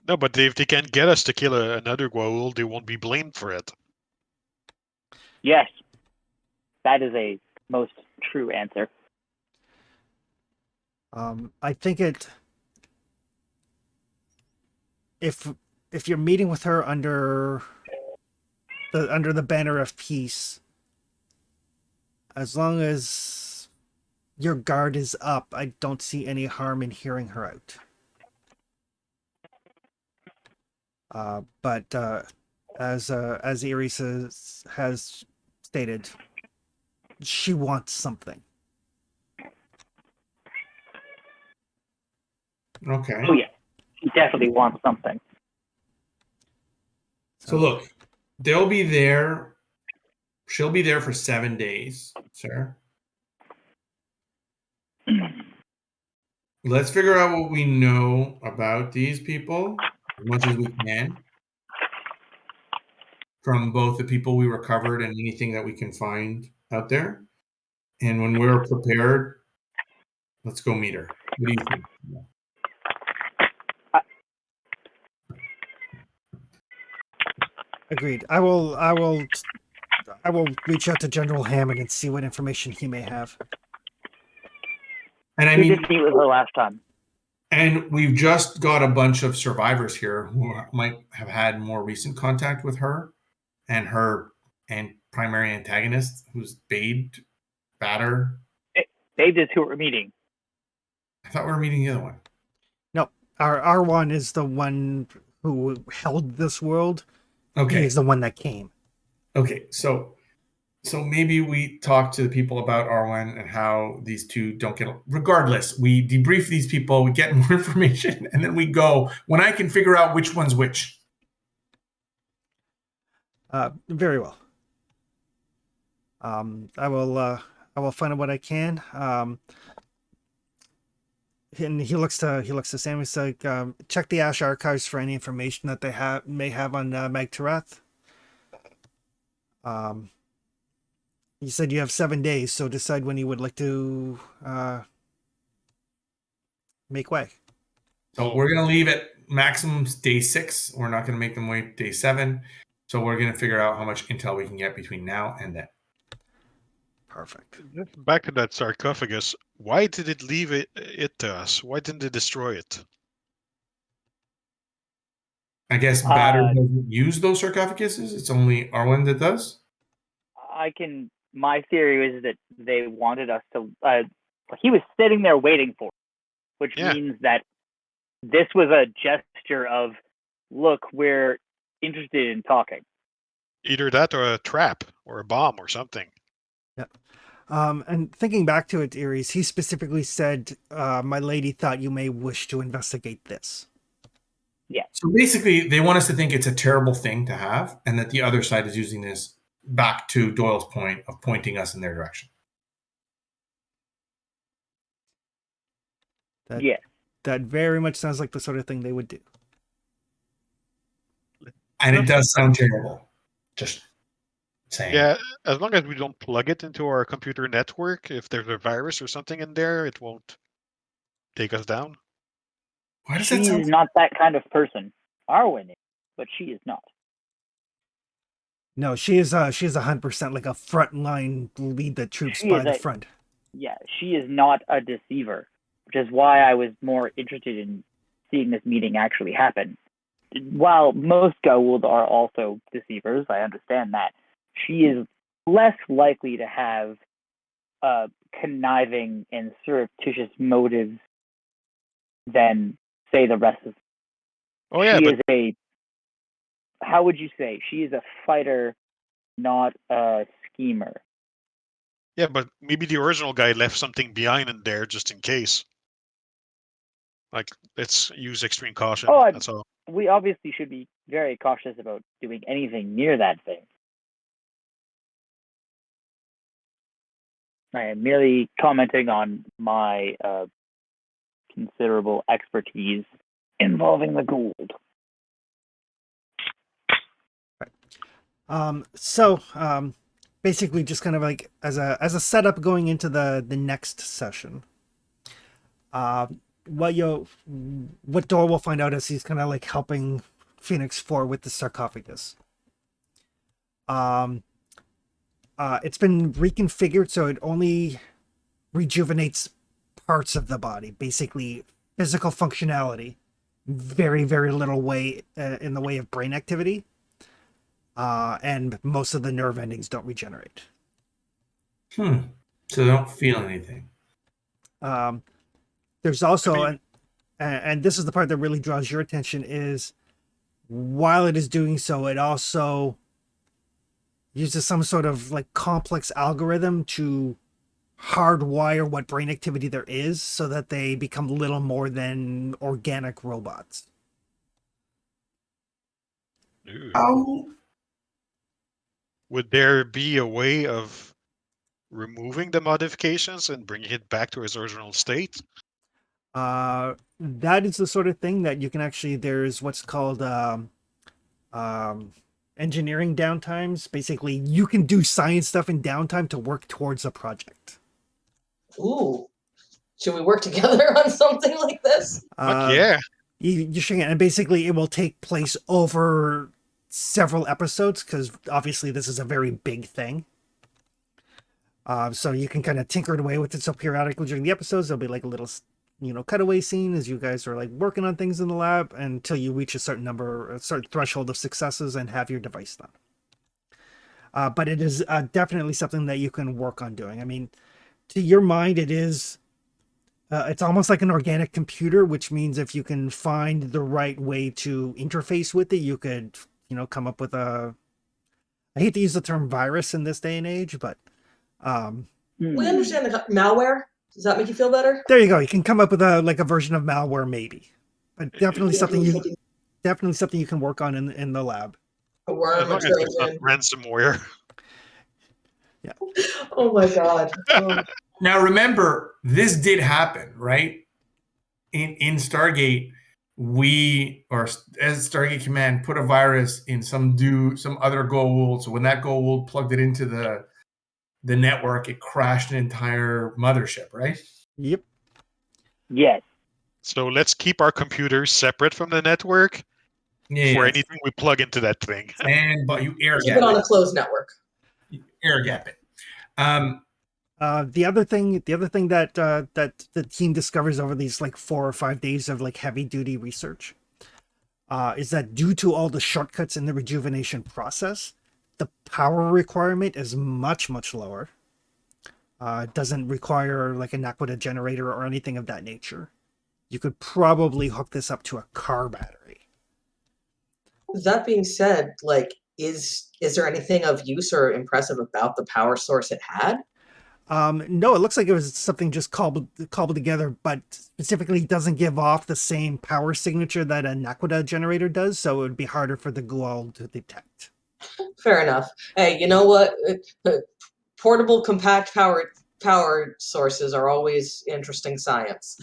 No, but if they can't get us to kill another Goa'uld, they won't be blamed for it. Yes. That is a most true answer. I think if you're meeting with her under the banner of peace, as long as your guard is up, I don't see any harm in hearing her out. But as Iris has stated, she wants something. Okay. Oh yeah, she definitely wants something. So look, they'll be there. She'll be there for 7 days, sir. Let's figure out what we know about these people. as much as we can from both the people we recovered and anything that we can find out there. And when we're prepared, let's go meet her. What do you think? Agreed. I will reach out to General Hammond and see what information he may have. And I We mean, did meet with her last time. and we've just got a bunch of survivors here who might have had more recent contact with her and her and primary antagonist, who's Bade, Batter. They is who we're meeting. I thought we were meeting the other one. No, our R1 is the one who held this world. Okay. He's the one that came. Okay, so maybe we talk to the people about Arwen and how these two don't get. Regardless, we debrief these people, we get more information, and then we go when I can figure out which one's which. Very well. I will find out what I can. And he looks to Sam. He's like, check the Ash archives for any information that they may have on Mag Tarath. You said you have 7 days, so decide when you would like to make way. So we're gonna leave at maximum day 6. We're not gonna make them wait day 7. So we're gonna figure out how much intel we can get between now and then. Perfect. Back to that sarcophagus. Why did it leave it to us? Why didn't it destroy it? I guess Batter doesn't use those sarcophaguses. It's only Arwen that does. My theory is that they wanted us to. He was sitting there waiting for, which means that this was a gesture of, look, we're interested in talking. Either that or a trap or a bomb or something. Yeah. And thinking back to it, Ares, he specifically said, my lady thought you may wish to investigate this. Yeah. So basically, they want us to think it's a terrible thing to have, and that the other side is using this back to Doyle's point of pointing us in their direction. That very much sounds like the sort of thing they would do. And it does sound terrible. Just saying. Yeah, as long as we don't plug it into our computer network, if there's a virus or something in there, it won't take us down. Why does She that sound? is not that kind of person. Arwen is, but she is not. No, she is 100% like a frontline lead the troops by the front. Yeah, she is not a deceiver, which is why I was more interested in seeing this meeting actually happen. While most Goa'uld are also deceivers, I understand that. She is less likely to have conniving and surreptitious motives than, say, the rest of them. Oh yeah, she is a, how would you say? She is a fighter, not a schemer. Yeah, but maybe the original guy left something behind in there just in case. Like, let's use extreme caution. That's all. We obviously should be very cautious about doing anything near that thing. I am merely commenting on my considerable expertise involving the Goa'uld. Basically just kind of like as a setup going into the next session. What Dor will find out is he's kind of like helping Phoenix 4 with the sarcophagus. It's been reconfigured so it only rejuvenates parts of the body, basically physical functionality, very, very little way in the way of brain activity. And most of the nerve endings don't regenerate. So they don't feel anything. There's also, and this is the part that really draws your attention, is while it is doing so, it also uses some sort of like complex algorithm to hardwire what brain activity there is so that they become little more than organic robots. How? Would there be a way of removing the modifications and bringing it back to its original state? That is the sort of thing that you can actually, there's what's called engineering downtimes. Basically, you can do science stuff in downtime to work towards a project. Ooh. Should we work together on something like this? Fuck yeah. You should, and basically it will take place over several episodes because obviously this is a very big thing. So you can kind of tinker away with it. So periodically during the episodes, there'll be like a little, cutaway scene as you guys are like working on things in the lab until you reach a certain threshold of successes and have your device done. But it is definitely something that you can work on doing. I mean, to your mind, it is. It's almost like an organic computer, which means if you can find the right way to interface with it, you could, come up with a. I hate to use the term virus in this day and age, but. We understand the malware. Does that make you feel better? There you go. You can come up with a version of malware, maybe, but definitely something you can work on in the lab. A worm, As long as it's not ransomware. Yeah. Oh my god. Now remember, this did happen, right? In Stargate, as Stargate Command, put a virus in some other Goa'uld. So when that Goa'uld plugged it into the network, it crashed an entire mothership, right? Yep. Yes. So let's keep our computers separate from the network for anything we plug into that thing. But you air Keep gap it on a closed network. You air gap it. The other thing that that the team discovers over these like 4 or 5 days of like heavy duty research is that due to all the shortcuts in the rejuvenation process, the power requirement is much lower. It doesn't require like an aqueduct generator or anything of that nature. You could probably hook this up to a car battery. That being said, like, is there anything of use or impressive about the power source it had? No, it looks like it was something just cobbled together, but specifically doesn't give off the same power signature that an aqueduct generator does, so it would be harder for the Goa'uld to detect. Fair enough. Hey, you know what? Portable, compact power sources are always interesting science.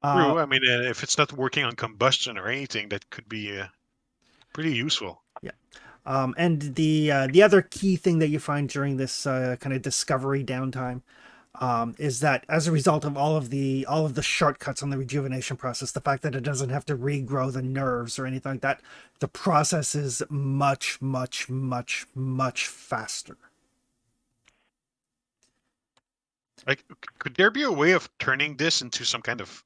True. I mean, if it's not working on combustion or anything, that could be pretty useful. Yeah. And the other key thing that you find during this kind of discovery downtime is that as a result of all of the shortcuts on the rejuvenation process, the fact that it doesn't have to regrow the nerves or anything like that, the process is much faster. Like, could there be a way of turning this into some kind of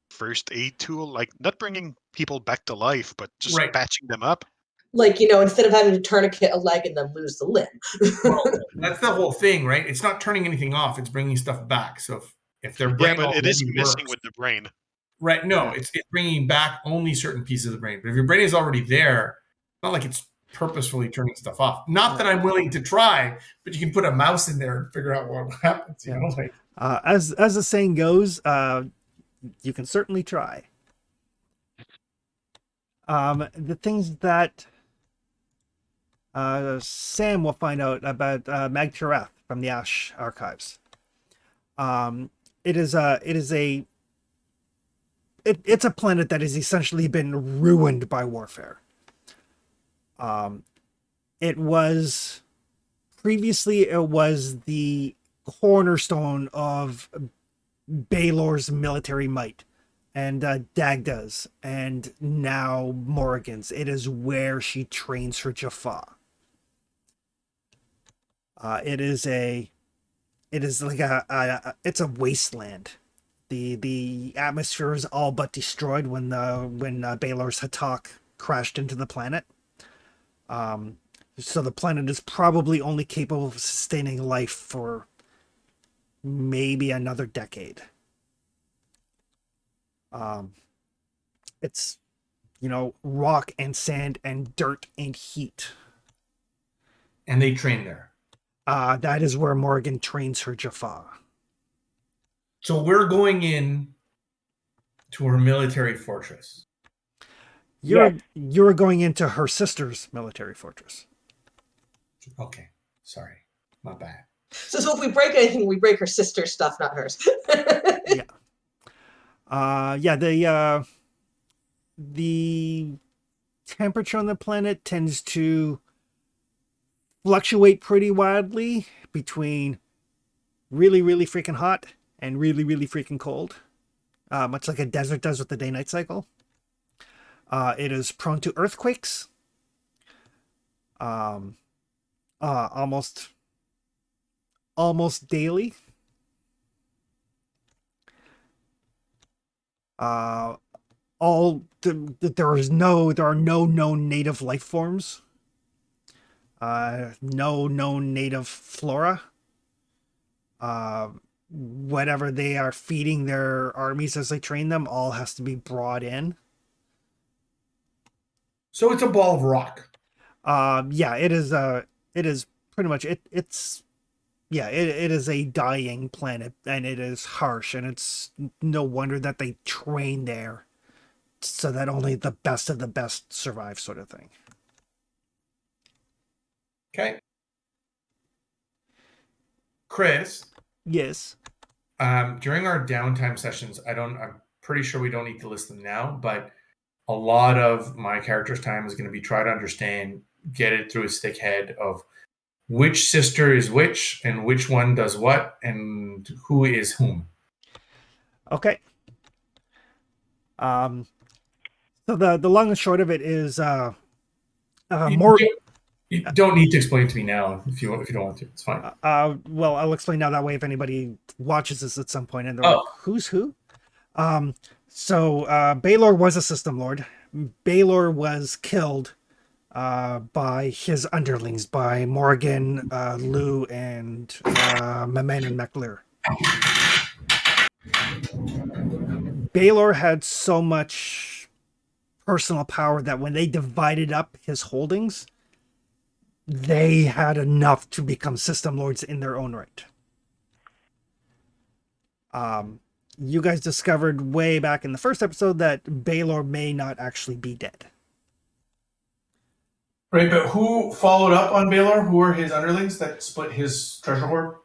first aid tool? Like, not bringing people back to life, but just patching them up? Like, instead of having to tourniquet a leg and then lose the limb. Well, that's the whole thing, right? It's not turning anything off; it's bringing stuff back. So if their brain, but it is messing works, with the brain, right? No, it's bringing back only certain pieces of the brain. But if your brain is already there, it's not like it's purposefully turning stuff off. Not that I'm willing to try, but you can put a mouse in there and figure out what happens. You know, like as the saying goes, you can certainly try. The things that Sam will find out about Mag-Turath from the Ash archives. It's a planet that has essentially been ruined by warfare. It was the cornerstone of Baelor's military might and Dagda's and now Morrigan's. It is where she trains for Jaffa. It's a wasteland. The atmosphere is all but destroyed when Baelor's Hatak crashed into the planet. So the planet is probably only capable of sustaining life for maybe another decade. It's rock and sand and dirt and heat. And they train there. That is where Morrigan trains her Jaffa. So we're going in to her military fortress. You're going into her sister's military fortress. Okay. Sorry. My bad. So if we break anything, we break her sister's stuff, not hers. Yeah. The temperature on the planet tends to fluctuate pretty wildly between really, really freaking hot and really, really freaking cold, much like a desert does with the day-night cycle. It is prone to earthquakes, almost daily. There are no known native life forms. No known native flora. Whatever they are feeding their armies as they train them all has to be brought in. So it's a ball of rock. Yeah, it is pretty much it. It is a dying planet, and it is harsh, and it's no wonder that they train there so that only the best of the best survive, sort of thing. Okay. Chris. Yes. During our downtime sessions, I'm pretty sure we don't need to list them now, but a lot of my character's time is going to be try to understand, get it through his thick head of which sister is which and which one does what and who is whom. Okay. So the long and short of it is more. You don't need to explain to me now if you don't want to. It's fine. Well, I'll explain now. That way, if anybody watches this at some point and they're like, "Who's who?" So Baylor was a system lord. Baylor was killed by his underlings, by Morgan, Lou, and Maman and MacLear. Baylor had so much personal power that when they divided up his holdings, they had enough to become system lords in their own right. You guys discovered way back in the first episode that Baylor may not actually be dead. Right, but who followed up on Baylor? Who were his underlings that split his treasure hoard?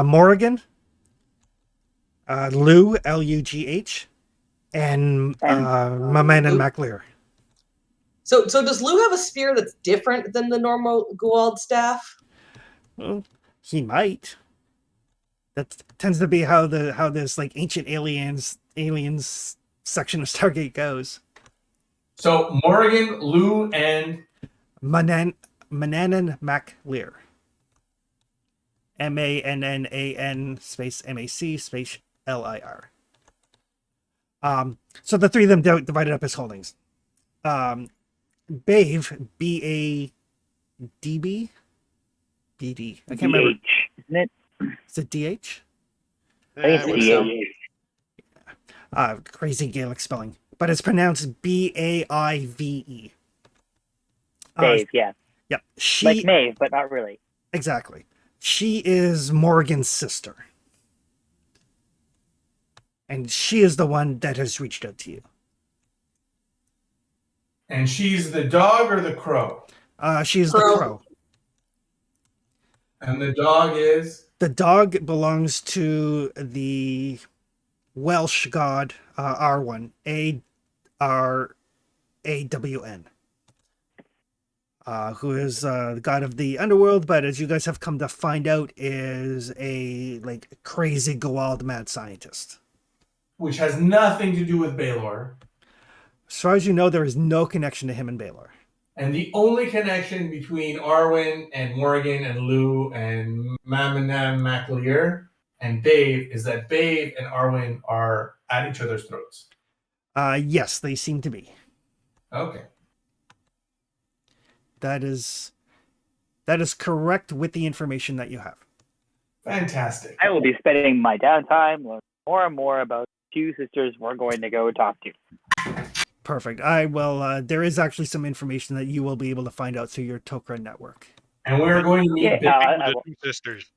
Morrigan, Lou, Lugh, and Maman and MacLear. So does Lou have a spear that's different than the normal Guald staff? Well, he might. That tends to be how this like ancient aliens section of Stargate goes. So Morrigan, Lou, and Manan MacLear. MANNAN space MAC space LIR. So the three of them divided up his holdings. Bave, BADB, BD. I can't remember. Isn't it? Is it DH? I think it's DH. Crazy Gaelic spelling, but it's pronounced BAIVE. Dave, yeah. Yep. Like Maeve, but not really. Exactly. She is Morgan's sister. And she is the one that has reached out to you. And she's the dog or the crow? She's the crow. And the dog is? The dog belongs to the Welsh god Arwen, ARAWN, who is the god of the underworld, but as you guys have come to find out, is a like crazy Goa'uld mad scientist. Which has nothing to do with Baylor. As far as you know, there is no connection to him and Baylor. And the only connection between Arwen and Morgan and Lou and Mamanam MacLear and Babe is that Babe and Arwen are at each other's throats. Yes, they seem to be. Okay. That is correct with the information that you have. Fantastic. I will be spending my downtime learning more and more about two sisters we're going to go talk to. Perfect. I will. There is actually some information that you will be able to find out through your Tok'ra network. And we're going to meet the two sisters.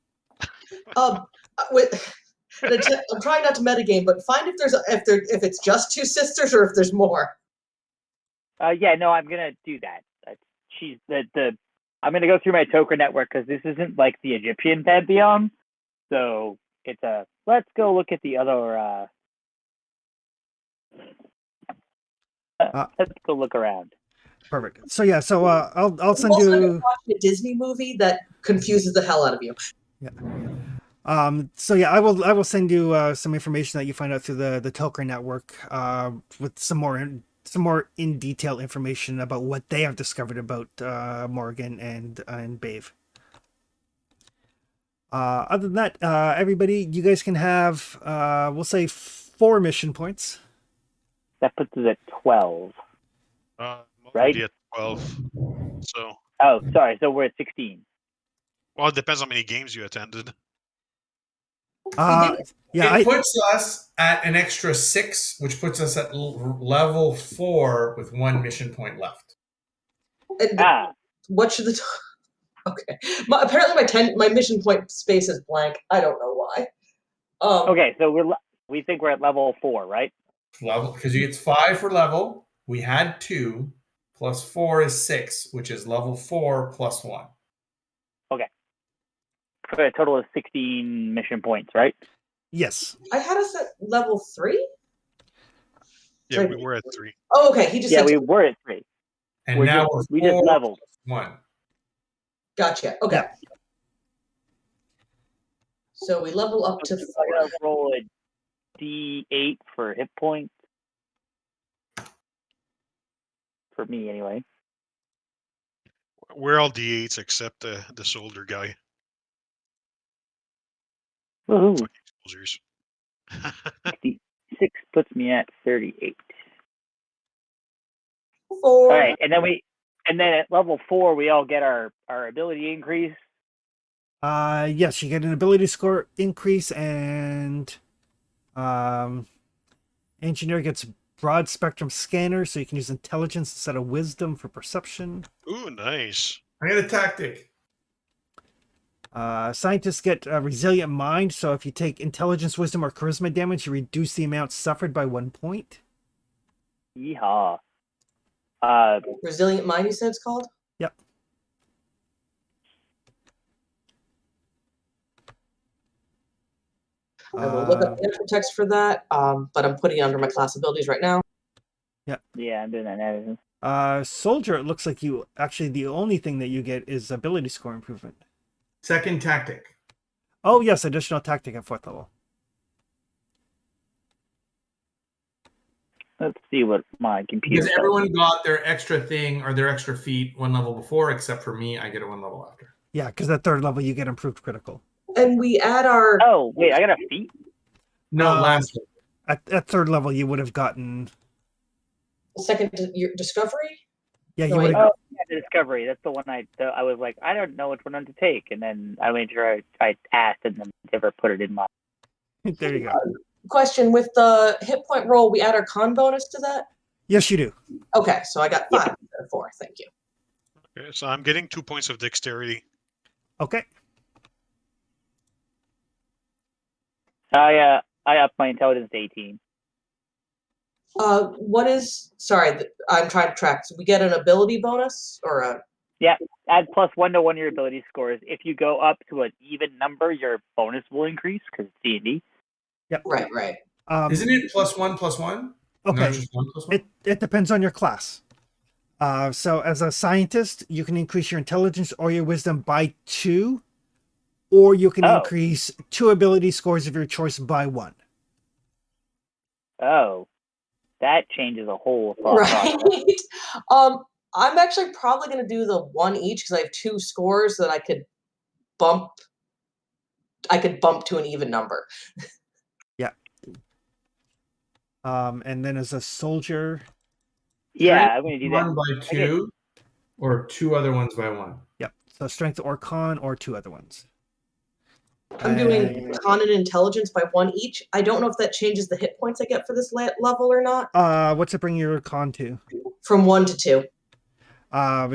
I'm trying not to metagame, but find if it's just two sisters or if there's more. Yeah, no, I'm gonna do that. I'm gonna go through my Tok'ra network because this isn't like the Egyptian pantheon, so it's let's go look at the other Let's go look around. Perfect. So yeah, so I'll send Also, you. watching a Disney movie that confuses the hell out of you. So yeah, I will send you some information that you find out through the Telker network with some more in detail information about what they have discovered about Morgan and Bave. Other than that, everybody, you guys can have we'll say 4 mission points. That puts us at 12. I'm Right? already at 12. So, Oh, sorry. So we're at 16. well, it depends how many games you attended. Yeah, It puts us at an extra 6, which puts us at level 4 with 1 mission point left. And Ah, what should the okay? Apparently my mission point space is blank. I don't know why. okay. So we think we're at level 4, right? Level, because you get 5 for level. We had 2 plus 4 is 6, which is level 4 plus 1. Okay. For a total of 16 mission points, right? yes. I had us at level 3. Yeah, Like- we were at 3. Oh, okay. He just Yeah, said we were at 3. And We're now we just 4 leveled. plus 1. gotcha. Okay. Yeah. So we level up to I'm 4. gonna roll a D8 for hit points. For me, anyway. We're all D8s except the soldier guy. Woohoo! Soldiers. 66 puts me at 38. 4. All right, and then at level 4 we all get our ability increase. Yes, you get an ability score increase, and engineer gets broad spectrum scanner, so you can use intelligence instead of wisdom for perception. Ooh, nice. I got a tactic. Scientists get a resilient mind, so if you take intelligence, wisdom, or charisma damage, you reduce the amount suffered by 1 point. Yeehaw. Resilient Mind, you said it's called? Yep. I will look up the info text for that, but I'm putting it under my class abilities right now. Yeah, I'm doing that now. Soldier, it looks like you actually the only thing that you get is ability score improvement. Second tactic. Oh yes, additional tactic at 4th level. Let's see what my computer Because says. everyone got their extra thing or their extra feat 1 level before, except for me, I get it 1 level after. Yeah, because at 3rd level you get improved critical. And we add our Oh, wait, I got a feat? No, last one. At 3rd level you would have gotten. second your discovery. Yeah, you No, would wait. have. Oh, yeah, the Discovery. That's the one I was like, I don't know which one to take. And then I made sure I asked and then never put it in my... There you go. Question, with the hit point roll, we add our con bonus to that? Yes, you do. Okay, so I got 5 instead of 4. Thank you. Okay, so I'm getting 2 points of dexterity. Okay. I upped my intelligence to 18. What is? Sorry, I'm trying to track. So we get an ability bonus or a? Add +1 to one of your ability scores. If you go up to an even number, your bonus will increase because it's D&D. Yep. Right. Isn't it +1 + 1? Okay. Not just 1 + 1? It depends on your class. So as a scientist, you can increase your intelligence or your wisdom by 2, or you can increase 2 ability scores of your choice by 1. Oh, that changes a whole thought Right. process. I'm actually probably going to do the 1 each because I have 2 scores that I could bump. I could bump to an even number. Yeah. And then as a soldier. Yeah, I'm going to do that. 1 by 2 or 2 other ones by 1. Yep. So strength or con or 2 other ones. I'm doing con and intelligence by 1 each. I don't know if that changes the hit points I get for this level or not. What's it bring your con to? From 1 to 2.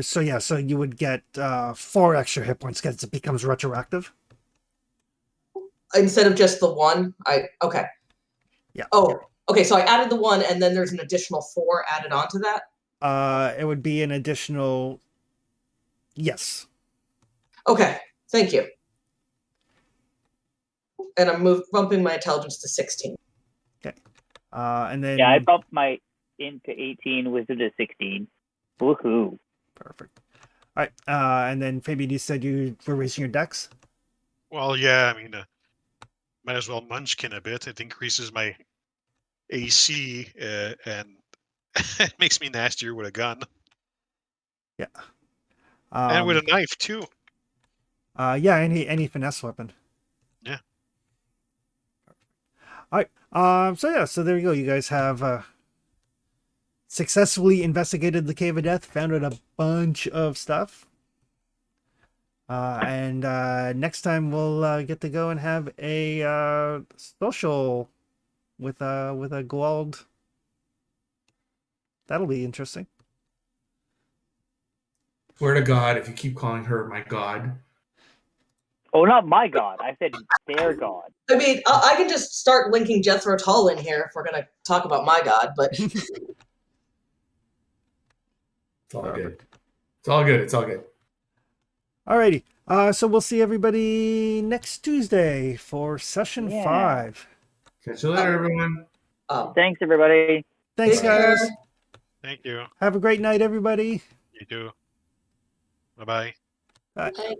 So you would get 4 extra hit points because it becomes retroactive. Instead of just the 1, okay. Yeah. Oh, okay. So I added the 1, and then there's an additional 4 added onto that. It would be an additional. Yes. Okay. Thank you. And I'm bumping my intelligence to 16. Okay. And then. Yeah, I bumped my into 18, wisdom to 16. Woohoo. Perfect. All right. And then Fabian, you said you were raising your dex. Well, yeah, I mean, might as well munchkin a bit. It increases my AC and it makes me nastier with a gun Yeah. and with a knife too. Yeah. Any finesse weapon. Yeah. All right. So there you go. You guys have successfully investigated the Cave of Death, found out a bunch of stuff. And next time we'll get to go and have a social with a Gwald. That'll be interesting. Swear to God, if you keep calling her my God. Oh, not my god. I said their god. I mean, I can just start linking Jethro Tull in here if we're going to talk about my god, but It's all good. It's all good. It's all good. Alrighty. So we'll see everybody next Tuesday for session 5. Catch you later, everyone. Thanks, everybody. Thanks, Take care. guys. Thank you. Have a great night, everybody. You too. Bye-bye. Bye. Bye.